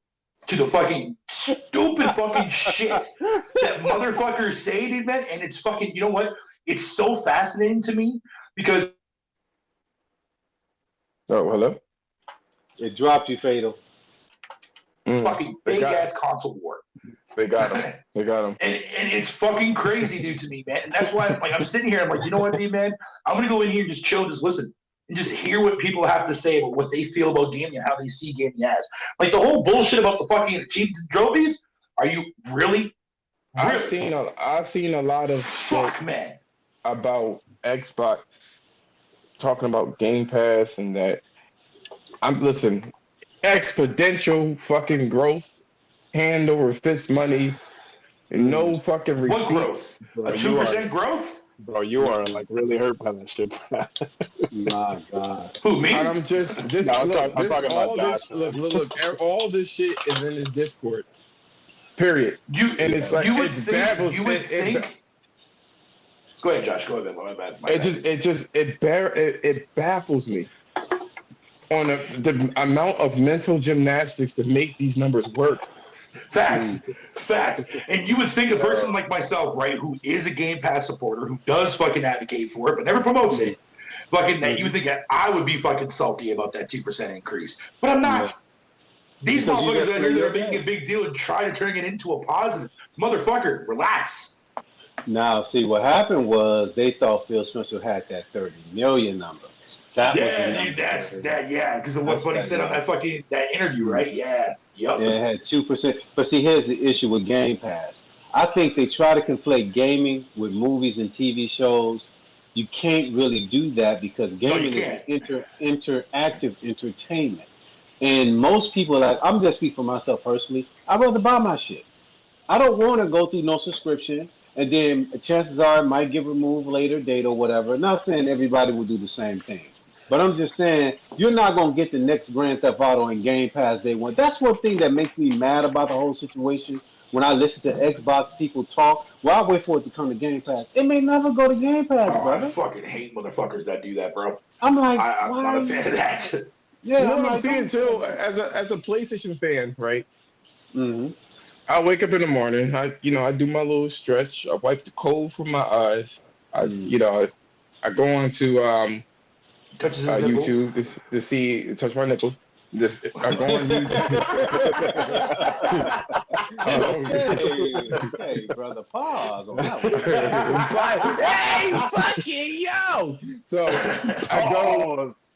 to the fucking stupid fucking shit that motherfuckers say, dude, man. And it's fucking, you know what? It's so fascinating to me because. Oh, hello? It dropped you, Fatal. Fucking big ass console war. They got him. They got him. And it's fucking crazy, dude, to me, man. And that's why I'm sitting here. I'm like, you know what, dude, man? I'm gonna go in here and just chill, just listen, and just hear what people have to say about what they feel about gaming and how they see gaming as. Like the whole bullshit about the fucking achievements and trophies. Are you really? I've seen a lot of fuck, man, about Xbox talking about Game Pass and that. Listen, exponential fucking growth, hand over fist money, and no fucking receipts. What growth? A 2% growth? Bro, you are like really hurt by that shit. My God. Who, me? And I'm just this. No, I'm look, talking this about all Josh, this. Look. All this shit is in this Discord. Period. And it's like it baffles. You would think. Go ahead, Josh. Go ahead. My bad. It baffles me on the amount of mental gymnastics to make these numbers work. Facts. And you would think a person like myself, right, who is a Game Pass supporter, who does fucking advocate for it, but never promotes it, fucking that you would think that I would be fucking salty about that 2% increase. But I'm not. These motherfuckers out here that are making a big deal and trying to turn it into a positive. Motherfucker, relax. Now, see, what happened was they thought Phil Spencer had that 30 million number. Because of what Buddy said on that interview, right? Yeah. Yep. Yeah, it had 2%. But see, here's the issue with Game Pass. I think they try to conflate gaming with movies and TV shows. You can't really do that because gaming is interactive entertainment. And most people, like, I'm just speaking for myself personally, I'd rather buy my shit. I don't want to go through no subscription, and then chances are it might get removed later date or whatever. Not saying everybody will do the same thing. But I'm just saying, you're not going to get the next Grand Theft Auto and Game Pass day one. That's one thing that makes me mad about the whole situation. When I listen to Xbox people talk, well, I wait for it to come to Game Pass. It may never go to Game Pass, brother. I fucking hate motherfuckers that do that, bro. I'm like, I'm not a fan of that. Yeah, you know what I'm seeing too, as a PlayStation fan, right? Mm-hmm. I wake up in the morning. I do my little stretch. I wipe the cold from my eyes. I go on to YouTube to touch my nipples. I go on YouTube. Okay, brother. Pause on that one. Hey, fucking yo! So Pause.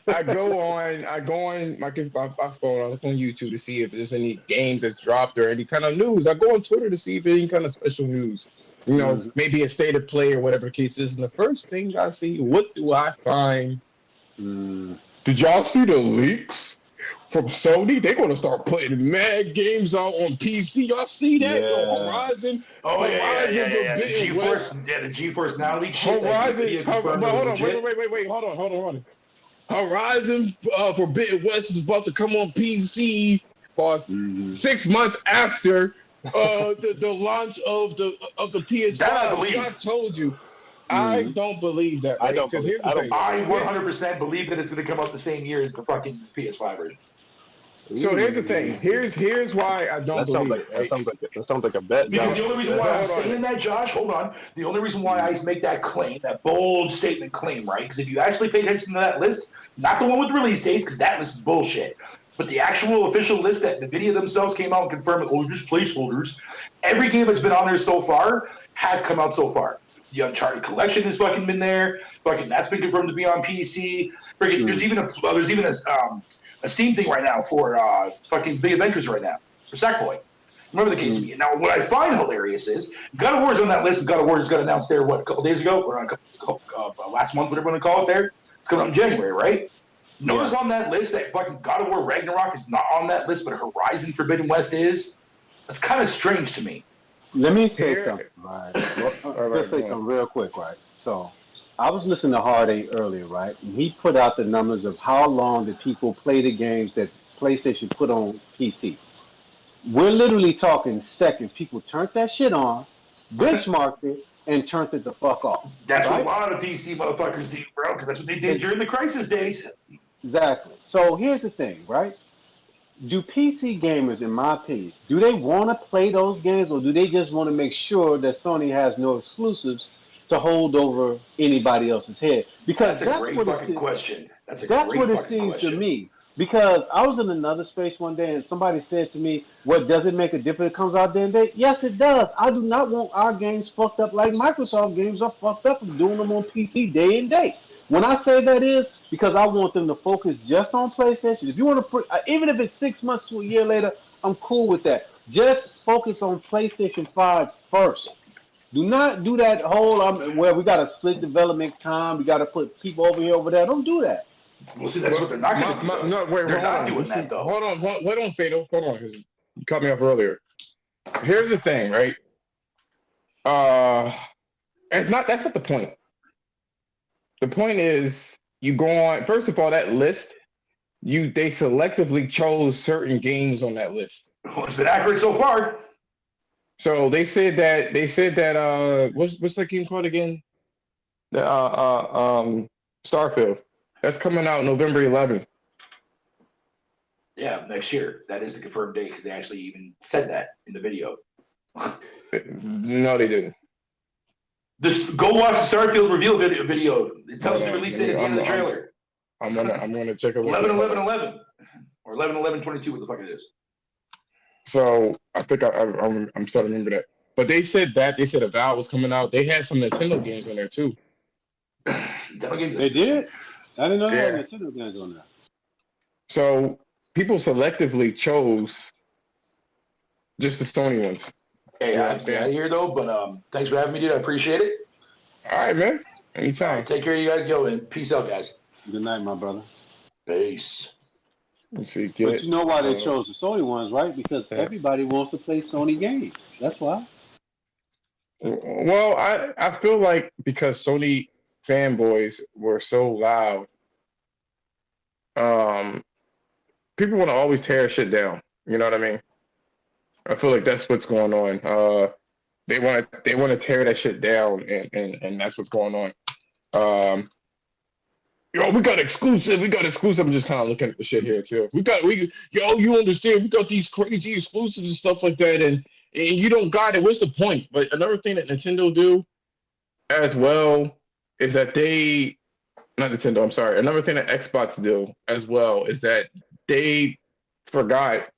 I go on my phone. I look on YouTube to see if there's any games that's dropped or any kind of news. I go on Twitter to see if any kind of special news. You know, Mhm. maybe a state of play or whatever the case is. And the first thing I see, what do I find? Mm. Did y'all see the leaks from Sony? They're gonna start putting mad games out on PC. Y'all see that? Yo, Yeah. Horizon, Oh Horizon the Forbidden West, GeForce, the GeForce Now leak shit. That Horizon. Nvidia confirmed But it was hold on, legit. wait, hold on. Horizon Forbidden West is about to come on PC for Mhm. 6 months after the launch of the That I PS5. See, I believe. told you, I Mhm. don't believe that, I right? don't Because believe. here's the I don't thing. believe I it. 100% believe that it's going to come out the same year as the fucking PS5 version. So here's the thing. Ooh. Here's why I don't That sounds believe like it, right? that sounds like a bet, Because Josh. the only reason Bet. why But I'm hold on. saying that, Josh, hold on. The only reason why I make that claim, that bold statement claim, right? Because if you actually pay attention to that list, not the one with the release dates, because that list is bullshit, but the actual official list that NVIDIA themselves came out and confirmed, oh, just placeholders. Every game that's been on there so far has come out so far. The Uncharted Collection has fucking been there. Fucking that's been confirmed to be on PC. Freaking, Mm. there's even a Steam thing right now for fucking Big Adventures right now for Sackboy. Remember the case of Mm. me. Now, what I find hilarious is God of War's on that list. And God of War just got announced there, what, a couple days ago? Or last month, whatever you want to call it there. It's coming out in January, right? Yeah. Notice on that list that fucking God of War Ragnarok is not on that list, but Horizon Forbidden West is. That's kind of strange to me. Let me say something, Here, right? Well, all just right, say go on. something real quick, right? So, I was listening to Hard Eight earlier, right? And he put out the numbers of how long did people play the games that PlayStation put on PC. We're literally talking seconds. People turned that shit on, benchmarked it, and turned it the fuck off, That's what a right? lot of PC motherfuckers do, bro, because that's what they did during the crisis days. Exactly. So here's the thing, right? Do PC gamers, in my opinion, do they want to play those games, or do they just want to make sure that Sony has no exclusives to hold over anybody else's head? That's Because a that's great what fucking question. That's a that's great what it fucking seems to question. me. Because I was in another space one day and somebody said to me, "What does it make a difference? It comes out day and day." Yes, it does. I do not want our games fucked up like Microsoft games are fucked up and doing them on PC day and day. When I say that is because I want them to focus just on PlayStation. If you want to put, even if it's 6 months to a year later, I'm cool with that. Just focus on PlayStation 5 first. Do not do that whole where we got to split development time. We got to put people over here over there. Don't do that. Well, see, that's what Well, they're not going to do, though. no, wait, They're hold not on. doing This that, is though. hold on, Fatal. Hold on, because you cut me off earlier. Here's the thing, right? Uh, it's not. That's not the point. The point is, you go on. First of all, that list, they selectively chose certain games on that list. Well, it's been accurate so far. So they said that what's that game called again? The Starfield. That's coming out November 11th. Yeah, next year. That is the confirmed date because they actually even said that in the video. No, they didn't. Just go watch the Starfield reveal video. It tells Hold you the on. release date at the end of the trailer. I'm gonna take a look 11 at. Hold 11 on. 11 or 11 11 22. What the fuck it is. So I think I'm starting to remember that. But they said Avowed was coming out. They had some Nintendo games on there too. That'll give you They did. I didn't know they had Yeah. Nintendo games on there. So people selectively chose just the Sony ones. Hey, You know I what I'm have to be out of saying? here, though, but thanks for having me, dude. I appreciate it. All right, man. All right, Anytime. take care. You guys go and peace out, guys. Good night, my brother. Peace. Let's see. But Get you know why they chose the Sony ones, right? Because that. everybody wants to play Sony games. That's why. Well, I feel like because Sony fanboys were so loud, um, people want to always tear shit down. You know what I mean? I feel like that's what's going on. They want to tear that shit down, and that's what's going on. Yo, we got exclusive. We got exclusive. I'm just kind of looking at the shit here too. Yo, you understand? We got these crazy exclusives and stuff like that, and you don't got it. What's the point? But another thing that Nintendo do as well is that not Nintendo. I'm sorry. Another thing that Xbox do as well is that they forgot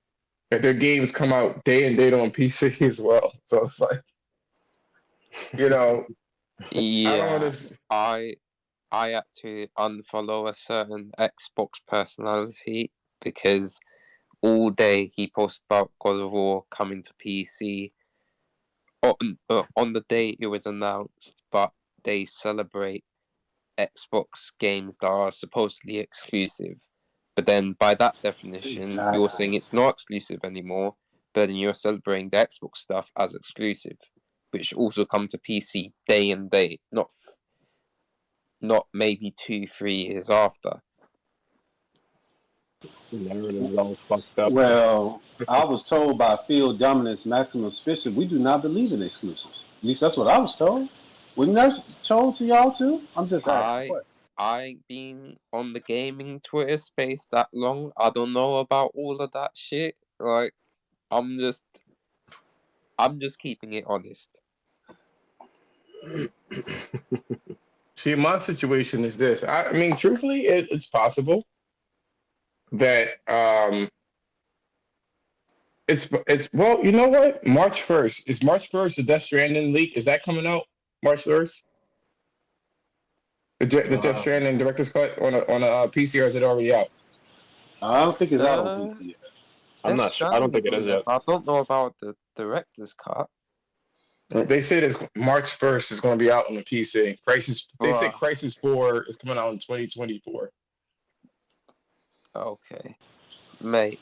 that their games come out day and date on PC as well. So it's like, you know, I don't Yeah, understand. I had to unfollow a certain Xbox personality because all day he posted about God of War coming to PC on the day it was announced, but they celebrate Xbox games that are supposedly exclusive. But then, by that definition, you're Exactly. saying it's not exclusive anymore, but then you're celebrating the Xbox stuff as exclusive, which also come to PC day and day, not maybe 2-3 years after. The narrative's all fucked up. Well, I was told by Field Dominance Maximus Fisher, we do not believe in exclusives. At least that's what I was told. Wasn't that told to y'all too? I'm just asking. I What? I ain't been on the gaming Twitter space that long. I don't know about all of that shit. Like, I'm just I'm just keeping it honest. See, my situation is this. I mean, truthfully, it's possible that it's well, you know what? March 1st, the Death Stranding leak, is that coming out March 1st? The Death Uh, Stranding director's cut on a PC, or is it already out? I don't think it's out on Uh, PC yet. I'm Death not sure. I don't Stranding think is it on is there, yet. but I don't know about the director's cut. They say this March 1st is going to be out on the PC. Crisis. They say Bruh. Crisis 4 is coming out in 2024. Okay, mate.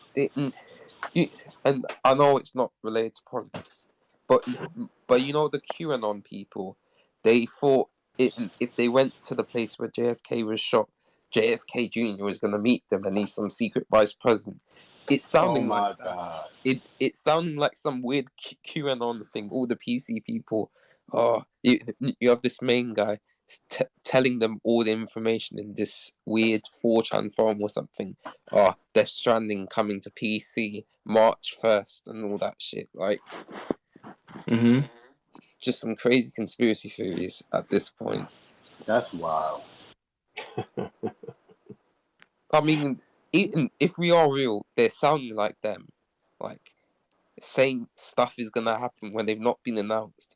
You, and I know it's not related to politics, but you know the QAnon people, they thought if they went to the place where JFK was shot, JFK Jr. was gonna meet them, and he's some secret vice president. It's Oh sounding like my that. God. It's sounding like some weird QAnon thing. All the PC people, oh, you have this main guy telling them all the information in this weird 4chan forum or something. Oh, Death Stranding coming to PC March 1st and all that shit. Like, Mm-hmm. just some crazy conspiracy theories at this point. That's wild. I mean, even if we are real, they're sounding like them. Like, saying stuff is gonna happen when they've not been announced.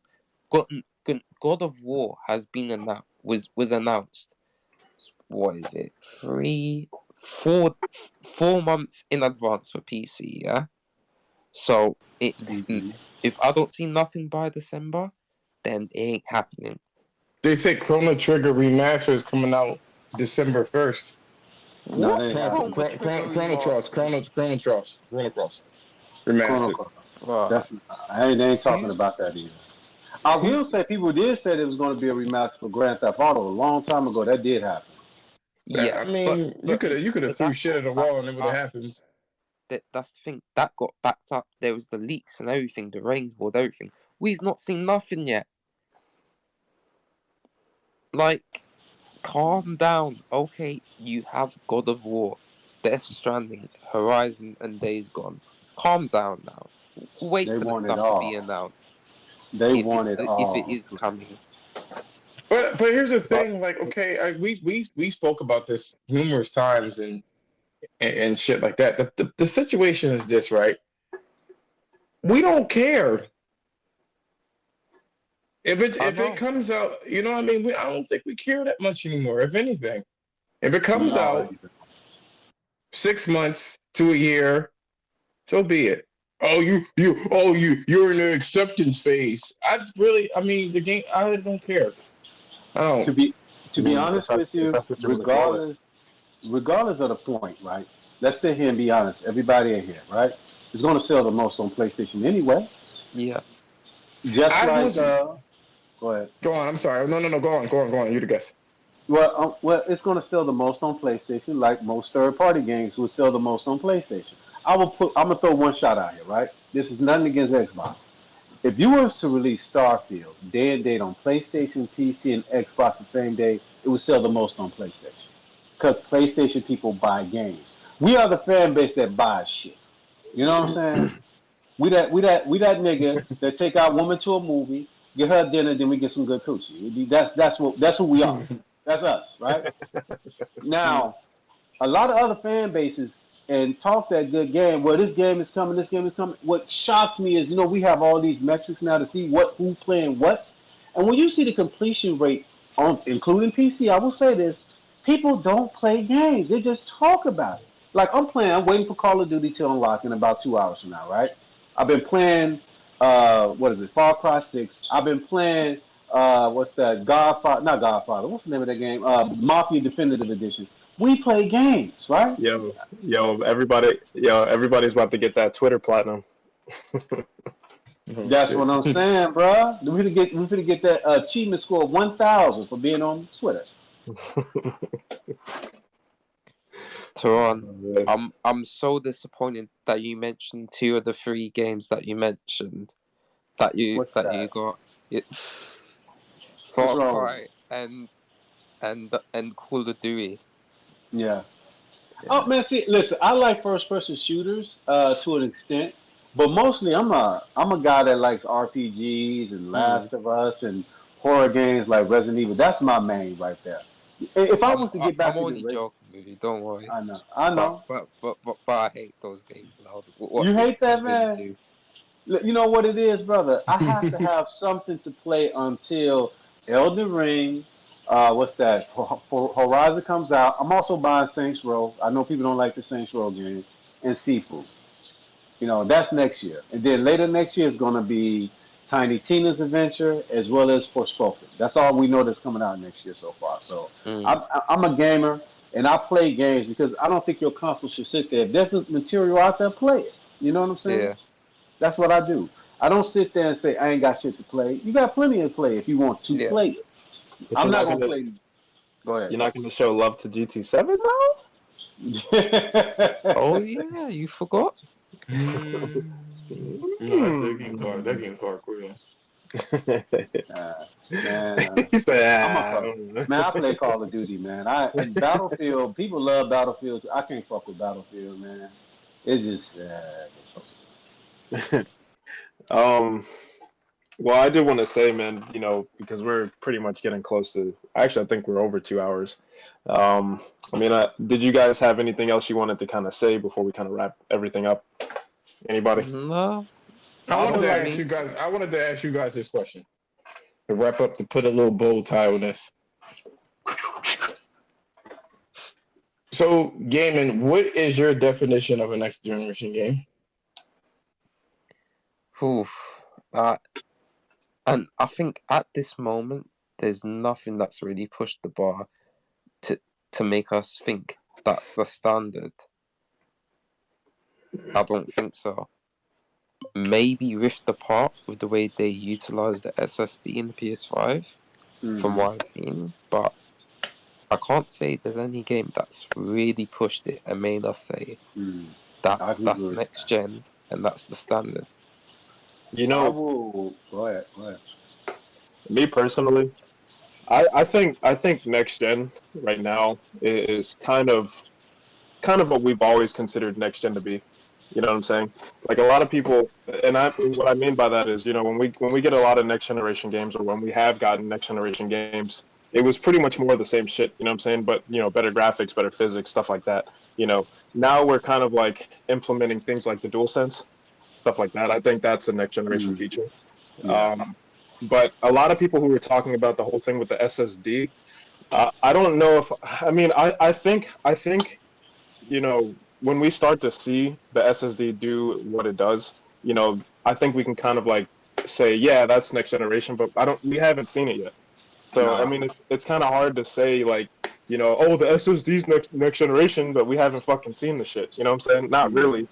God of War has been announced. Was announced. What is it? 4 months in advance for PC. Yeah. So Mhm. if I don't see nothing by December, then it ain't happening. They say Chrono Trigger Remaster is coming out December 1st. No, What they haven't. Chroma Trigger remastered? Chrono Cross Chrono remastered. Cross. Bruh, That's they ain't talking who about that either. I who? will say people did say it was going to be a remaster for Grand Theft Auto a long time ago. That did happen. Yeah, I mean, you could have threw that shit got at the wall and backed it would have up. happened. That's the thing. That got backed up. There was the leaks and everything, the rains board, everything. We've not seen nothing yet. Like, calm down. Okay, you have God of War, Death Stranding, Horizon, and Days Gone. Calm down now. Wait They for the want it stuff to be all. announced. They If want it it all. is coming. But here's the But thing, like, okay, we spoke about this numerous times and shit like that. The situation is this, right? We don't care I if it know. comes out. You know what I mean? I don't think we care that much anymore. If anything, if it comes No, out 6 months to a year, so be it. You're in the acceptance phase. I mean, the game. I don't care. I to don't. be I to be mean, honest with if you, that's what you want to call it, regardless of the point, right? Let's sit here and be honest. Everybody in here, right? Is going to sell the most on PlayStation anyway. Yeah. Just I like was. go ahead. Go on. I'm sorry. No, no, no. Go on. You the guest. Well, it's going to sell the most on PlayStation, like most third-party games will sell the most on PlayStation. I'm gonna throw one shot out here, right? This is nothing against Xbox. If you was to release Starfield day and date on PlayStation, PC, and Xbox the same day, it would sell the most on PlayStation. Because PlayStation people buy games. We are the fan base that buys shit. You know what I'm saying? We that nigga that take our woman to a movie, get her dinner, then we get some good coochie. That's who we are. That's us, right? Mm. Now, a lot of other fan bases and talk that good game. Well, this game is coming. This game is coming. What shocks me is, we have all these metrics now to see who playing what, and when you see the completion rate on, including PC, I will say this: people don't play games. They just talk about it. Like I'm playing. I'm waiting for Call of Duty to unlock in about 2 hours from now. Right? I've been playing. What is it? Far Cry 6. I've been playing. What's that? Godfather? Not Godfather. What's the name of that game? Mafia Definitive Edition. We play games, right? Everybody's about to get that Twitter platinum. Oh, That's shit. what I'm saying, bro. We finna get that achievement score of 1,000 for being on Twitter. Turan, I'm so disappointed that you mentioned 2 of the 3 games that you mentioned What's that you that? got it, What's Far wrong with Cry and Call of Duty. it? Yeah. Oh Yeah. man, see, listen, I like first person shooters to an extent, but mostly I'm a guy that likes RPGs and Mm. Last of Us and horror games like Resident Evil. That's my main right there. If I was to get I'm back to the only race, joking with you. Don't worry. I But know. I hate those games now. What You they've hate that, turned man. into. You know what it is, brother? I have to have something to play until Elden Ring. What's that? Horizon comes out. I'm also buying Saints Row. I know people don't like the Saints Row game. And Sifu. That's next year. And then later next year is going to be Tiny Tina's Adventure as well as Forspoken. That's all we know that's coming out next year so far. So Mm. I'm a gamer and I play games because I don't think your console should sit there. If there's a material out there, play it. You know what I'm saying? Yeah. That's what I do. I don't sit there and say I ain't got shit to play. You got plenty to play if you want to Yeah. play it. But I'm not gonna play. Go you're not gonna show love to GT7 though? ahead. Oh yeah, you forgot. No, that Hmm. game's hardcore. Man, He said, I'm a I fuck. don't know. Man, I play Call of Duty, man. Battlefield. People love Battlefield. I can't fuck with Battlefield, man. It's just. um, well, I did want to say, man, because we're pretty much getting close to. Actually, I think we're over 2 hours. Um, did you guys have anything else you wanted to kind of say before we kind of wrap everything up? Anybody? No, I I wanted would to not like. ask me. you guys. I wanted to ask you guys this question to wrap up. To put a little bow tie on this. So, gaming. What is your definition of a next generation game? Oof. Uh, and I think at this moment, there's nothing that's really pushed the bar to to make us think that's the standard. I don't think so. Maybe Rift Apart with the way they utilize the SSD in the PS5, from Mm-hmm. what I've seen, but I can't say there's any game that's really pushed it and made us say Mm, I can that's agree with next gen and that's the standard. You that. I know, will. Go ahead. Go ahead. me personally, I think next gen right now is kind of what we've always considered next gen to be. You know what I'm saying? Like a lot of people, and what I mean by that is, when we get a lot of next generation games, or when we have gotten next generation games, it was pretty much more of the same shit. You know what I'm saying? But better graphics, better physics, stuff like that. Now we're kind of like implementing things like the DualSense, stuff like that. I think that's a next generation Mm, feature. yeah. Um, but a lot of people who were talking about the whole thing with the SSD, I don't know if I think when we start to see the SSD do what it does, I think we can kind of like say, yeah, that's next generation, but we haven't seen it yet. So I Nah. mean, it's kind of hard to say like, oh, the SSD's next generation, but we haven't fucking seen the shit. You know what I'm saying? Not Mm, really.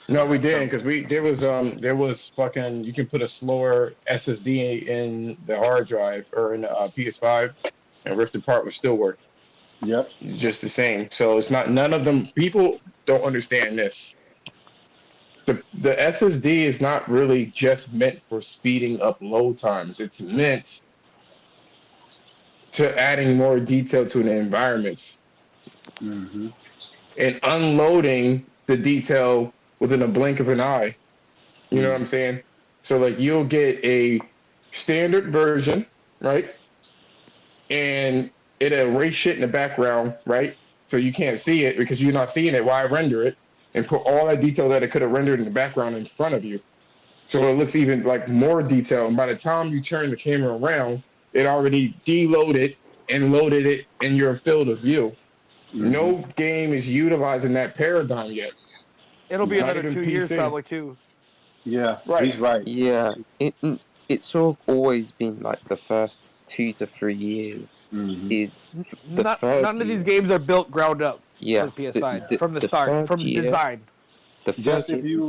No, we didn't So because there was fucking you can put a slower SSD in the hard drive or in the PS5, and Rift Apart would still work yep. just the same. So it's not none of them. People don't understand this. The SSD is not really just meant for speeding up load times. It's meant to adding more detail to the environments Mm-hmm. and unloading the detail within a blink of an eye. You know what Mm, I'm saying? So like you'll get a standard version, right? And it'll erase shit in the background, right? So you can't see it because you're not seeing it. Why render it? and put all that detail that it could have rendered in the background in front of you. So it looks even like more detailed. And by the time you turn the camera around, it already deloaded and loaded it in your field of view. Hmm. No game is utilizing that paradigm yet. It'll be Yeah, Not another even 2 years PC. probably too. yeah, Right. he's right. Yeah, it's sort of always been like the first 2 to 3 years Hmm. is the Not third none of these year. games are built ground up for Yeah, the PS5 from the the start, third from year, design. the Just third year,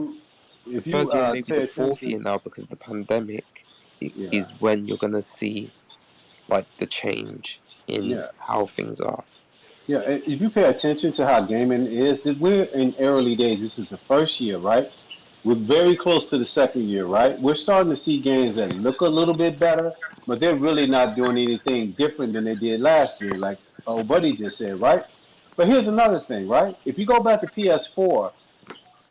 the if you third year, and maybe pay the fourth year attention, now because of the pandemic yeah, is when you're gonna see like the change in yeah. how things are. Yeah, if you pay attention to how gaming is, that we're in early days. This is the first year, right? We're very close to the second year, right? We're starting to see games that look a little bit better, but they're really not doing anything different than they did last year, like old buddy just said, right? But here's another thing, right? If you go back to PS4,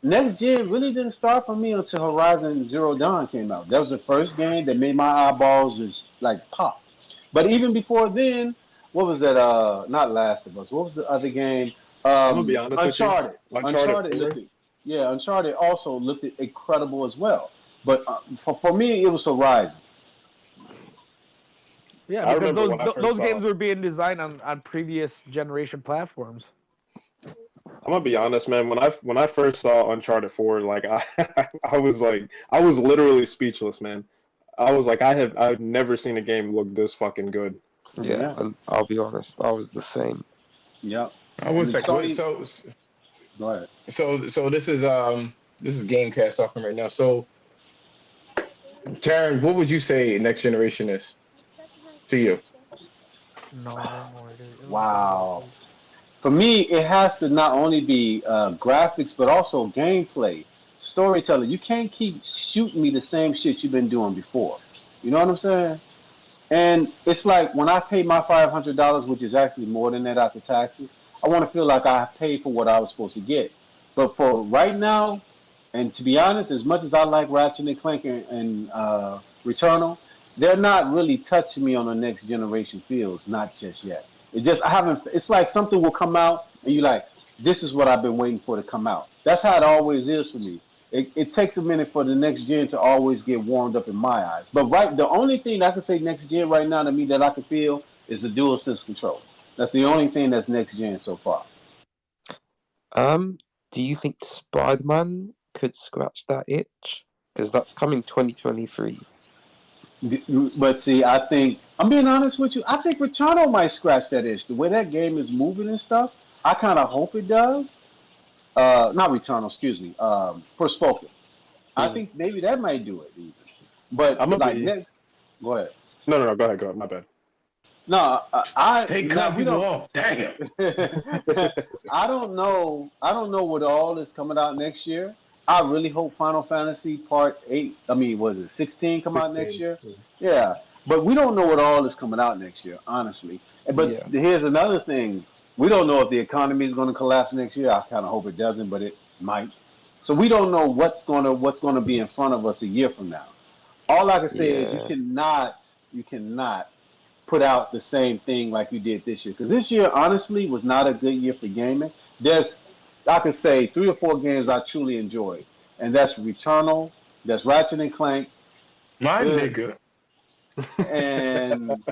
next gen really didn't start for me until Horizon Zero Dawn came out. That was the first game that made my eyeballs just like pop. But even before then, what was that? Not Last of Us. What was the other game? I'm gonna be honest with you. Uncharted. Uncharted Uncharted looked 4. at, yeah, Uncharted also looked incredible as well. But for me, it was Horizon. Yeah, I because remember those when I first those saw. games were being designed on previous generation platforms. I'm gonna be honest, man. When I first saw Uncharted 4, like I was literally speechless, man. I was like, I've never seen a game look this fucking good. Yeah, Yeah, and I'll be honest, I was the same. yeah. I And was then like, what? Sony, go ahead. So this is Gamecast talking right now. So Taryn, what would you say next generation is to you? No, I don't know. It looks Wow. exactly. For me, it has to not only be graphics, but also gameplay, storytelling. You can't keep shooting me the same shit you've been doing before. You know what I'm saying? And it's like when I pay my $500, which is actually more than that after taxes, I want to feel like I paid for what I was supposed to get. But for right now, and to be honest, as much as I like Ratchet and Clank and Returnal, they're not really touching me on the next generation feels, not just yet. It just I haven't. It's like something will come out, and you're like, "This is what I've been waiting for to come out." That's how it always is for me. It takes a minute for the next gen to always get warmed up in my eyes. But right, the only thing I can say next gen right now to me that I can feel is the dual sense control. That's the only thing that's next gen so far. Um, do you think Spider-Man could scratch that itch? Because that's coming 2023. But see, I think I'm being honest with you. I think Returnal might scratch that itch. The way that game is moving and stuff, I kind of hope it does. Not Returnal, excuse me. Forspoken. I Mm. think maybe that might do it even. But I'm gonna like be next, go ahead. no, no, no. Go ahead, go ahead. My bad. No, I Stay now cutting we people don't. off. Damn. I don't know. I don't know what all is coming out next year. I really hope Final Fantasy Part 8. I mean, was it 16 come out next 16. year? Yeah, but we don't know what all is coming out next year, honestly. But Yeah, here's another thing: we don't know if the economy is going to collapse next year. I kind of hope it doesn't, but it might. So we don't know what's going to be in front of us a year from now. All I can say is yeah, you cannot put out the same thing like you did this year. Because this year, honestly, was not a good year for gaming. There's, I could say, 3 or 4 games I truly enjoyed, and that's Returnal, that's Ratchet and Clank, My uh, nigga. and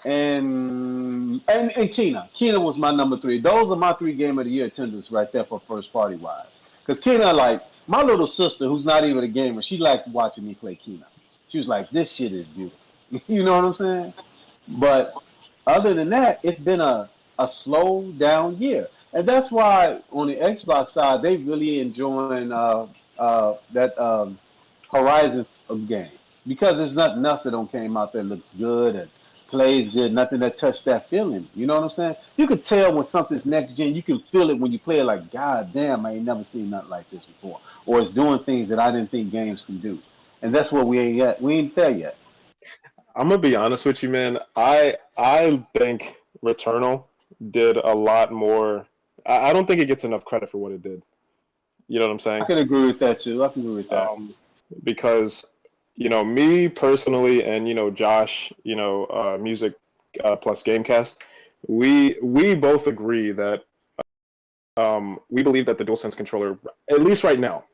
and Kena. Kena was my number 3. Those are my 3 game of the year attendance right there for first party wise. Because Kena, like my little sister, who's not even a gamer, she liked watching me play Kena. She was like, "This shit is beautiful." You know what I'm saying? But other than that, it's been a slow down year. And that's why on the Xbox side, they really enjoying that Horizon game. Because there's nothing else that don't came out that looks good and plays good, nothing that touched that feeling. You know what I'm saying? You can tell when something's next gen, you can feel it when you play it like, God damn, I ain't never seen nothing like this before. Or it's doing things that I didn't think games can do. And that's what we ain't yet. We ain't there yet. I'm gonna be honest with you, man. I think Returnal did a lot more. I don't think it gets enough credit for what it did. You know what I'm I saying? can agree with that too. I can agree with that. Um, because me personally, and Josh, music plus Gamecast, we both agree that we believe that the DualSense controller, at least right now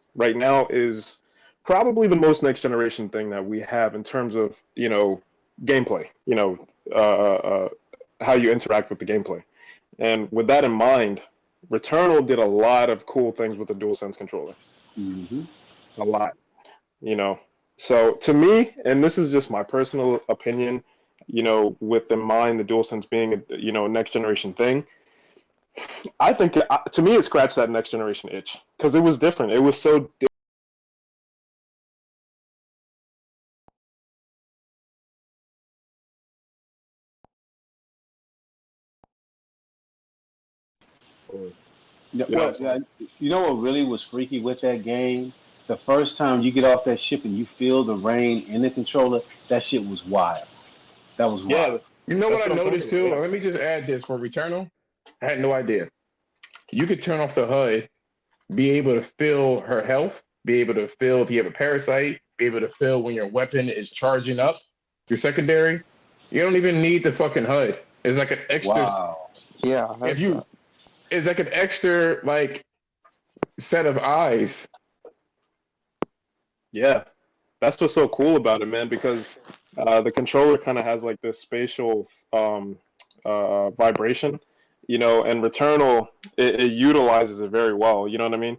is probably the most next generation thing that we have in terms of gameplay. How you interact with the gameplay. And with that in mind, Returnal did a lot of cool things with the DualSense controller. Mm-hmm. A lot. So to me, and this is just my personal opinion, with in mind the DualSense being a next generation thing, I think to me it scratched that next generation itch because it was different. It was so Yeah, you know what well, I'm yeah, saying? you know what really was freaky with that game? The first time you get off that ship and you feel the rain in the controller, that shit was wild. That was Yeah, wild. You know what that's I what I'm talking noticed about. too? Yeah. Let me just add this for Returnal. I had no idea. You could turn off the HUD, be able to feel her health, be able to feel if you have a parasite, be able to feel when your weapon is charging up, your secondary. You don't even need the fucking HUD. It's like an extra. Wow. Yeah, I If heard you, that. it's like an extra like set of eyes. Yeah, that's what's so cool about it, man, because the controller kind of has like this spatial vibration, and Returnal it utilizes it very well. You know what I mean?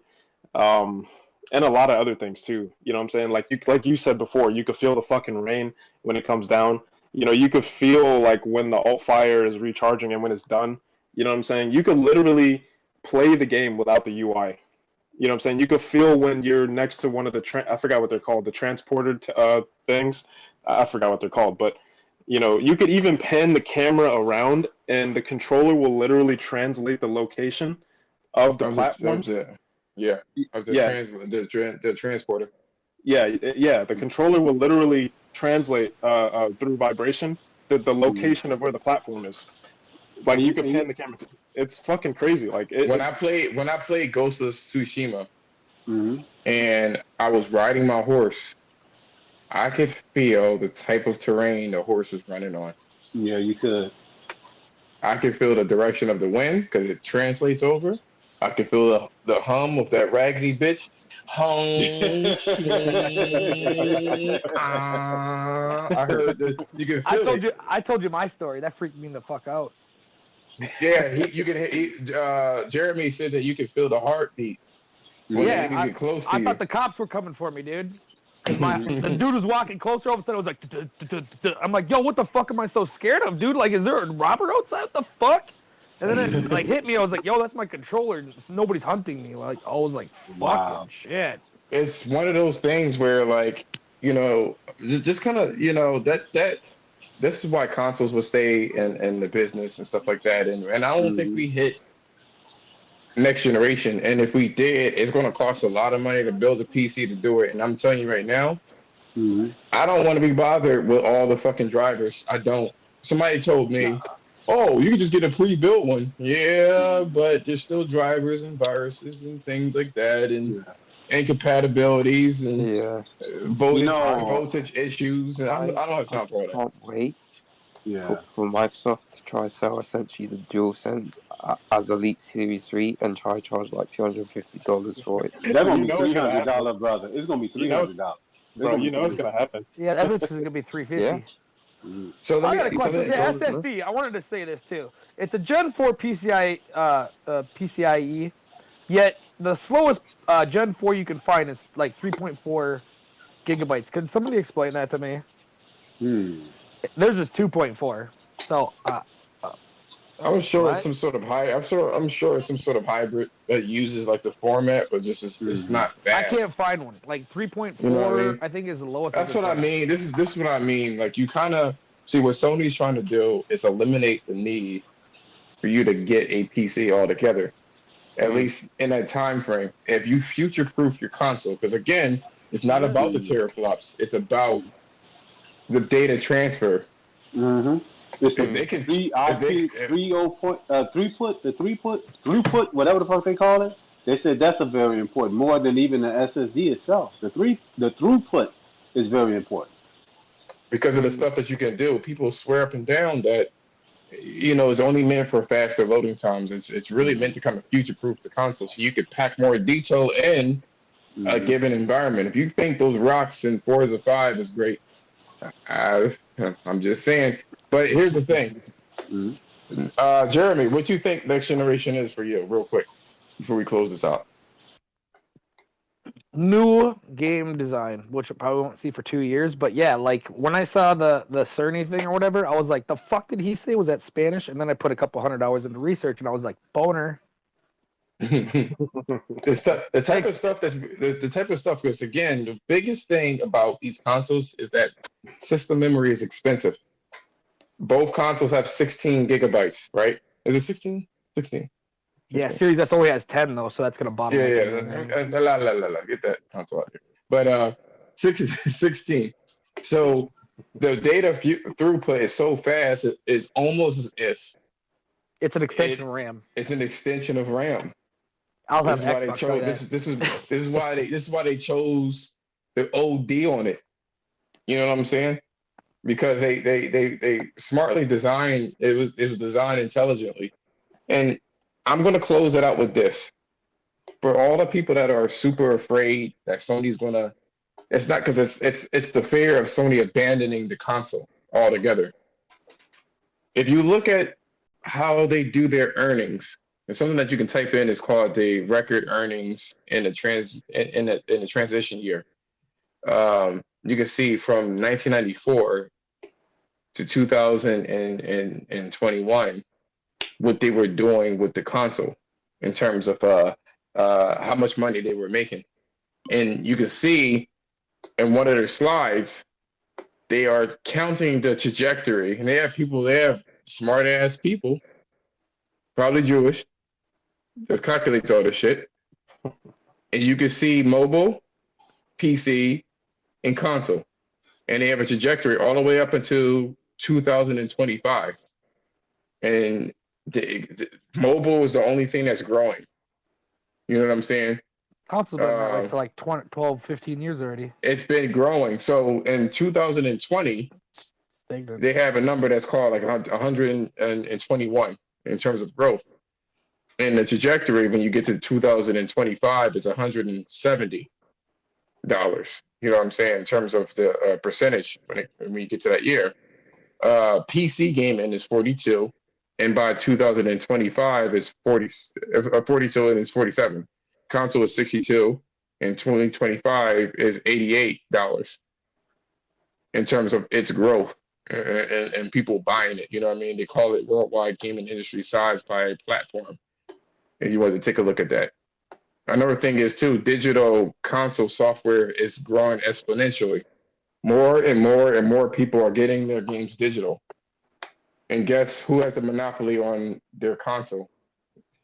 Um, and a lot of other things too. You know what I'm saying? Like you said before, you could feel the fucking rain when it comes down. You could feel like when the alt fire is recharging and when it's done. You know what I'm saying? You could literally play the game without the UI. You know what I'm saying? You could feel when you're next to one of I forgot what they're called, the transporter things. I forgot what they're called, but you could even pan the camera around, and the controller will literally translate the location of the Of platforms. the yeah of the Yeah, the transporter. yeah. The controller will literally translate through vibration the Mhm. location of where the platform is. Like you could And pan the camera. It's fucking crazy. Like When I played Ghost of Tsushima mhm. and I was riding my horse, I could feel the type of terrain the horse was running on. Yeah, you could. I could feel the direction of the wind because it translates over. I could feel the hum of that raggedy bitch. Hum, shing, ah. I heard that you can feel it. I told you my story. That freaked me the fuck out. Yeah, Jeremy said that you can feel the heartbeat when the Mhm. enemies get close to I thought you. the cops were coming for me, dude. Cause the Mhm. dude was walking closer. All of a sudden, it was like, "Duh, duh, duh, duh, duh." I'm like, yo, what the fuck am I so scared of, dude? Like, is there a robber outside? What the fuck? And then it like hit me. I was like, yo, that's my controller. Nobody's hunting me. Like, I was like, fucking Wow. shit. It's one of those things where, like, just kind of, that this is why consoles will stay in the business and stuff like that. And I don't think Mhm. we hit next generation. And if we did, it's going to cost a lot of money to build a PC to do it. And I'm telling you right now, Mhm. I don't want to be bothered with all the fucking drivers. I don't. Somebody told me, Nah. oh, you can just get a pre-built one. Yeah, but there's still drivers and viruses and things like that, and Yeah. incompatibilities and Yeah, You high know. voltage issues. And I I don't have I time for just all that. can't wait Yeah. for Microsoft to try sell essentially the DualSense as Elite Series 3 and try charge like $250 for it. They're gonna You be know three it's gonna hundred happen. dollar, brother. It's gonna be You three know it's hundred dollars. It's bro. gonna You be know it's gonna 300. happen. Yeah, that bitch is gonna be Yeah, 350. Mhm. So let I me got a see how question. it The something. goes, man. SSD. I wanted to say this too. It's a Gen 4 PCIe, yet the slowest Gen 4 you can find is like 3.4 gigabytes. Can somebody explain that to me? Hmm. Theirs is 2.4. So, I'm sure it's what? some sort of I'm sure it's some sort of hybrid that uses like the format, but just it's Mhm. not I can't fast. find one. Like You know what I 3.4, mean? I think is the lowest I That's could what I find. mean. This is what I mean. Like you kind of see what Sony's trying to do is eliminate the need for you to get a PC altogether, at Mm. least in that time frame. If you future proof your console, because again, it's not Yeah. about the Mhm. teraflops. It's about the data transfer. Mhm. It's If a they can, three if they, IP 30 point 3 put the 3 put whatever the fuck they call it. They said that's a very important more than even the SSD itself. The throughput is very important. because of the Mm. stuff that you can do, people swear up and down that is only meant for faster loading times. It's really meant to kind of future proof the console, so you could pack more detail in a Mm-hmm. given environment. If you think those rocks in Forza 5 is great, I, I'm just saying. But here's the thing, Mm-hmm. Jeremy, what do you think next generation is for you, real quick, before we close this out? New game design, which I probably won't see for 2 years. But yeah, like when I saw the Cerny thing or whatever, I was like, the fuck did he say? Was that Spanish? And then I put a couple $100 into research, and I was like, boner. The type of stuff that the type of stuff, because again, the biggest thing about these consoles is that system memory is expensive. Both consoles have 16 gigabytes, right? Is it 16? 16. Yeah, 16. Series S only has 10 though, so that's gonna Yeah, bottleneck everything. yeah. Get that console out here. But 16. So the data throughput is so fast, it's almost as if It's an extension it of RAM. it's an extension of RAM. I'll This have is why they Xbox tell you chose that. this is why they chose the OD on it. You know what I'm saying? Because they smartly designed it was designed intelligently. And I'm gonna close it out with this. For all the people that are super afraid that Sony's gonna, it's not because it's the fear of Sony abandoning the console altogether. If you look at how they do their earnings, and something that you can type in is called the record earnings in the transition year. You can see from 1994 to 2021 what they were doing with the console in terms of how much money they were making. And you can see in one of their slides, they are counting the trajectory, and they have smart ass people, probably Jewish, that calculates all this shit. And you can see mobile, PC, and console. And they have a trajectory all the way up until 2025. And the mobile is the only thing that's growing. You know what I'm saying? Console's been that way for like 20, 12, 15 years already. It's been growing. So in 2020, Stagnant. they have a number that's called like 121 in terms of growth. And the trajectory when you get to 2025 is $170. You know what I'm saying? In terms of the percentage when you get to that year. PC gaming is 42, and by 2025 is 42 and it's 47. Console is 62, and 2025 is $88 in terms of its growth and people buying it. You know what I mean? They call it worldwide gaming industry size by platform. And you want to take a look at that. Another thing is too, digital console software is growing exponentially. More and more and more people are getting their games digital. And guess who has the monopoly on their console?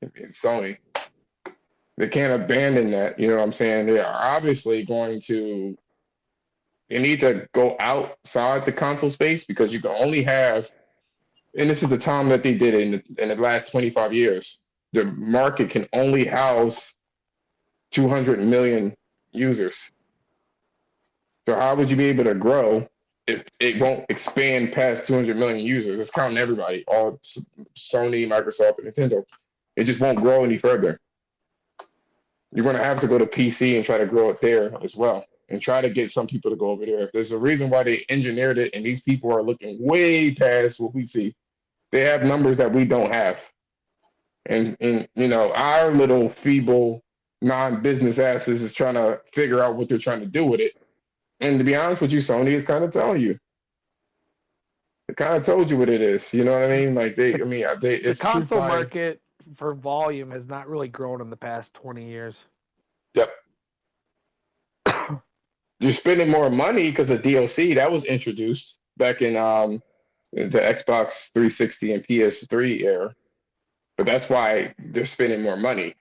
It's Sony. They can't abandon that. You know what I'm saying? They are obviously going to. They need to go outside the console space because you can only have, and this is the time that they did it in the last 25 years. The market can only house 200 million users. So how would you be able to grow if it won't expand past 200 million users? It's counting everybody, all Sony, Microsoft, and Nintendo. It just won't grow any further. You're going to have to go to PC and try to grow it there as well, and try to get some people to go over there. If there's a reason why they engineered it, and these people are looking way past what we see, they have numbers that we don't have. And our little feeble non-business asses is trying to figure out what they're trying to do with it. And to be honest with you, Sony is kind of telling you. It kind of told you what it is. You know what I mean? Like it's The console truth by. market for volume has not really grown in the past 20 years. Yep. You're spending more money because of DLC that was introduced back in the Xbox 360 and PS3 era. But that's why they're spending more money.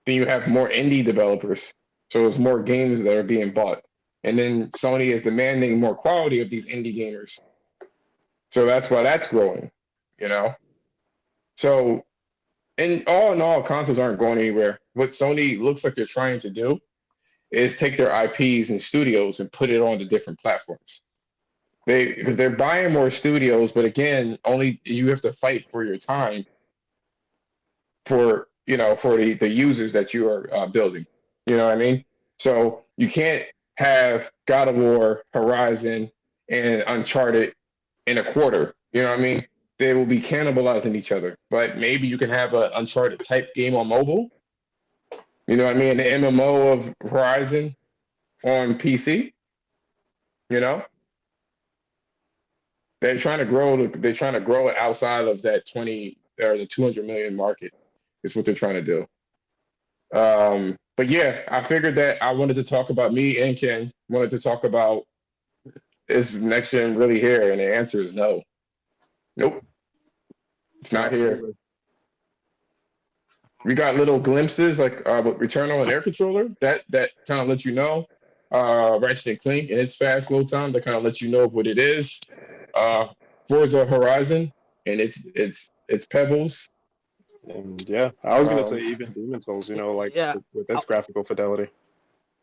Then you have more indie developers, so there's more games that are being bought. And then Sony is demanding more quality of these indie gamers. So that's why that's growing, you know? So, in all, consoles aren't going anywhere. What Sony looks like they're trying to do is take their IPs and studios and put it onto different platforms. because they're buying more studios, but again, only you have to fight for your time for for the users that you are building. You know what I mean? So you can't have God of War, Horizon, and Uncharted in a quarter. You know what I mean? They will be cannibalizing each other. But maybe you can have an Uncharted type game on mobile. You know what I mean? The MMO of Horizon on PC. You know, They're trying to grow it outside of that 20 or the 200 million market. Is what they're trying to do. But yeah, I figured that I wanted to talk about me and Ken wanted to talk about is next gen really here, and the answer is no. Nope, it's not here. We got little glimpses like with Returnal and Air Controller that kind of let you know. Ratchet and Clank and its fast load time that kind of let you know what it is. Forza Horizon and it's Pebbles. And yeah, I was gonna say Um, even Demon Souls, like Yeah, with its graphical fidelity.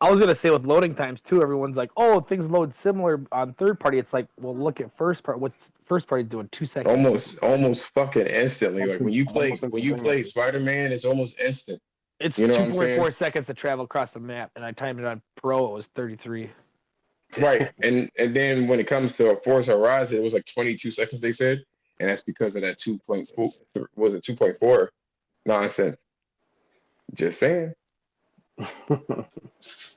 I was gonna say with loading times too. Everyone's like, "Oh, things load similar on third party." It's like, well, look at first part. What's first party doing? 2 seconds. almost fucking instantly. Like Almost when you play instantaneously. Spider-Man, it's almost instant. It's You know what I'm saying? 2.4 seconds to travel across the map, and I timed it on Pro. It was 33. Right. And then when it comes to Forza Horizon, it was like 22 seconds they said, and that's because of that 2.4 was it 2.4 nonsense. Just saying.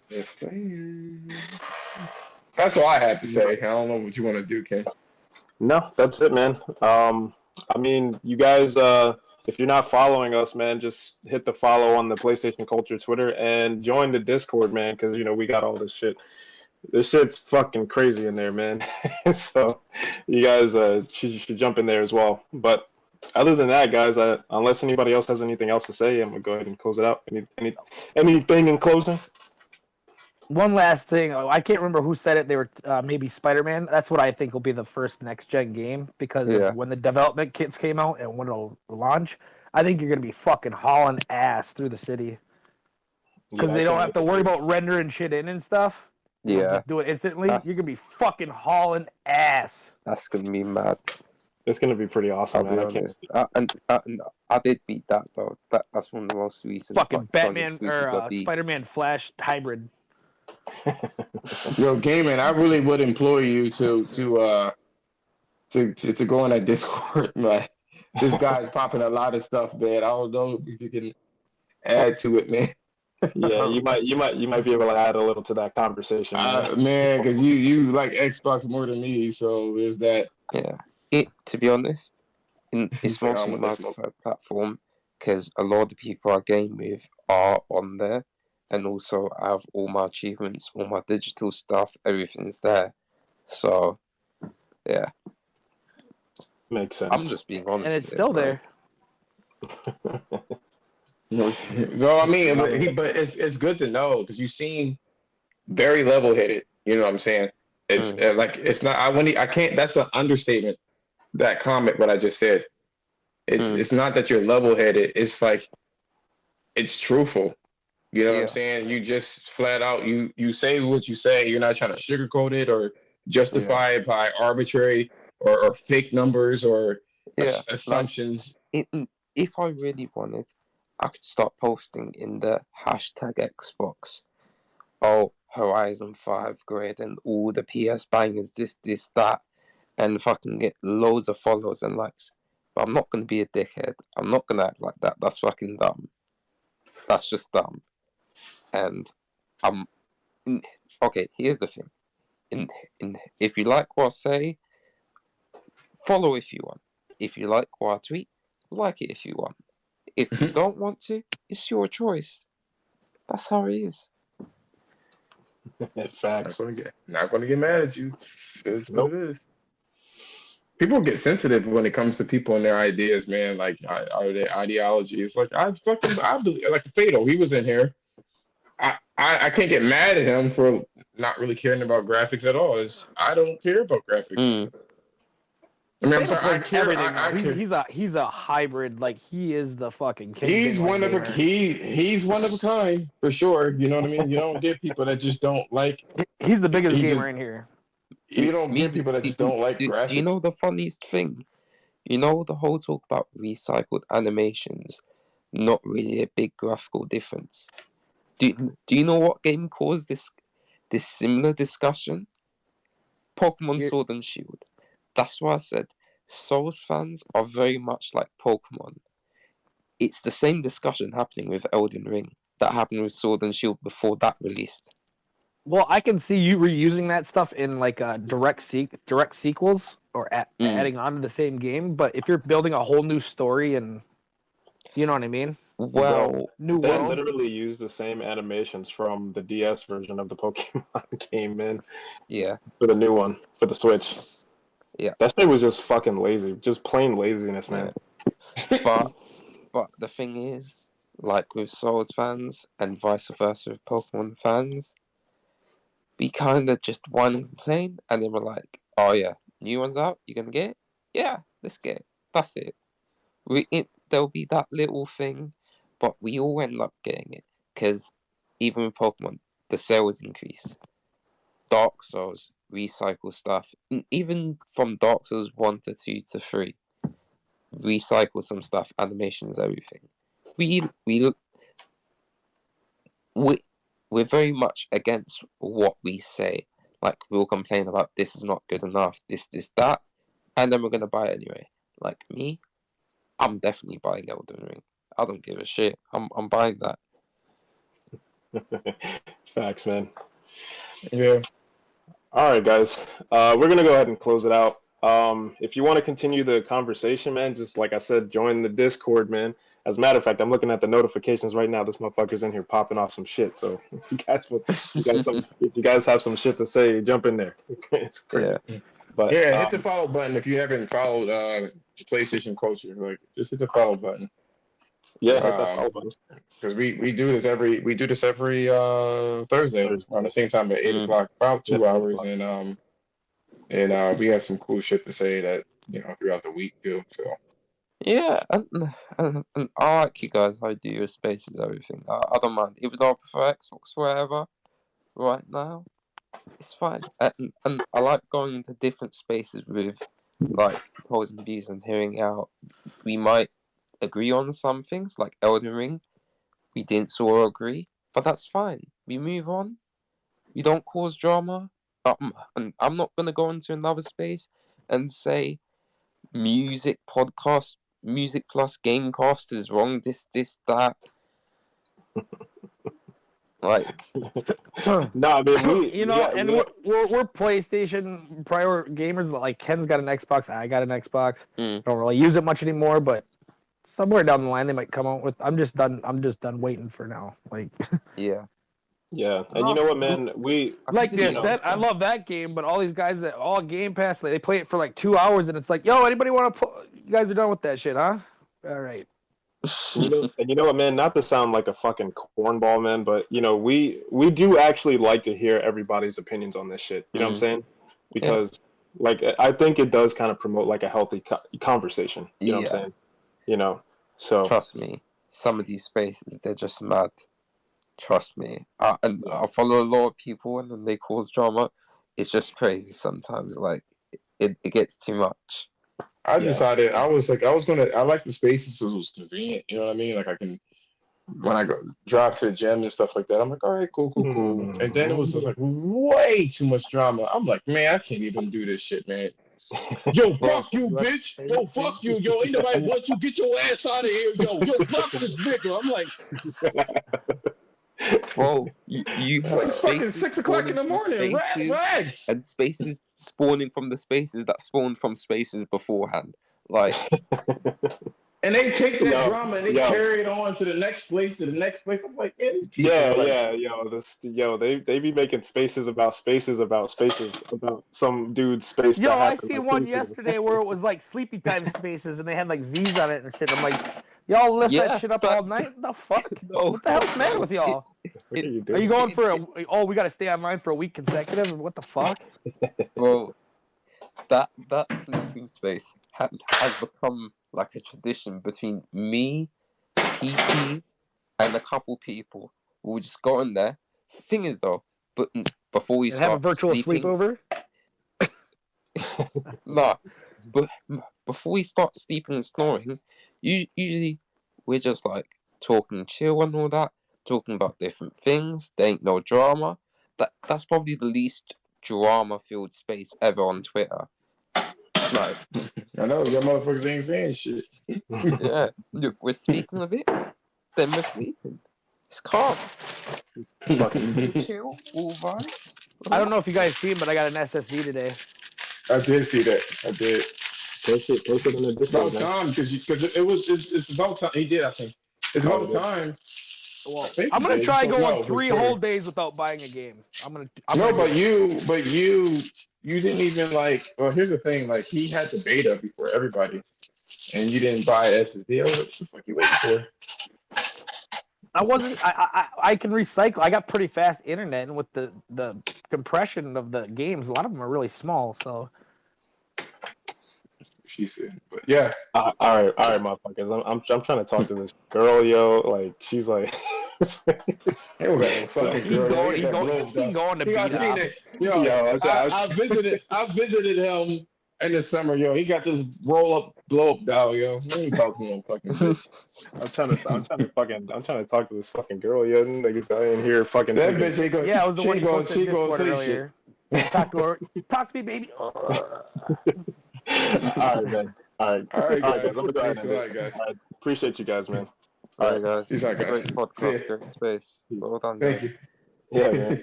Just saying. That's all I have to say. I don't know what you want to do, Ken. No, that's it, man. I mean, you guys, if you're not following us, man, just hit the follow on the PlayStation Culture Twitter and join the Discord, man, because we got all this shit. This shit's fucking crazy in there, man. So you guys should jump in there as well. But other than that, guys, unless anybody else has anything else to say, I'm gonna go ahead and close it out. Anything in closing? One last thing. I can't remember who said it. They were maybe Spider-Man. That's what I think will be the first next-gen game because Yeah. of when the development kits came out and when it'll launch. I think you're going to be fucking hauling ass through the city because Yeah, I they don't can't have wait to to worry see it. about rendering shit in and stuff. They'll Yeah. just do it instantly. You're going to That's be fucking hauling ass. that's gonna be mad. It's gonna be pretty I'll awesome, man. be I can't. honest. And I did beat that though. That's one of the most recent Fucking like Sony Batman exclusives I or beat. Spider-Man Flash hybrid. Yo, Gaiman, I really would implore you to go on that Discord, man. This guy's popping a lot of stuff, man. I don't know if you can add to it, man. Yeah, you might be able to add a little to that conversation, man. Man, because you like Xbox more than me, so there's that. Yeah. To be honest, it's Say, I mostly want my that smoke. preferred platform because a lot of the people I game with are on there, and also I have all my achievements, all my digital stuff, everything's there. So yeah, Makes sense. I'm just being honest And it's here, still like, there. No, I mean, but it's good to know because you seem very level headed. You know what I'm saying? It's mm, like it's not. I can't. That's an understatement. That comment, what I just said. mm, It's not that you're level headed. It's like it's truthful. You know what I'm yeah, saying? You just flat out you say what you say. You're not trying to sugarcoat it or yeah, justify it by arbitrary or fake numbers or yeah. Like, assumptions. if I really wanted, I could start posting in the hashtag Xbox. Oh, Horizon 5 great and all the PS bangers, this, that, and fucking get loads of follows and likes. But I'm not gonna be a dickhead. I'm not gonna act like that. That's fucking dumb. That's just dumb. And I'm okay. Here's the thing. If you like what I say, follow if you want. If you like what I tweet, like it if you want. If you don't want to, it's your choice. That's how it is. Facts. Not gonna get mad at you. It's what it Nope. is. People get sensitive when it comes to people and their ideas, man. Like their ideology. It's like I believe like Fatal. He was in here. I can't get mad at him for not really caring about graphics at all. I don't care about graphics. Mm, I mean, I'm Fatal sorry. I plays care. everything now. I care. He's a hybrid. Like he is the fucking kingpin like gamer. He's one of a kind for sure. You know what I mean? You don't get people that just don't like. He's the biggest He just gamer in here. You don't get music. people that just don't like Do you graphics. know the funniest thing? You know the whole talk about recycled animations, not really a big graphical difference. Do you know what game caused this similar discussion? Pokemon You- Sword and Shield. That's why I said Souls fans are very much like Pokemon. It's the same discussion happening with Elden Ring that happened with Sword and Shield before that released. Well, I can see you reusing that stuff in like direct sequels or adding on to the same game. But if you're building a whole new story and you know what I mean, Bro, Well, new they world. literally use the same animations from the DS version of the Pokemon game, man, yeah, for the new one for the Switch. Yeah. That shit was just fucking lazy, just plain laziness, man. but the thing is, like with Souls fans and vice versa with Pokemon fans, we kind of just whine and complain, and then we're like, "Oh yeah, new one's out. You gonna get it? Yeah, let's get it. That's it." There'll be that little thing, but we all end up getting it because even with Pokemon, the sales increase. Dark Souls recycle stuff, even from Dark Souls 1 to 2 to 3, recycle some stuff, animations, everything. We we're very much against what we say. Like we'll complain about this is not good enough, this that, and then we're gonna buy it anyway. Like me, I'm definitely buying Elden Ring. I don't give a shit. I'm buying that. Facts, man. Yeah. All right, guys. We're gonna go ahead and close it out. If you want to continue the conversation, man, just like I said, join the Discord, man. As a matter of fact, I'm looking at the notifications right now. This motherfucker's in here popping off some shit. So if you guys have some shit to say, jump in there. It's great. Yeah. But Yeah, hit the follow button if you haven't followed PlayStation culture. Like, just hit the follow button. yeah, hit that follow button. Because we do this every Thursday around the same time at 8 o'clock, about 2 hours, and we have some cool shit to say that throughout the week too. So Yeah, and I like you guys. I do your spaces, everything. I don't mind, even though I prefer Xbox, wherever. Right now, it's fine, and I like going into different spaces with like opposing views and hearing out. We might agree on some things, like Elden Ring. We didn't all agree, but that's fine. We move on. We don't cause drama. And I'm not gonna go into another space and say music podcast, music plus gamecast is wrong. This, that. Like, No, I mean you know, and we're PlayStation prior gamers. Like Ken's got an Xbox, I got an Xbox. mm, Don't really use it much anymore, but somewhere down the line they might come out with. I'm just done waiting for now. Like, yeah. yeah, and you know what, man, like completely this set, I understand. love that game, but all these guys that all Game Pass, they play it for like 2 hours, and it's like, yo, anybody want to? You guys are done with that shit, huh? All right. and you know what, man? Not to sound like a fucking cornball, man, but we do actually like to hear everybody's opinions on this shit. You know what I'm saying? Because like I think it does kind of promote like a healthy conversation. You know what I'm Yeah. saying? You know, so Trust me, some of these spaces they're just mad. Trust me. And yeah. I follow a lot of people, and then they cause drama. It's just crazy sometimes. Like, it gets too much. I Yeah. decided I was like I like the spaces so it was convenient. You know what I mean? Like I can when I go drive to the gym and stuff like that. I'm like, all right, cool. And then it was just like way too much drama. I'm like, man, I can't even do this shit, man. Yo, Bro, fuck you, like bitch. Yo, fuck spaces. you. Yo, ain't nobody And want you. Get your ass out of here. Yo, block on this nigga. I'm like, bro, you it's have like it's fucking spaces 6 o'clock in spawning the from morning. spaces, Rags. and spaces spawning from the spaces that spawned from spaces beforehand. Like, And they take that yo, drama and they yo, carry it on to the next place, to the next place. I'm like, man, these people yeah, are like, they be making spaces about some dude's space Yo, that I happened seen like 2 one weeks ago. yesterday where it was like sleepy time spaces and they had like Z's on it and shit. I'm like, y'all lift that yeah, shit up all night? The fuck? no, What the hell's the matter with it, y'all? What it, are you Are you doing? going it, for it, oh, we got to stay online for a week consecutive? What the fuck? bro, that sleeping space has become like a tradition between me, PT, and a couple people. We'll just go in there. Thing is though, but before we And have a start virtual sleeping, sleepover? Nah, but before we start sleeping and snoring, usually we're just like talking chill and all that, talking about different things. There ain't no drama. That's probably the least drama-filled space ever on Twitter. Like, I know your motherfuckers ain't saying shit. yeah, look, we're speaking of it, then we're sleeping. It's calm, Fucking chill, all vibes. I don't know if you guys seen, but I got an SSD today. I did see that. I did. post it in the It's about Discord, man. time because it's about time. He did. I think it's Probably about did. time. I Well, think I'm he gonna did. try No, going it was 3 Twitter. whole days without buying a game. I'm No, gonna but do it. you didn't even like. Well, here's the thing. Like he had the beta before everybody, and you didn't buy SSD. What the fuck you waiting for? I wasn't. I can recycle. I got pretty fast internet, and with the compression of the games, a lot of them are really small. So She said, but yeah. All right, motherfuckers. I'm trying to talk to this girl, yo. Like, she's like, He don't got no fucking he girl. Yo, going. he He got going. blow up He doll. going to He got beat seen off. it. Yo, yo, I visited him in the summer. Yo, he got this roll up, blow up doll. Yo, he ain't talking to no fucking bitch. I'm trying to talk to this fucking girl, yo. Niggas out in here fucking That thinking. bitch ain't going. Yeah, I was the She one ain't you going. posted in She going to Discord say shit. earlier. Talk to her. Talk to me, baby. All right, man. All right, All right, guys. guys. I'm gonna go ahead Thanks a and end lot, it. guys. All right, appreciate you guys, man. All Alright, right, guys. Peace out, guys. Great See podcast, great space. Well done, Thank guys. you. yeah, man.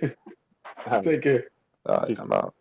All right, Take care. Alright, peace. I'm out.